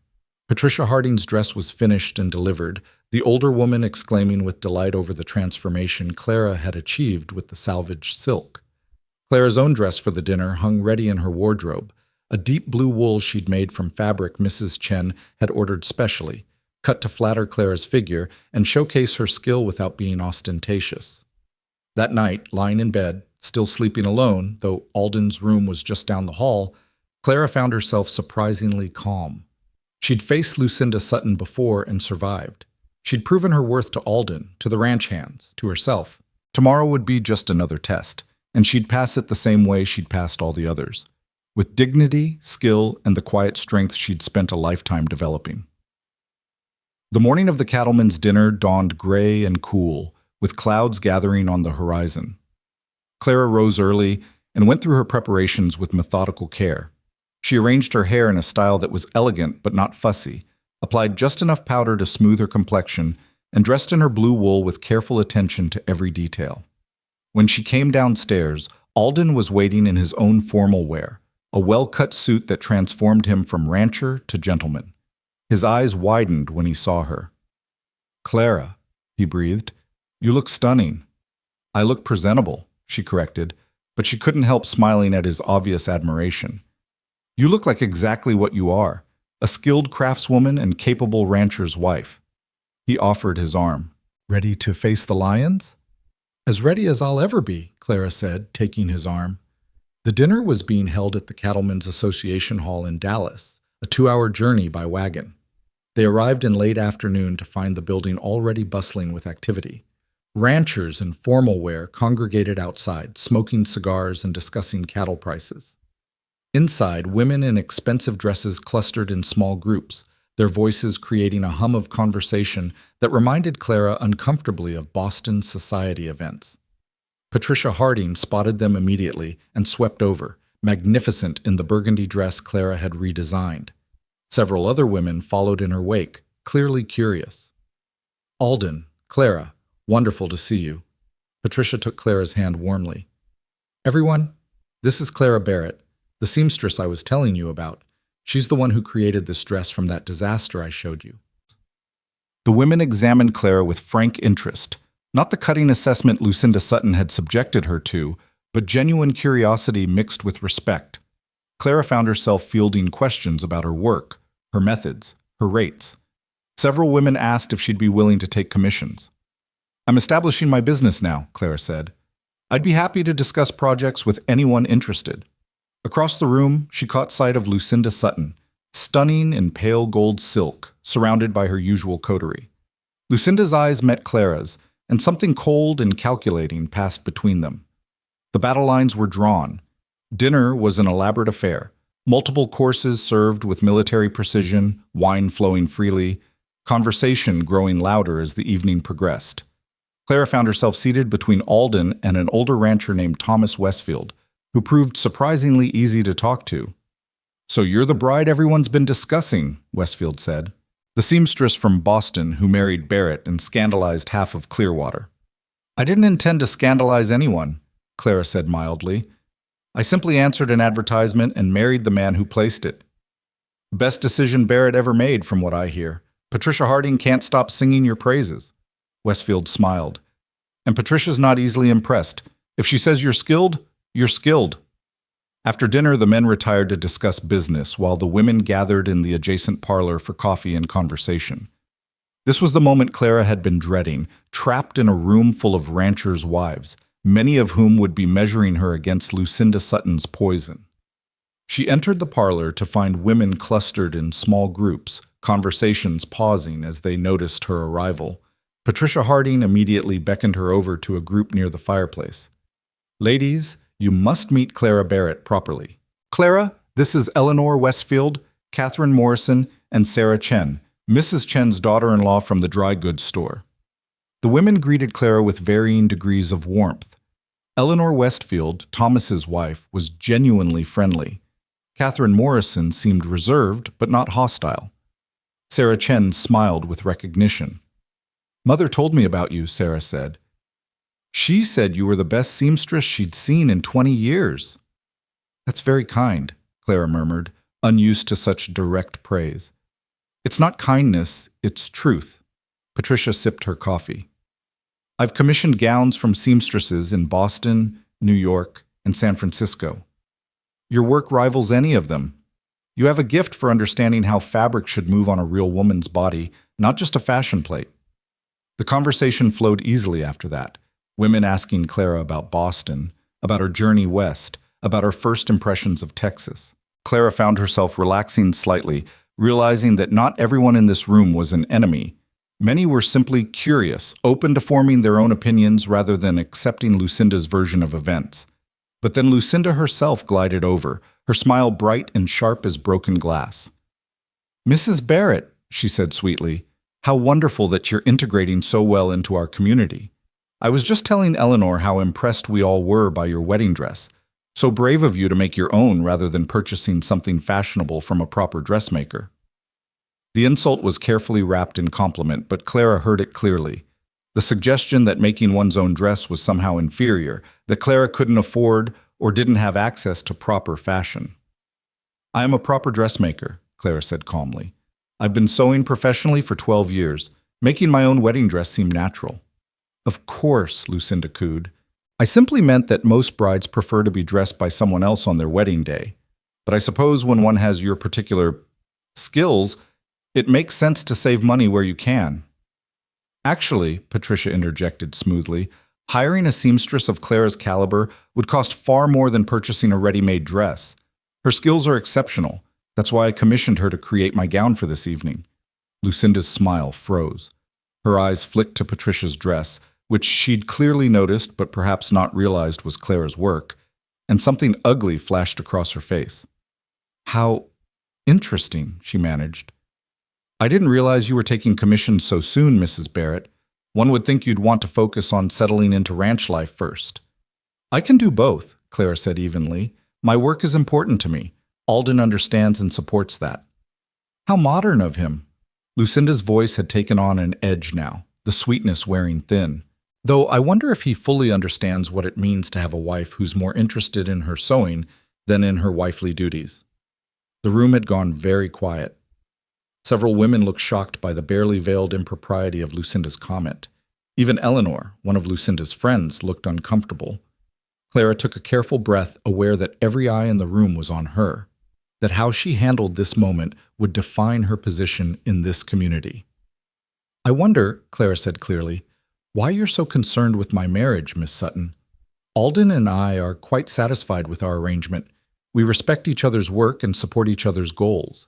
Patricia Harding's dress was finished and delivered, the older woman exclaiming with delight over the transformation Clara had achieved with the salvaged silk. Clara's own dress for the dinner hung ready in her wardrobe, a deep blue wool she'd made from fabric Mrs. Chen had ordered specially, cut to flatter Clara's figure and showcase her skill without being ostentatious. That night, lying in bed, still sleeping alone, though Alden's room was just down the hall, Clara found herself surprisingly calm. She'd faced Lucinda Sutton before and survived. She'd proven her worth to Alden, to the ranch hands, to herself. Tomorrow would be just another test, and she'd pass it the same way she'd passed all the others, with dignity, skill, and the quiet strength she'd spent a lifetime developing. The morning of the cattleman's dinner dawned gray and cool, with clouds gathering on the horizon. Clara rose early and went through her preparations with methodical care. She arranged her hair in a style that was elegant but not fussy, applied just enough powder to smooth her complexion, and dressed in her blue wool with careful attention to every detail. When she came downstairs, Alden was waiting in his own formal wear, a well-cut suit that transformed him from rancher to gentleman. His eyes widened when he saw her. "Clara," he breathed, "you look stunning." "I look presentable," she corrected, but she couldn't help smiling at his obvious admiration. "You look like exactly what you are, a skilled craftswoman and capable rancher's wife." He offered his arm. "Ready to face the lions?" "As ready as I'll ever be," Clara said, taking his arm. The dinner was being held at the Cattlemen's Association Hall in Dallas, a 2-hour journey by wagon. They arrived in late afternoon to find the building already bustling with activity. Ranchers in formal wear congregated outside, smoking cigars and discussing cattle prices. Inside, women in expensive dresses clustered in small groups, their voices creating a hum of conversation that reminded Clara uncomfortably of Boston society events. Patricia Harding spotted them immediately and swept over, magnificent in the burgundy dress Clara had redesigned. Several other women followed in her wake, clearly curious. "Alden, Clara, wonderful to see you." Patricia took Clara's hand warmly. "Everyone, this is Clara Barrett, the seamstress I was telling you about. She's the one who created this dress from that disaster I showed you." The women examined Clara with frank interest, not the cutting assessment Lucinda Sutton had subjected her to, but genuine curiosity mixed with respect. Clara found herself fielding questions about her work, her methods, her rates. Several women asked if she'd be willing to take commissions. "I'm establishing my business now," Clara said. "I'd be happy to discuss projects with anyone interested." Across the room, she caught sight of Lucinda Sutton, stunning in pale gold silk, surrounded by her usual coterie. Lucinda's eyes met Clara's, and something cold and calculating passed between them. The battle lines were drawn. Dinner was an elaborate affair, multiple courses served with military precision, wine flowing freely, conversation growing louder as the evening progressed. Clara found herself seated between Alden and an older rancher named Thomas Westfield, who proved surprisingly easy to talk to. "So you're the bride everyone's been discussing," Westfield said. "The seamstress from Boston who married Barrett and scandalized half of Clearwater." "I didn't intend to scandalize anyone," Clara said mildly. "I simply answered an advertisement and married the man who placed it. The best decision Barrett ever made, from what I hear. Patricia Harding can't stop singing your praises." Westfield smiled. "And Patricia's not easily impressed. If she says you're skilled, you're skilled." After dinner, the men retired to discuss business, while the women gathered in the adjacent parlor for coffee and conversation. This was the moment Clara had been dreading, trapped in a room full of ranchers' wives, many of whom would be measuring her against Lucinda Sutton's poison. She entered the parlor to find women clustered in small groups, conversations pausing as they noticed her arrival. Patricia Harding immediately beckoned her over to a group near the fireplace. "Ladies, you must meet Clara Barrett properly. Clara, this is Eleanor Westfield, Catherine Morrison, and Sarah Chen, Mrs. Chen's daughter-in-law from the dry goods store." The women greeted Clara with varying degrees of warmth. Eleanor Westfield, Thomas's wife, was genuinely friendly. Catherine Morrison seemed reserved but not hostile. Sarah Chen smiled with recognition. "Mother told me about you," Sarah said. "She said you were the best seamstress she'd seen in 20 years. "That's very kind," Clara murmured, unused to such direct praise. "It's not kindness, it's truth." Patricia sipped her coffee. "I've commissioned gowns from seamstresses in Boston, New York, and San Francisco. Your work rivals any of them. You have a gift for understanding how fabric should move on a real woman's body, not just a fashion plate." The conversation flowed easily after that, women asking Clara about Boston, about her journey west, about her first impressions of Texas. Clara found herself relaxing slightly, realizing that not everyone in this room was an enemy. Many were simply curious, open to forming their own opinions rather than accepting Lucinda's version of events. But then Lucinda herself glided over, her smile bright and sharp as broken glass. "Mrs. Barrett," she said sweetly, "how wonderful that you're integrating so well into our community. I was just telling Eleanor how impressed we all were by your wedding dress. So brave of you to make your own rather than purchasing something fashionable from a proper dressmaker." The insult was carefully wrapped in compliment, but Clara heard it clearly. The suggestion that making one's own dress was somehow inferior, that Clara couldn't afford or didn't have access to proper fashion. "I am a proper dressmaker," Clara said calmly. "I've been sewing professionally for 12 years. Making my own wedding dress seemed natural." "Of course," Lucinda cooed. "I simply meant that most brides prefer to be dressed by someone else on their wedding day. But I suppose when one has your particular skills, it makes sense to save money where you can." "Actually," Patricia interjected smoothly, "hiring a seamstress of Clara's caliber would cost far more than purchasing a ready-made dress. Her skills are exceptional. That's why I commissioned her to create my gown for this evening." Lucinda's smile froze. Her eyes flicked to Patricia's dress, which she'd clearly noticed but perhaps not realized was Clara's work, and something ugly flashed across her face. "How interesting," she managed. "I didn't realize you were taking commissions so soon, Mrs. Barrett. One would think you'd want to focus on settling into ranch life first." "I can do both," Clara said evenly. "My work is important to me. Alden understands and supports that." "How modern of him." Lucinda's voice had taken on an edge now, the sweetness wearing thin. "Though I wonder if he fully understands what it means to have a wife who's more interested in her sewing than in her wifely duties." The room had gone very quiet. Several women looked shocked by the barely veiled impropriety of Lucinda's comment. Even Eleanor, one of Lucinda's friends, looked uncomfortable. Clara took a careful breath, aware that every eye in the room was on her, that how she handled this moment would define her position in this community. "I wonder," Clara said clearly, "why you're so concerned with my marriage, Miss Sutton. Alden and I are quite satisfied with our arrangement. We respect each other's work and support each other's goals.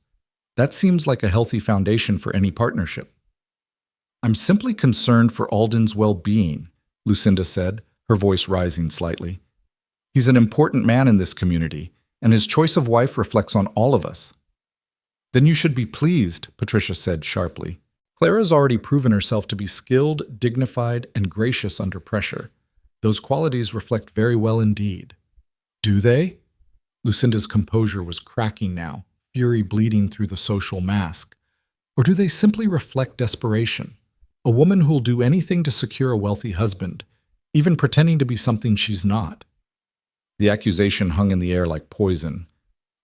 That seems like a healthy foundation for any partnership." "I'm simply concerned for Alden's well-being," Lucinda said, her voice rising slightly. "He's an important man in this community, and his choice of wife reflects on all of us." "Then you should be pleased," Patricia said sharply. "Clara's already proven herself to be skilled, dignified, and gracious under pressure. Those qualities reflect very well indeed." "Do they?" Lucinda's composure was cracking now, fury bleeding through the social mask. "Or do they simply reflect desperation? A woman who'll do anything to secure a wealthy husband, even pretending to be something she's not." The accusation hung in the air like poison.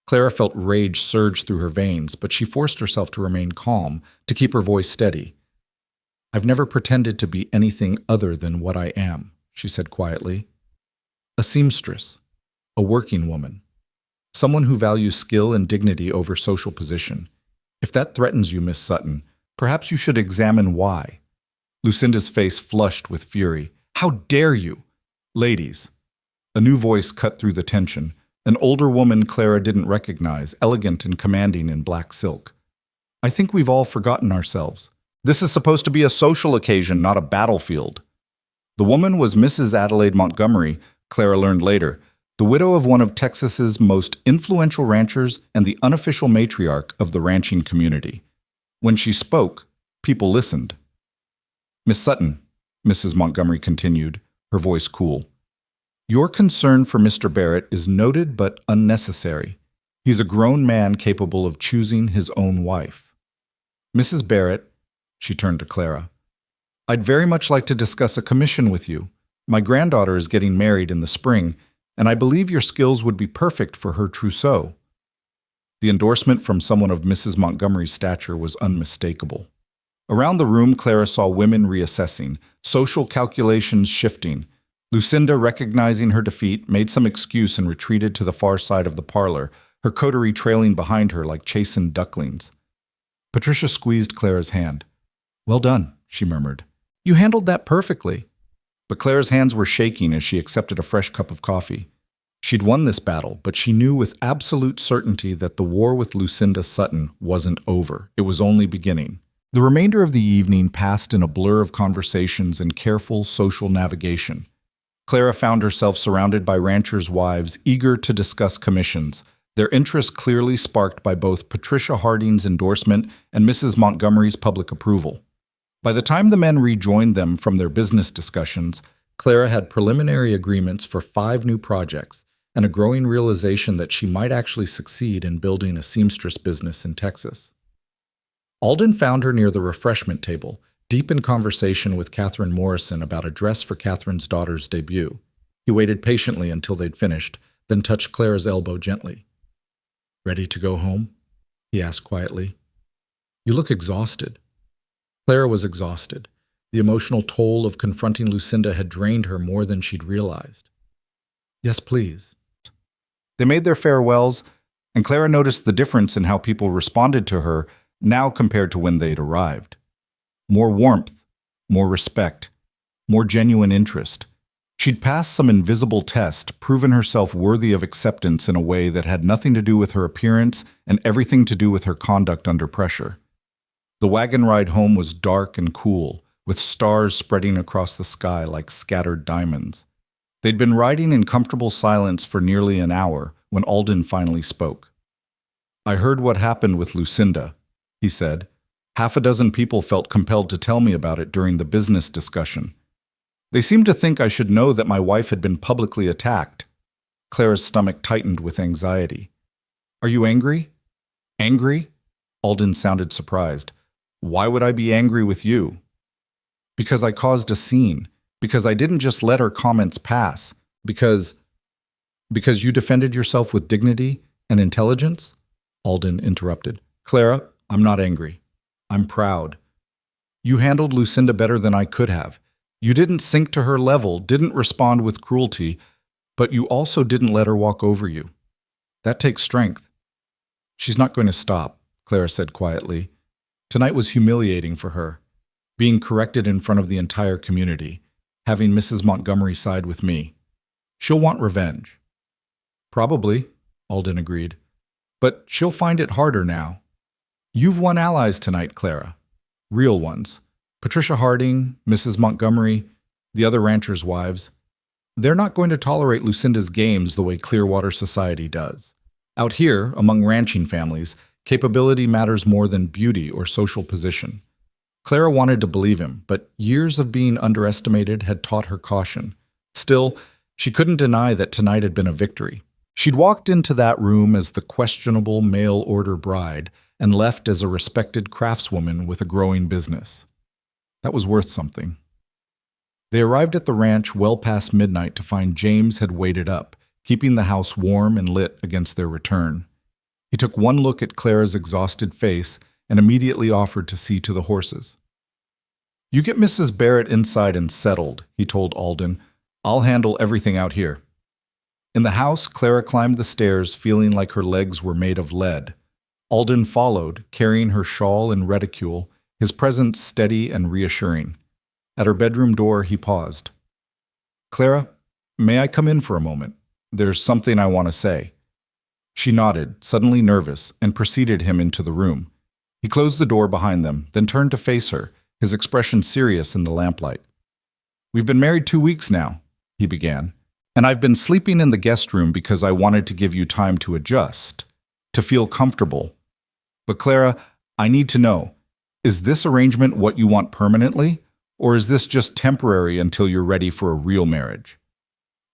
Clara felt rage surge through her veins, but she forced herself to remain calm, to keep her voice steady. "I've never pretended to be anything other than what I am," she said quietly. "A seamstress, a working woman, someone who values skill and dignity over social position. If that threatens you, Miss Sutton, perhaps you should examine why." Lucinda's face flushed with fury. "How dare you?" "Ladies." A new voice cut through the tension, an older woman Clara didn't recognize, elegant and commanding in black silk. I think we've all forgotten ourselves. This is supposed to be a social occasion, not a battlefield. The woman was Mrs. Adelaide Montgomery, Clara learned later, the widow of one of Texas's most influential ranchers and the unofficial matriarch of the ranching community. When she spoke, people listened. Miss Sutton, Mrs. Montgomery continued, her voice cool, your concern for Mr. Barrett is noted but unnecessary. He's a grown man capable of choosing his own wife. Mrs. Barrett, she turned to Clara, I'd very much like to discuss a commission with you. My granddaughter is getting married in the spring, and I believe your skills would be perfect for her trousseau. The endorsement from someone of Mrs. Montgomery's stature was unmistakable. Around the room, Clara saw women reassessing, social calculations shifting. Lucinda, recognizing her defeat, made some excuse and retreated to the far side of the parlor, her coterie trailing behind her like chastened ducklings. Patricia squeezed Clara's hand. Well done, she murmured. You handled that perfectly. But Clara's hands were shaking as she accepted a fresh cup of coffee. She'd won this battle, but she knew with absolute certainty that the war with Lucinda Sutton wasn't over. It was only beginning. The remainder of the evening passed in a blur of conversations and careful social navigation. Clara found herself surrounded by ranchers' wives eager to discuss commissions, their interest clearly sparked by both Patricia Harding's endorsement and Mrs. Montgomery's public approval. By the time the men rejoined them from their business discussions, Clara had preliminary agreements for 5 new projects and a growing realization that she might actually succeed in building a seamstress business in Texas. Alden found her near the refreshment table, deep in conversation with Catherine Morrison about a dress for Catherine's daughter's debut. He waited patiently until they'd finished, then touched Clara's elbow gently. Ready to go home? He asked quietly. You look exhausted. Clara was exhausted. The emotional toll of confronting Lucinda had drained her more than she'd realized. Yes, please. They made their farewells, and Clara noticed the difference in how people responded to her now compared to when they'd arrived. More warmth, more respect, more genuine interest. She'd passed some invisible test, proven herself worthy of acceptance in a way that had nothing to do with her appearance and everything to do with her conduct under pressure. The wagon ride home was dark and cool, with stars spreading across the sky like scattered diamonds. They'd been riding in comfortable silence for nearly an hour when Alden finally spoke. I heard what happened with Lucinda, he said. 6 people felt compelled to tell me about it during the business discussion. They seemed to think I should know that my wife had been publicly attacked. Clara's stomach tightened with anxiety. Are you angry? Angry? Alden sounded surprised. Why would I be angry with you? Because I caused a scene. Because I didn't just let her comments pass. Because you defended yourself with dignity and intelligence? Alden interrupted. Clara, I'm not angry. I'm proud. You handled Lucinda better than I could have. You didn't sink to her level, didn't respond with cruelty, but you also didn't let her walk over you. That takes strength. She's not going to stop, Clara said quietly. Tonight was humiliating for her, being corrected in front of the entire community, having Mrs. Montgomery side with me. She'll want revenge. Probably, Alden agreed. But she'll find it harder now. You've won allies tonight, Clara. Real ones. Patricia Harding, Mrs. Montgomery, the other ranchers' wives. They're not going to tolerate Lucinda's games the way Clearwater society does. Out here, among ranching families, capability matters more than beauty or social position. Clara wanted to believe him, but years of being underestimated had taught her caution. Still, she couldn't deny that tonight had been a victory. She'd walked into that room as the questionable mail-order bride and left as a respected craftswoman with a growing business. That was worth something. They arrived at the ranch well past midnight to find James had waited up, keeping the house warm and lit against their return. He took one look at Clara's exhausted face and immediately offered to see to the horses. You get Mrs. Barrett inside and settled, he told Alden. I'll handle everything out here. In the house, Clara climbed the stairs, feeling like her legs were made of lead. Alden followed, carrying her shawl and reticule, his presence steady and reassuring. At her bedroom door, he paused. Clara, may I come in for a moment? There's something I want to say. She nodded, suddenly nervous, and preceded him into the room. He closed the door behind them, then turned to face her, his expression serious in the lamplight. "We've been married 2 weeks now," he began, "and I've been sleeping in the guest room because I wanted to give you time to adjust, to feel comfortable. But Clara, I need to know, is this arrangement what you want permanently, or is this just temporary until you're ready for a real marriage?"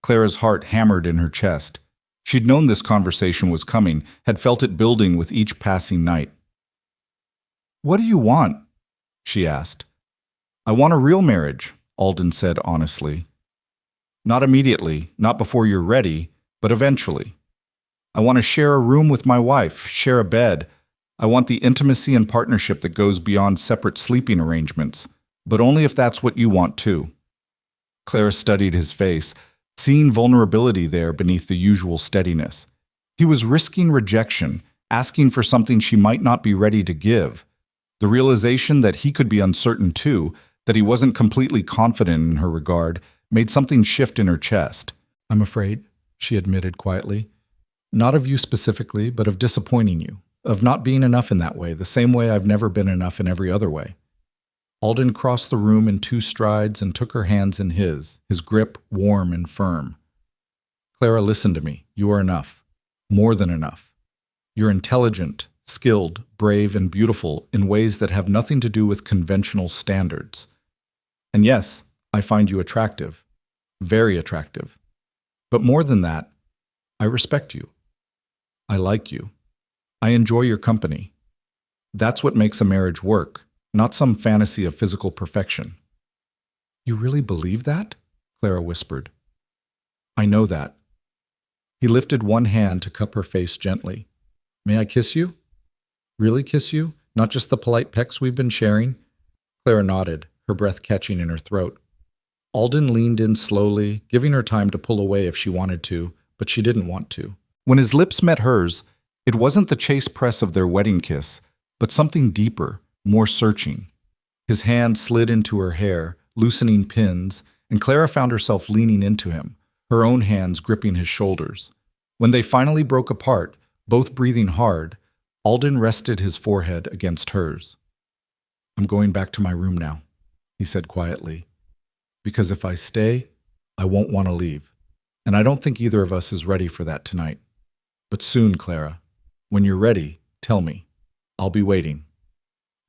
Clara's heart hammered in her chest. She'd known this conversation was coming, had felt it building with each passing night. "What do you want?" she asked. "I want a real marriage," Alden said honestly. "Not immediately, not before you're ready, but eventually. I want to share a room with my wife, share a bed. I want the intimacy and partnership that goes beyond separate sleeping arrangements, but only if that's what you want too." Clara studied his face, seeing vulnerability there beneath the usual steadiness. He was risking rejection, asking for something she might not be ready to give. The realization that he could be uncertain too, that he wasn't completely confident in her regard, made something shift in her chest. "I'm afraid," she admitted quietly. "Not of you specifically, but of disappointing you, of not being enough in that way, the same way I've never been enough in every other way." Alden crossed the room in 2 strides and took her hands in his grip warm and firm. "Clara, listen to me. You are enough. More than enough. You're intelligent, skilled, brave, and beautiful in ways that have nothing to do with conventional standards. And yes, I find you attractive. Very attractive. But more than that, I respect you. I like you. I enjoy your company. That's what makes a marriage work. Not some fantasy of physical perfection." "You really believe that?" Clara whispered. "I know that." He lifted one hand to cup her face gently. "May I kiss you? Really kiss you? Not just the polite pecks we've been sharing?" Clara nodded, her breath catching in her throat. Alden leaned in slowly, giving her time to pull away if she wanted to, but she didn't want to. When his lips met hers, it wasn't the chaste press of their wedding kiss, but something deeper, more searching. His hand slid into her hair, loosening pins, and Clara found herself leaning into him, her own hands gripping his shoulders. When they finally broke apart, both breathing hard, Alden rested his forehead against hers. "I'm going back to my room now," he said quietly. "Because if I stay, I won't want to leave. And I don't think either of us is ready for that tonight. But soon, Clara. When you're ready, tell me. I'll be waiting."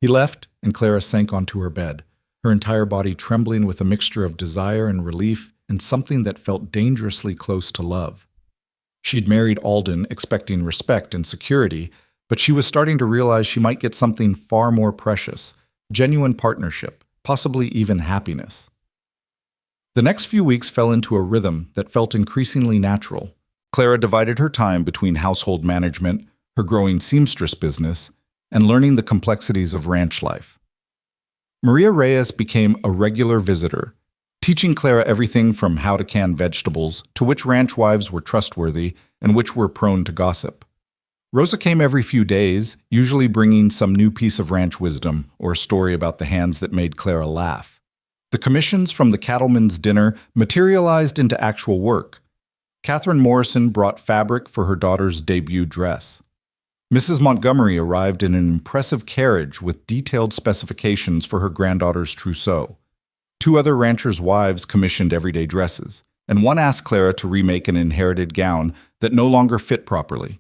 He left, and Clara sank onto her bed, her entire body trembling with a mixture of desire and relief and something that felt dangerously close to love. She'd married Alden expecting respect and security, but she was starting to realize she might get something far more precious, genuine partnership, possibly even happiness. The next few weeks fell into a rhythm that felt increasingly natural. Clara divided her time between household management, her growing seamstress business, and learning the complexities of ranch life. Maria Reyes became a regular visitor, teaching Clara everything from how to can vegetables to which ranch wives were trustworthy and which were prone to gossip. Rosa came every few days, usually bringing some new piece of ranch wisdom or a story about the hands that made Clara laugh. The commissions from the cattleman's dinner materialized into actual work. Catherine Morrison brought fabric for her daughter's debut dress. Mrs. Montgomery arrived in an impressive carriage with detailed specifications for her granddaughter's trousseau. 2 other ranchers' wives commissioned everyday dresses, and one asked Clara to remake an inherited gown that no longer fit properly.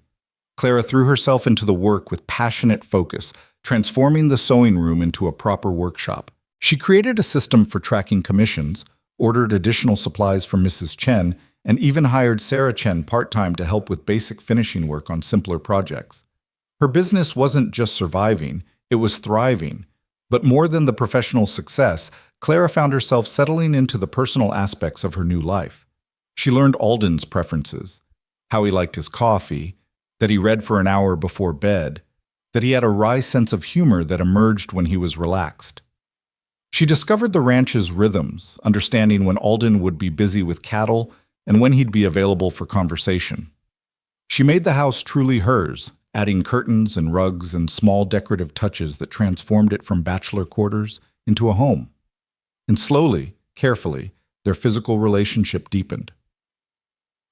Clara threw herself into the work with passionate focus, transforming the sewing room into a proper workshop. She created a system for tracking commissions, ordered additional supplies from Mrs. Chen, and even hired Sarah Chen part-time to help with basic finishing work on simpler projects. Her business wasn't just surviving, it was thriving. But more than the professional success, Clara found herself settling into the personal aspects of her new life. She learned Alden's preferences, how he liked his coffee, that he read for an hour before bed, that he had a wry sense of humor that emerged when he was relaxed. She discovered the ranch's rhythms, understanding when Alden would be busy with cattle and when he'd be available for conversation. She made the house truly hers, adding curtains and rugs and small decorative touches that transformed it from bachelor quarters into a home. And slowly, carefully, their physical relationship deepened.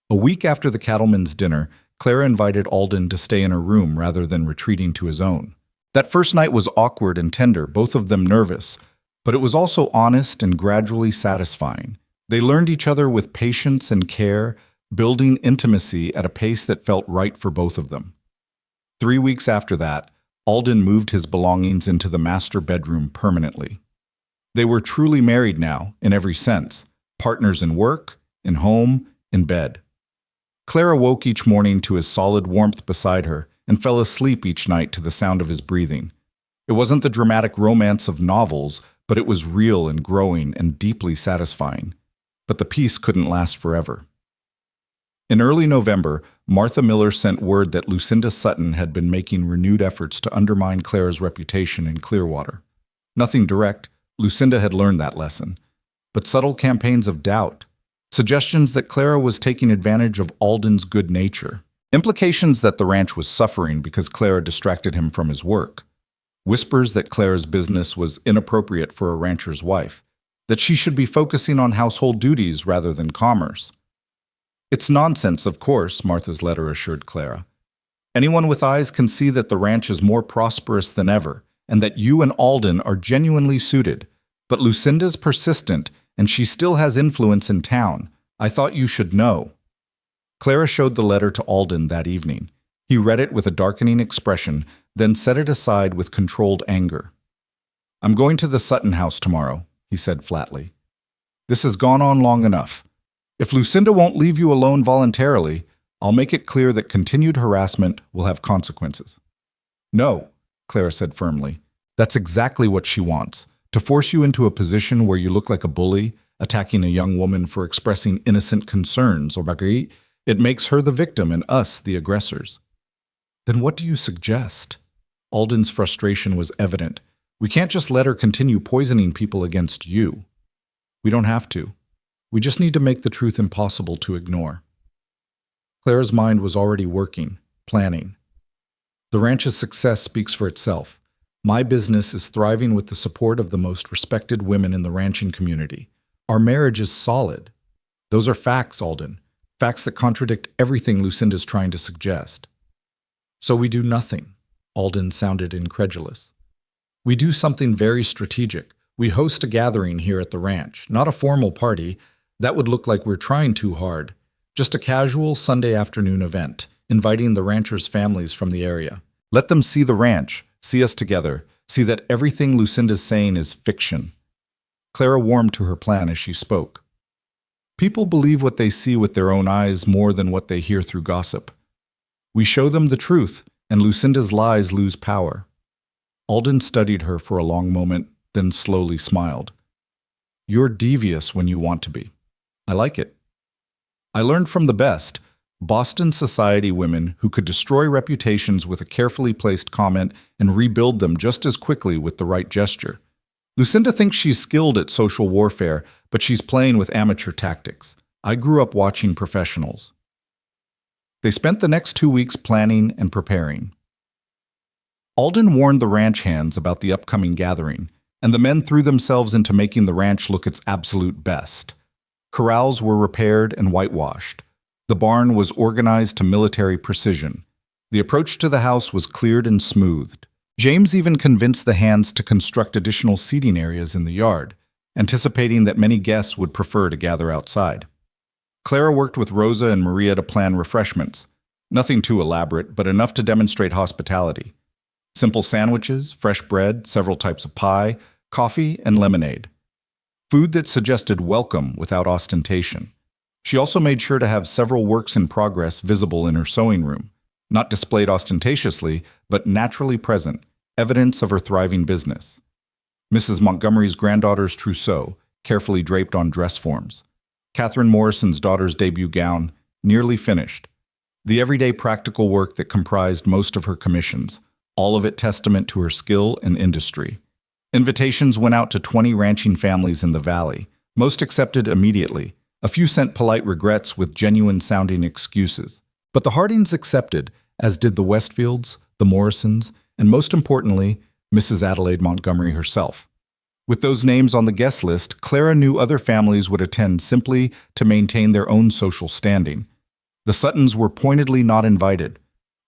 A week after the cattleman's dinner, Clara invited Alden to stay in her room rather than retreating to his own. That first night was awkward and tender, both of them nervous, but it was also honest and gradually satisfying. They learned each other with patience and care, building intimacy at a pace that felt right for both of them. 3 weeks after that, Alden moved his belongings into the master bedroom permanently. They were truly married now, in every sense, partners in work, in home, in bed. Clara woke each morning to his solid warmth beside her and fell asleep each night to the sound of his breathing. It wasn't the dramatic romance of novels, but it was real and growing and deeply satisfying. But the peace couldn't last forever. In early November, Martha Miller sent word that Lucinda Sutton had been making renewed efforts to undermine Clara's reputation in Clearwater. Nothing direct, Lucinda had learned that lesson, but subtle campaigns of doubt, suggestions that Clara was taking advantage of Alden's good nature, implications that the ranch was suffering because Clara distracted him from his work, whispers that Clara's business was inappropriate for a rancher's wife, that she should be focusing on household duties rather than commerce. It's nonsense, of course, Martha's letter assured Clara. Anyone with eyes can see that the ranch is more prosperous than ever, and that you and Alden are genuinely suited. But Lucinda's persistent, and she still has influence in town. I thought you should know. Clara showed the letter to Alden that evening. He read it with a darkening expression, then set it aside with controlled anger. I'm going to the Sutton house tomorrow, he said flatly. This has gone on long enough. If Lucinda won't leave you alone voluntarily, I'll make it clear that continued harassment will have consequences. No, Clara said firmly. That's exactly what she wants, to force you into a position where you look like a bully, attacking a young woman for expressing innocent concerns, or Marguerite, it makes her the victim and us the aggressors. Then what do you suggest? Alden's frustration was evident. We can't just let her continue poisoning people against you. We don't have to. We just need to make the truth impossible to ignore. Clara's mind was already working, planning. The ranch's success speaks for itself. My business is thriving with the support of the most respected women in the ranching community. Our marriage is solid. Those are facts, Alden. Facts that contradict everything Lucinda's trying to suggest. So we do nothing. Alden sounded incredulous. We do something very strategic. We host a gathering here at the ranch, not a formal party. That would look like we're trying too hard. Just a casual Sunday afternoon event, inviting the ranchers' families from the area. Let them see the ranch, see us together, see that everything Lucinda's saying is fiction. Clara warmed to her plan as she spoke. People believe what they see with their own eyes more than what they hear through gossip. We show them the truth, and Lucinda's lies lose power. Alden studied her for a long moment, then slowly smiled. You're devious when you want to be. I like it. I learned from the best, Boston society women who could destroy reputations with a carefully placed comment and rebuild them just as quickly with the right gesture. Lucinda thinks she's skilled at social warfare, but she's playing with amateur tactics. I grew up watching professionals. They spent the next 2 weeks planning and preparing. Alden warned the ranch hands about the upcoming gathering, and the men threw themselves into making the ranch look its absolute best. Corrals were repaired and whitewashed. The barn was organized to military precision. The approach to the house was cleared and smoothed. James even convinced the hands to construct additional seating areas in the yard, anticipating that many guests would prefer to gather outside. Clara worked with Rosa and Maria to plan refreshments. Nothing too elaborate, but enough to demonstrate hospitality. Simple sandwiches, fresh bread, several types of pie, coffee, and lemonade. Food that suggested welcome without ostentation. She also made sure to have several works in progress visible in her sewing room, not displayed ostentatiously, but naturally present, evidence of her thriving business. Mrs. Montgomery's granddaughter's trousseau, carefully draped on dress forms. Catherine Morrison's daughter's debut gown, nearly finished. The everyday practical work that comprised most of her commissions, all of it testament to her skill and industry. Invitations went out to 20 ranching families in the valley. Most accepted immediately. A few sent polite regrets with genuine-sounding excuses. But the Hardings accepted, as did the Westfields, the Morrisons, and most importantly, Mrs. Adelaide Montgomery herself. With those names on the guest list, Clara knew other families would attend simply to maintain their own social standing. The Suttons were pointedly not invited.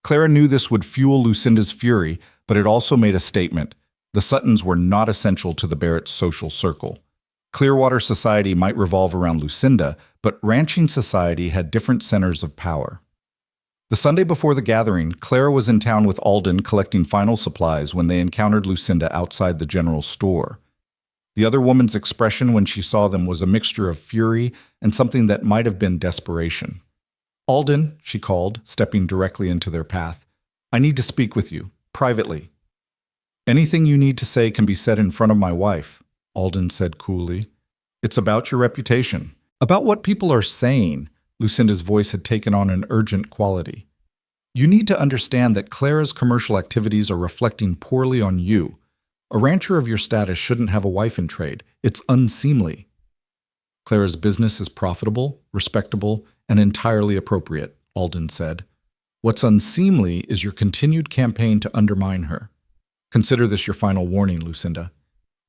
Clara knew this would fuel Lucinda's fury, but it also made a statement. The Suttons were not essential to the Barretts' social circle. Clearwater society might revolve around Lucinda, but ranching society had different centers of power. The Sunday before the gathering, Clara was in town with Alden collecting final supplies when they encountered Lucinda outside the general store. The other woman's expression when she saw them was a mixture of fury and something that might have been desperation. "Alden," she called, stepping directly into their path. "I need to speak with you, privately." "Anything you need to say can be said in front of my wife," Alden said coolly. "It's about your reputation, about what people are saying." Lucinda's voice had taken on an urgent quality. "You need to understand that Clara's commercial activities are reflecting poorly on you. A rancher of your status shouldn't have a wife in trade. It's unseemly." "Clara's business is profitable, respectable, and entirely appropriate," Alden said. "What's unseemly is your continued campaign to undermine her. Consider this your final warning, Lucinda.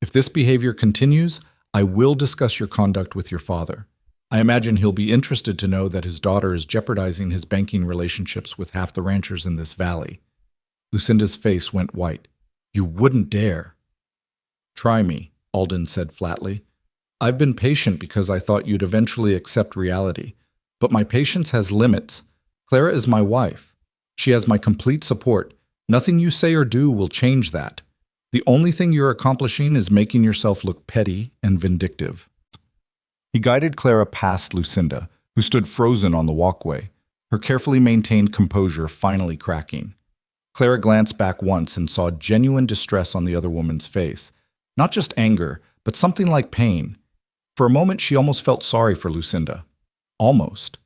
If this behavior continues, I will discuss your conduct with your father. I imagine he'll be interested to know that his daughter is jeopardizing his banking relationships with half the ranchers in this valley." Lucinda's face went white. "You wouldn't dare." "Try me," Alden said flatly. "I've been patient because I thought you'd eventually accept reality. But my patience has limits. Clara is my wife. She has my complete support. Nothing you say or do will change that. The only thing you're accomplishing is making yourself look petty and vindictive." He guided Clara past Lucinda, who stood frozen on the walkway, her carefully maintained composure finally cracking. Clara glanced back once and saw genuine distress on the other woman's face. Not just anger, but something like pain. For a moment, she almost felt sorry for Lucinda. Almost.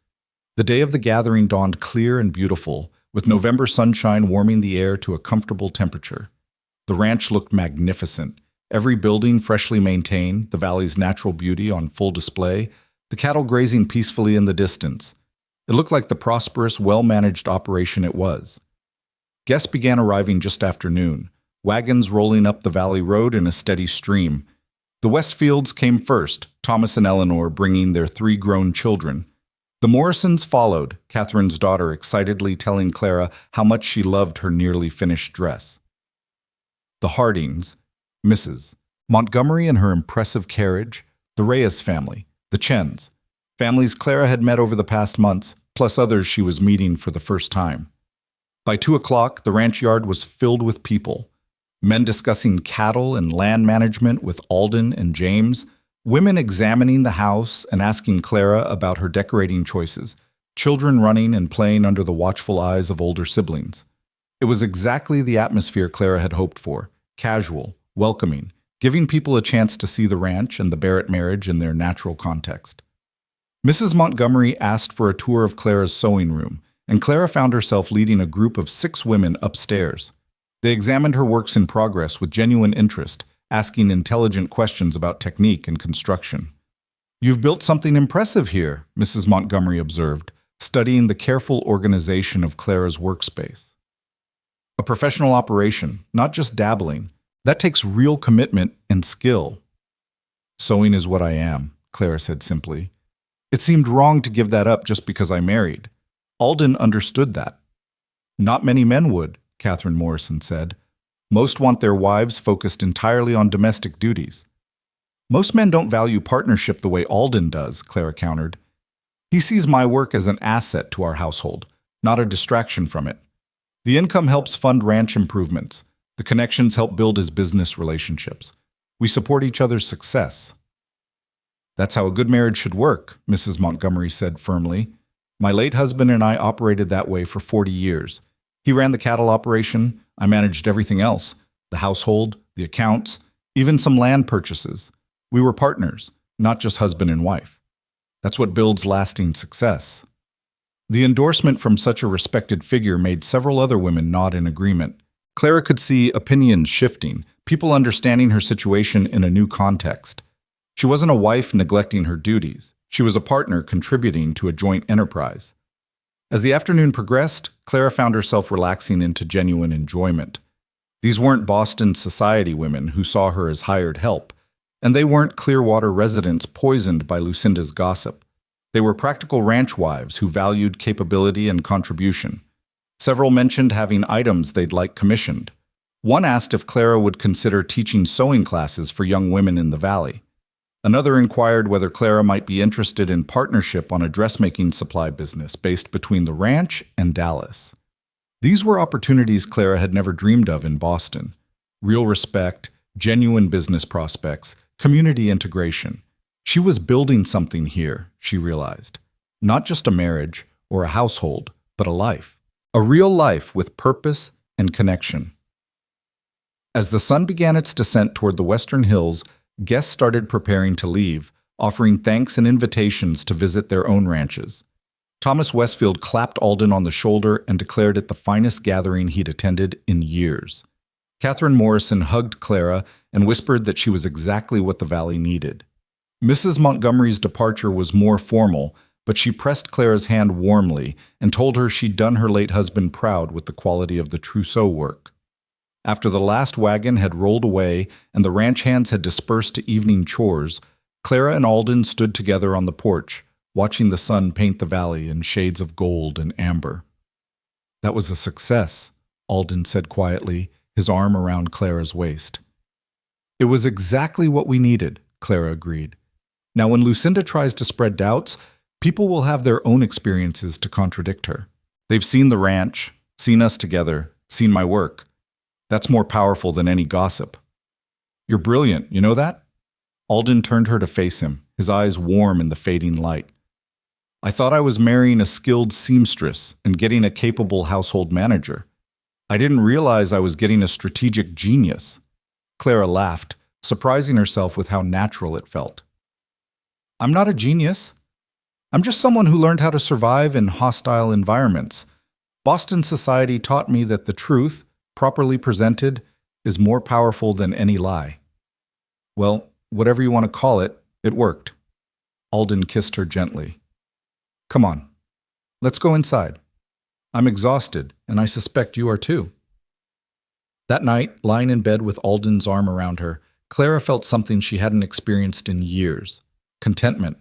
The day of the gathering dawned clear and beautiful, with November sunshine warming the air to a comfortable temperature. The ranch looked magnificent. Every building freshly maintained, the valley's natural beauty on full display, the cattle grazing peacefully in the distance. It looked like the prosperous, well-managed operation it was. Guests began arriving just after noon, wagons rolling up the valley road in a steady stream. The Westfields came first, Thomas and Eleanor bringing their 3 grown children. The Morrisons followed, Catherine's daughter excitedly telling Clara how much she loved her nearly finished dress. The Hardings, Mrs. Montgomery and her impressive carriage, the Reyes family, the Chens, families Clara had met over the past months, plus others she was meeting for the first time. By 2 o'clock, the ranch yard was filled with people. Men discussing cattle and land management with Alden and James, women examining the house and asking Clara about her decorating choices, children running and playing under the watchful eyes of older siblings. It was exactly the atmosphere Clara had hoped for, casual, welcoming, giving people a chance to see the ranch and the Barrett marriage in their natural context. Mrs. Montgomery asked for a tour of Clara's sewing room, and Clara found herself leading a group of 6 women upstairs. They examined her works in progress with genuine interest, asking intelligent questions about technique and construction. "You've built something impressive here," Mrs. Montgomery observed, studying the careful organization of Clara's workspace. "A professional operation, not just dabbling. That takes real commitment and skill." "Sewing is what I am," Clara said simply. "It seemed wrong to give that up just because I married." Alden understood that. "Not many men would," Catherine Morrison said. "Most want their wives focused entirely on domestic duties." "Most men don't value partnership the way Alden does," Clara countered. "He sees my work as an asset to our household, not a distraction from it. The income helps fund ranch improvements. The connections help build his business relationships. We support each other's success." "That's how a good marriage should work," Mrs. Montgomery said firmly. "My late husband and I operated that way for 40 years. He ran the cattle operation. I managed everything else, the household, the accounts, even some land purchases. We were partners, not just husband and wife. That's what builds lasting success." The endorsement from such a respected figure made several other women nod in agreement. Clara could see opinions shifting, people understanding her situation in a new context. She wasn't a wife neglecting her duties. She was a partner contributing to a joint enterprise. As the afternoon progressed, Clara found herself relaxing into genuine enjoyment. These weren't Boston society women who saw her as hired help, and they weren't Clearwater residents poisoned by Lucinda's gossip. They were practical ranch wives who valued capability and contribution. Several mentioned having items they'd like commissioned. One asked if Clara would consider teaching sewing classes for young women in the valley. Another inquired whether Clara might be interested in partnership on a dressmaking supply business based between the ranch and Dallas. These were opportunities Clara had never dreamed of in Boston. Real respect, genuine business prospects, community integration. She was building something here, she realized. Not just a marriage or a household, but a life. A real life with purpose and connection. As the sun began its descent toward the western hills, guests started preparing to leave, offering thanks and invitations to visit their own ranches. Thomas Westfield clapped Alden on the shoulder and declared it the finest gathering he'd attended in years. Catherine Morrison hugged Clara and whispered that she was exactly what the valley needed. Mrs. Montgomery's departure was more formal, but she pressed Clara's hand warmly and told her she'd done her late husband proud with the quality of the trousseau work. After the last wagon had rolled away and the ranch hands had dispersed to evening chores, Clara and Alden stood together on the porch, watching the sun paint the valley in shades of gold and amber. "That was a success," Alden said quietly, his arm around Clara's waist. "It was exactly what we needed," Clara agreed. "Now when Lucinda tries to spread doubts, people will have their own experiences to contradict her. They've seen the ranch, seen us together, seen my work. That's more powerful than any gossip." "You're brilliant, you know that?" Alden turned her to face him, his eyes warm in the fading light. "I thought I was marrying a skilled seamstress and getting a capable household manager. I didn't realize I was getting a strategic genius." Clara laughed, surprising herself with how natural it felt. "I'm not a genius. I'm just someone who learned how to survive in hostile environments. Boston society taught me that the truth, properly presented, is more powerful than any lie. Well, whatever you want to call it, it worked." Alden kissed her gently. "Come on, let's go inside. I'm exhausted, and I suspect you are too." That night, lying in bed with Alden's arm around her, Clara felt something she hadn't experienced in years: contentment.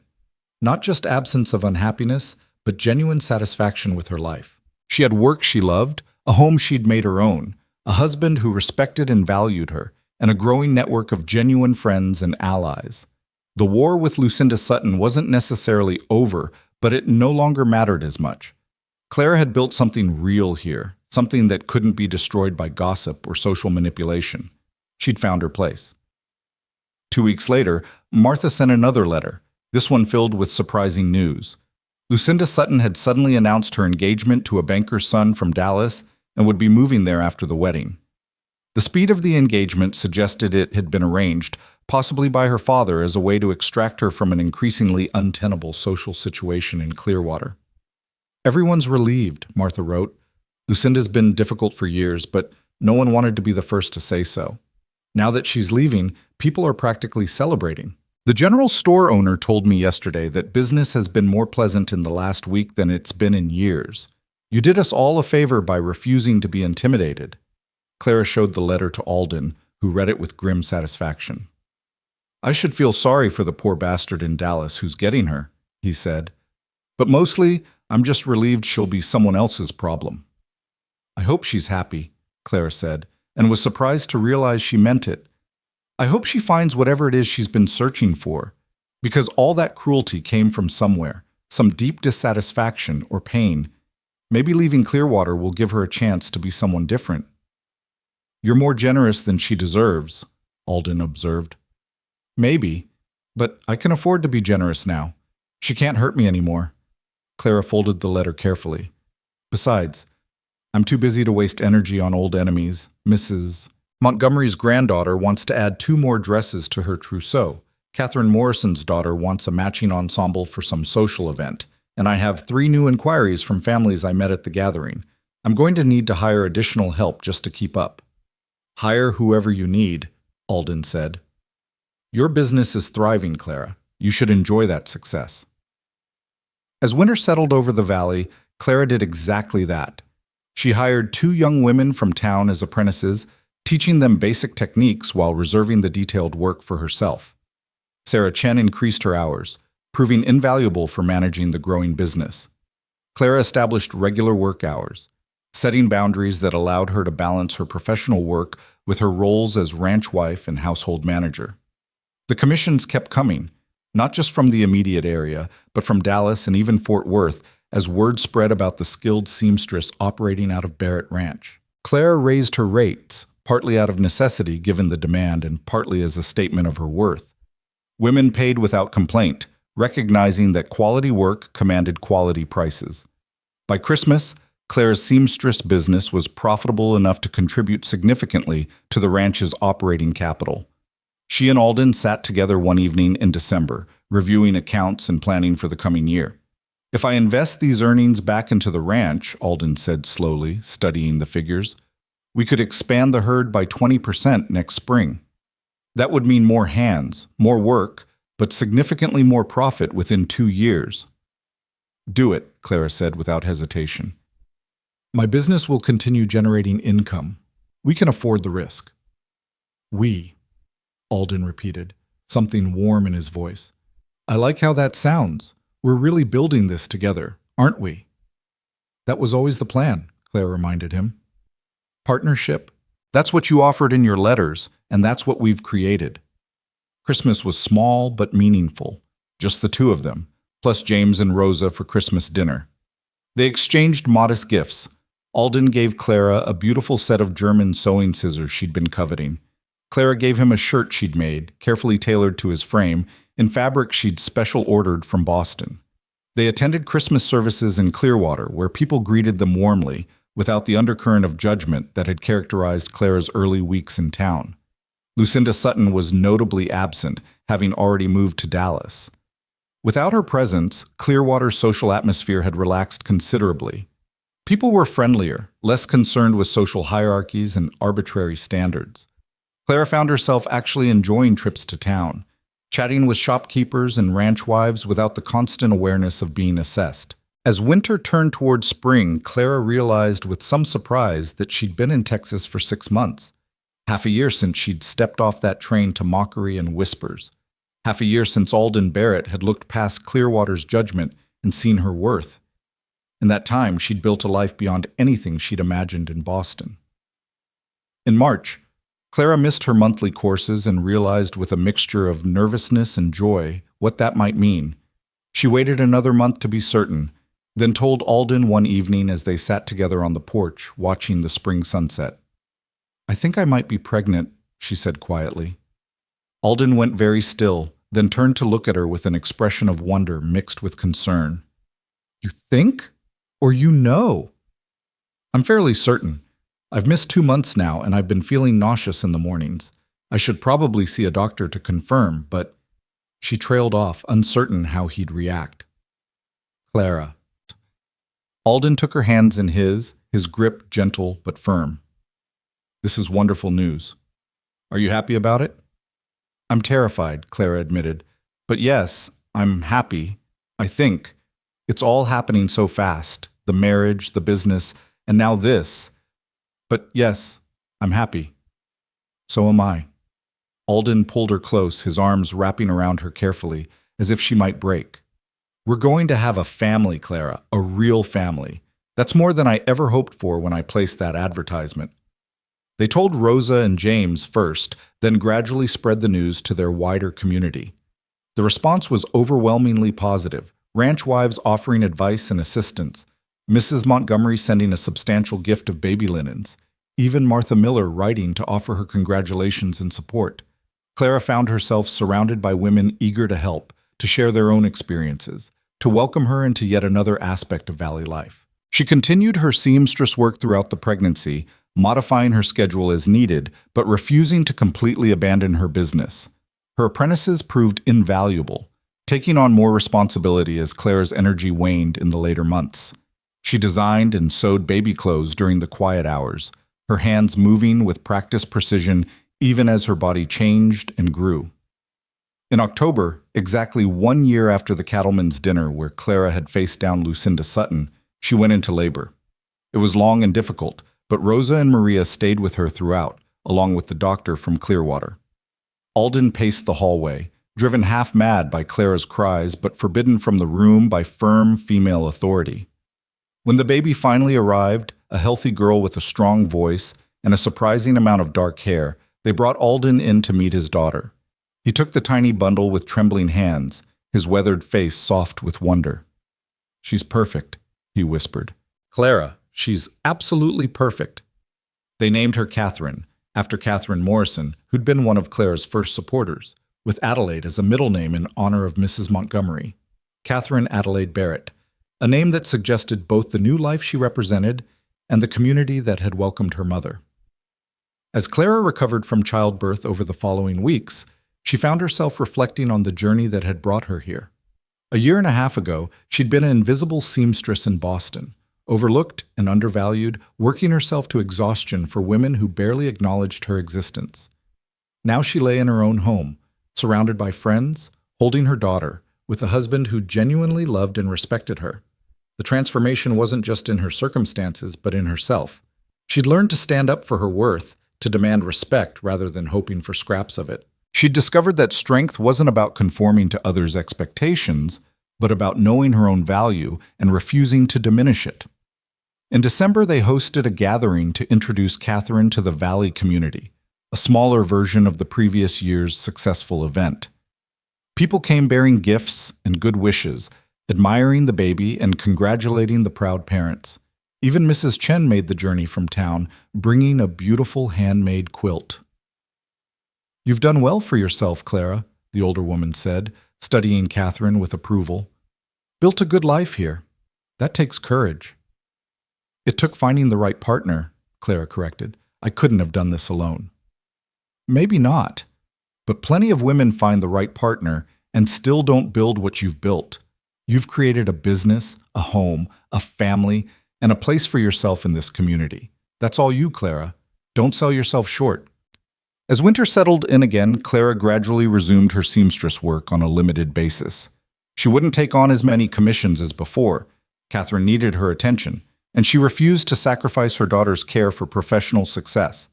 Not just absence of unhappiness, but genuine satisfaction with her life. She had work she loved, a home she'd made her own, a husband who respected and valued her, and a growing network of genuine friends and allies. The war with Lucinda Sutton wasn't necessarily over, but it no longer mattered as much. Clara had built something real here, something that couldn't be destroyed by gossip or social manipulation. She'd found her place. 2 weeks later, Martha sent another letter, this one filled with surprising news. Lucinda Sutton had suddenly announced her engagement to a banker's son from Dallas and would be moving there after the wedding. The speed of the engagement suggested it had been arranged, possibly by her father, as a way to extract her from an increasingly untenable social situation in Clearwater. "Everyone's relieved," Martha wrote. "Lucinda's been difficult for years, but no one wanted to be the first to say so. Now that she's leaving, people are practically celebrating. The general store owner told me yesterday that business has been more pleasant in the last week than it's been in years. You did us all a favor by refusing to be intimidated." Clara showed the letter to Alden, who read it with grim satisfaction. "I should feel sorry for the poor bastard in Dallas who's getting her," he said. "But mostly, I'm just relieved she'll be someone else's problem." "I hope she's happy," Clara said, and was surprised to realize she meant it. "I hope she finds whatever it is she's been searching for, because all that cruelty came from somewhere, some deep dissatisfaction or pain. Maybe leaving Clearwater will give her a chance to be someone different." "You're more generous than she deserves," Alden observed. "Maybe, but I can afford to be generous now. She can't hurt me anymore." Clara folded the letter carefully. "Besides, I'm too busy to waste energy on old enemies. Mrs. Montgomery's granddaughter wants to add 2 more dresses to her trousseau. Catherine Morrison's daughter wants a matching ensemble for some social event. And I have 3 new inquiries from families I met at the gathering. I'm going to need to hire additional help just to keep up." "Hire whoever you need," Alden said. "Your business is thriving, Clara. You should enjoy that success." As winter settled over the valley, Clara did exactly that. She hired 2 young women from town as apprentices, teaching them basic techniques while reserving the detailed work for herself. Sarah Chen increased her hours, proving invaluable for managing the growing business. Clara established regular work hours. setting boundaries that allowed her to balance her professional work with her roles as ranch wife and household manager. The commissions kept coming, not just from the immediate area, but from Dallas and even Fort Worth, as word spread about the skilled seamstress operating out of Barrett Ranch. Clara raised her rates, partly out of necessity given the demand and partly as a statement of her worth. Women paid without complaint, recognizing that quality work commanded quality prices. By Christmas, Clara's seamstress business was profitable enough to contribute significantly to the ranch's operating capital. She and Alden sat together one evening in December, reviewing accounts and planning for the coming year. "If I invest these earnings back into the ranch," Alden said slowly, studying the figures, "we could expand the herd by 20% next spring. That would mean more hands, more work, but significantly more profit within 2 years." "Do it," Clara said without hesitation. "My business will continue generating income. We can afford the risk." "We," Alden repeated, something warm in his voice. "I like how that sounds. We're really building this together, aren't we?" "That was always the plan," Claire reminded him. "Partnership? That's what you offered in your letters, and that's what we've created." Christmas was small but meaningful, just the two of them, plus James and Rosa for Christmas dinner. They exchanged modest gifts. Alden gave Clara a beautiful set of German sewing scissors she'd been coveting. Clara gave him a shirt she'd made, carefully tailored to his frame, in fabric she'd special ordered from Boston. They attended Christmas services in Clearwater, where people greeted them warmly, without the undercurrent of judgment that had characterized Clara's early weeks in town. Lucinda Sutton was notably absent, having already moved to Dallas. Without her presence, Clearwater's social atmosphere had relaxed considerably. People were friendlier, less concerned with social hierarchies and arbitrary standards. Clara found herself actually enjoying trips to town, chatting with shopkeepers and ranch wives without the constant awareness of being assessed. As winter turned toward spring, Clara realized with some surprise that she'd been in Texas for 6 months. Half a year since she'd stepped off that train to mockery and whispers. Half a year since Alden Barrett had looked past Clearwater's judgment and seen her worth. In that time, she'd built a life beyond anything she'd imagined in Boston. In March, Clara missed her monthly courses and realized with a mixture of nervousness and joy what that might mean. She waited another month to be certain, then told Alden one evening as they sat together on the porch, watching the spring sunset. "I think I might be pregnant," she said quietly. Alden went very still, then turned to look at her with an expression of wonder mixed with concern. "You think? Or you know?" "I'm fairly certain. I've missed 2 months now, and I've been feeling nauseous in the mornings. I should probably see a doctor to confirm, but—" She trailed off, uncertain how he'd react. "Clara." Alden took her hands in his grip gentle but firm. "This is wonderful news. Are you happy about it?" "I'm terrified," Clara admitted. "But yes, I'm happy. I think. It's all happening so fast. The marriage, the business, and now this. But yes, I'm happy." "So am I." Alden pulled her close, his arms wrapping around her carefully, as if she might break. "We're going to have a family, Clara, a real family. That's more than I ever hoped for when I placed that advertisement." They told Rosa and James first, then gradually spread the news to their wider community. The response was overwhelmingly positive, ranch wives offering advice and assistance, Mrs. Montgomery sending a substantial gift of baby linens, even Martha Miller writing to offer her congratulations and support. Clara found herself surrounded by women eager to help, to share their own experiences, to welcome her into yet another aspect of Valley life. She continued her seamstress work throughout the pregnancy, modifying her schedule as needed, but refusing to completely abandon her business. Her apprentices proved invaluable, taking on more responsibility as Clara's energy waned in the later months. She designed and sewed baby clothes during the quiet hours, her hands moving with practiced precision even as her body changed and grew. In October, exactly 1 year after the cattleman's dinner where Clara had faced down Lucinda Sutton, she went into labor. It was long and difficult, but Rosa and Maria stayed with her throughout, along with the doctor from Clearwater. Alden paced the hallway, driven half mad by Clara's cries but forbidden from the room by firm female authority. When the baby finally arrived, a healthy girl with a strong voice and a surprising amount of dark hair, they brought Alden in to meet his daughter. He took the tiny bundle with trembling hands, his weathered face soft with wonder. "She's perfect," he whispered. "Clara, she's absolutely perfect." They named her Catherine, after Catherine Morrison, who'd been one of Clara's first supporters, with Adelaide as a middle name in honor of Mrs. Montgomery. Catherine Adelaide Barrett, a name that suggested both the new life she represented and the community that had welcomed her mother. As Clara recovered from childbirth over the following weeks, she found herself reflecting on the journey that had brought her here. A year and a half ago, she'd been an invisible seamstress in Boston, overlooked and undervalued, working herself to exhaustion for women who barely acknowledged her existence. Now she lay in her own home, surrounded by friends, holding her daughter, with a husband who genuinely loved and respected her. The transformation wasn't just in her circumstances, but in herself. She'd learned to stand up for her worth, to demand respect rather than hoping for scraps of it. She'd discovered that strength wasn't about conforming to others' expectations, but about knowing her own value and refusing to diminish it. In December, they hosted a gathering to introduce Catherine to the Valley community, a smaller version of the previous year's successful event. People came bearing gifts and good wishes, admiring the baby and congratulating the proud parents. Even Mrs. Chen made the journey from town, bringing a beautiful handmade quilt. "You've done well for yourself, Clara," the older woman said, studying Catherine with approval. "Built a good life here. That takes courage." "It took finding the right partner," Clara corrected. "I couldn't have done this alone." "Maybe not, but plenty of women find the right partner and still don't build what you've built. You've created a business, a home, a family, and a place for yourself in this community. That's all you, Clara. Don't sell yourself short." As winter settled in again, Clara gradually resumed her seamstress work on a limited basis. She wouldn't take on as many commissions as before. Catherine needed her attention, and she refused to sacrifice her daughter's care for professional success.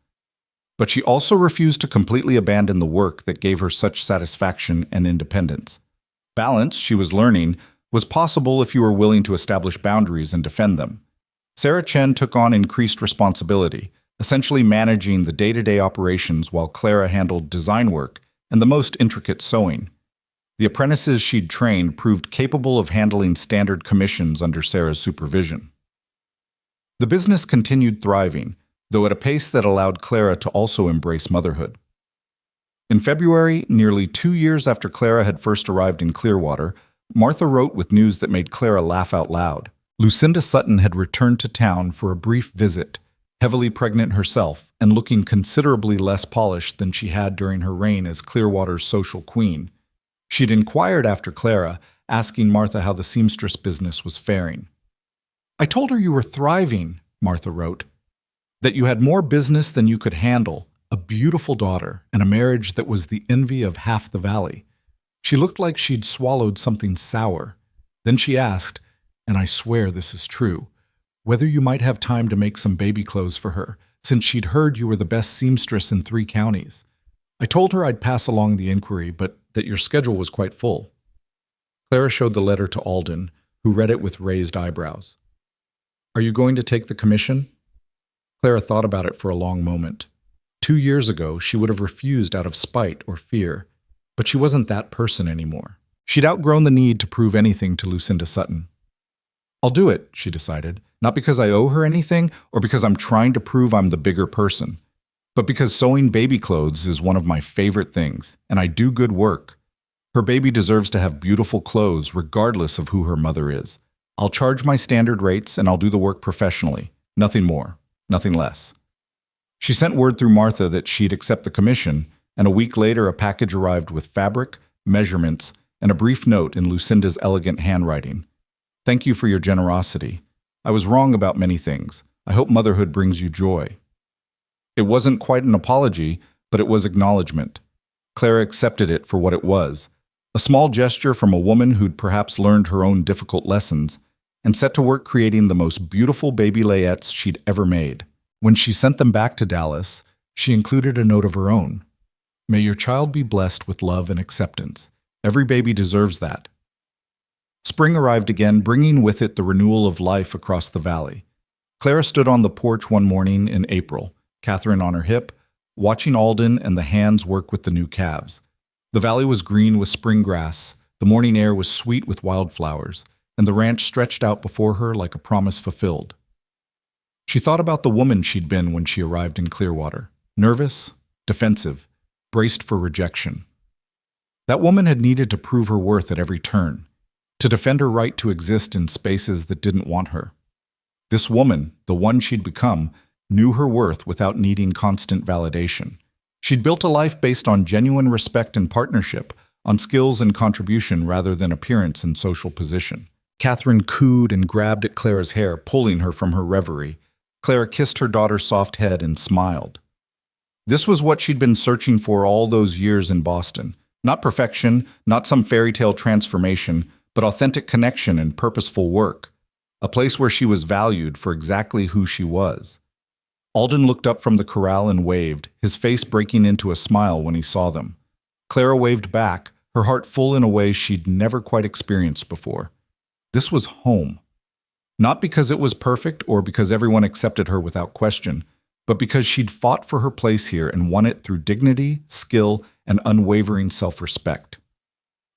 But she also refused to completely abandon the work that gave her such satisfaction and independence. Balance, she was learning, was possible if you were willing to establish boundaries and defend them. Sarah Chen took on increased responsibility, essentially managing the day-to-day operations while Clara handled design work and the most intricate sewing. The apprentices she'd trained proved capable of handling standard commissions under Sarah's supervision. The business continued thriving, though at a pace that allowed Clara to also embrace motherhood. In February, nearly 2 years after Clara had first arrived in Clearwater, Martha wrote with news that made Clara laugh out loud. Lucinda Sutton had returned to town for a brief visit, heavily pregnant herself and looking considerably less polished than she had during her reign as Clearwater's social queen. She'd inquired after Clara, asking Martha how the seamstress business was faring. "I told her you were thriving," Martha wrote, "that you had more business than you could handle, a beautiful daughter, and a marriage that was the envy of half the valley." She looked like she'd swallowed something sour. Then she asked, and I swear this is true, whether you might have time to make some baby clothes for her, since she'd heard you were the best seamstress in 3 counties. I told her I'd pass along the inquiry, but that your schedule was quite full. Clara showed the letter to Alden, who read it with raised eyebrows. "Are you going to take the commission?" Clara thought about it for a long moment. 2 years ago, she would have refused out of spite or fear, but she wasn't that person anymore. She'd outgrown the need to prove anything to Lucinda Sutton. "I'll do it," she decided, not because I owe her anything or because I'm trying to prove I'm the bigger person, but because sewing baby clothes is one of my favorite things, and I do good work. Her baby deserves to have beautiful clothes regardless of who her mother is. I'll charge my standard rates and I'll do the work professionally. Nothing more, nothing less. She sent word through Martha that she'd accept the commission, and a week later a package arrived with fabric, measurements, and a brief note in Lucinda's elegant handwriting. "Thank you for your generosity. I was wrong about many things. I hope motherhood brings you joy." It wasn't quite an apology, but it was acknowledgement. Clara accepted it for what it was, a small gesture from a woman who'd perhaps learned her own difficult lessons, and set to work creating the most beautiful baby layettes she'd ever made. When she sent them back to Dallas, she included a note of her own. "May your child be blessed with love and acceptance. Every baby deserves that." Spring arrived again, bringing with it the renewal of life across the valley. Clara stood on the porch one morning in April, Catherine on her hip, watching Alden and the hands work with the new calves. The valley was green with spring grass, the morning air was sweet with wildflowers, and the ranch stretched out before her like a promise fulfilled. She thought about the woman she'd been when she arrived in Clearwater, nervous, defensive, braced for rejection. That woman had needed to prove her worth at every turn, to defend her right to exist in spaces that didn't want her. This woman, the one she'd become, knew her worth without needing constant validation. She'd built a life based on genuine respect and partnership, on skills and contribution rather than appearance and social position. Catherine cooed and grabbed at Clara's hair, pulling her from her reverie. Clara kissed her daughter's soft head and smiled. This was what she'd been searching for all those years in Boston. Not perfection, not some fairy tale transformation, but authentic connection and purposeful work. A place where she was valued for exactly who she was. Alden looked up from the corral and waved, his face breaking into a smile when he saw them. Clara waved back, her heart full in a way she'd never quite experienced before. This was home. Not because it was perfect or because everyone accepted her without question, but because she'd fought for her place here and won it through dignity, skill, and unwavering self-respect.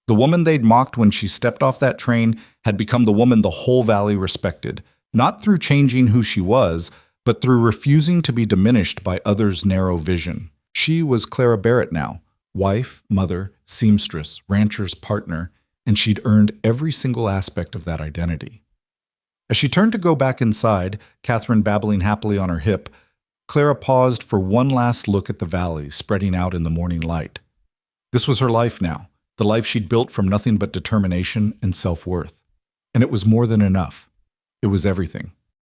The woman they'd mocked when she stepped off that train had become the woman the whole valley respected, not through changing who she was, but through refusing to be diminished by others' narrow vision. She was Clara Barrett now, wife, mother, seamstress, rancher's partner, and she'd earned every single aspect of that identity. As she turned to go back inside, Catherine babbling happily on her hip, Clara paused for one last look at the valley spreading out in the morning light. This was her life now, the life she'd built from nothing but determination and self-worth. And it was more than enough. It was everything.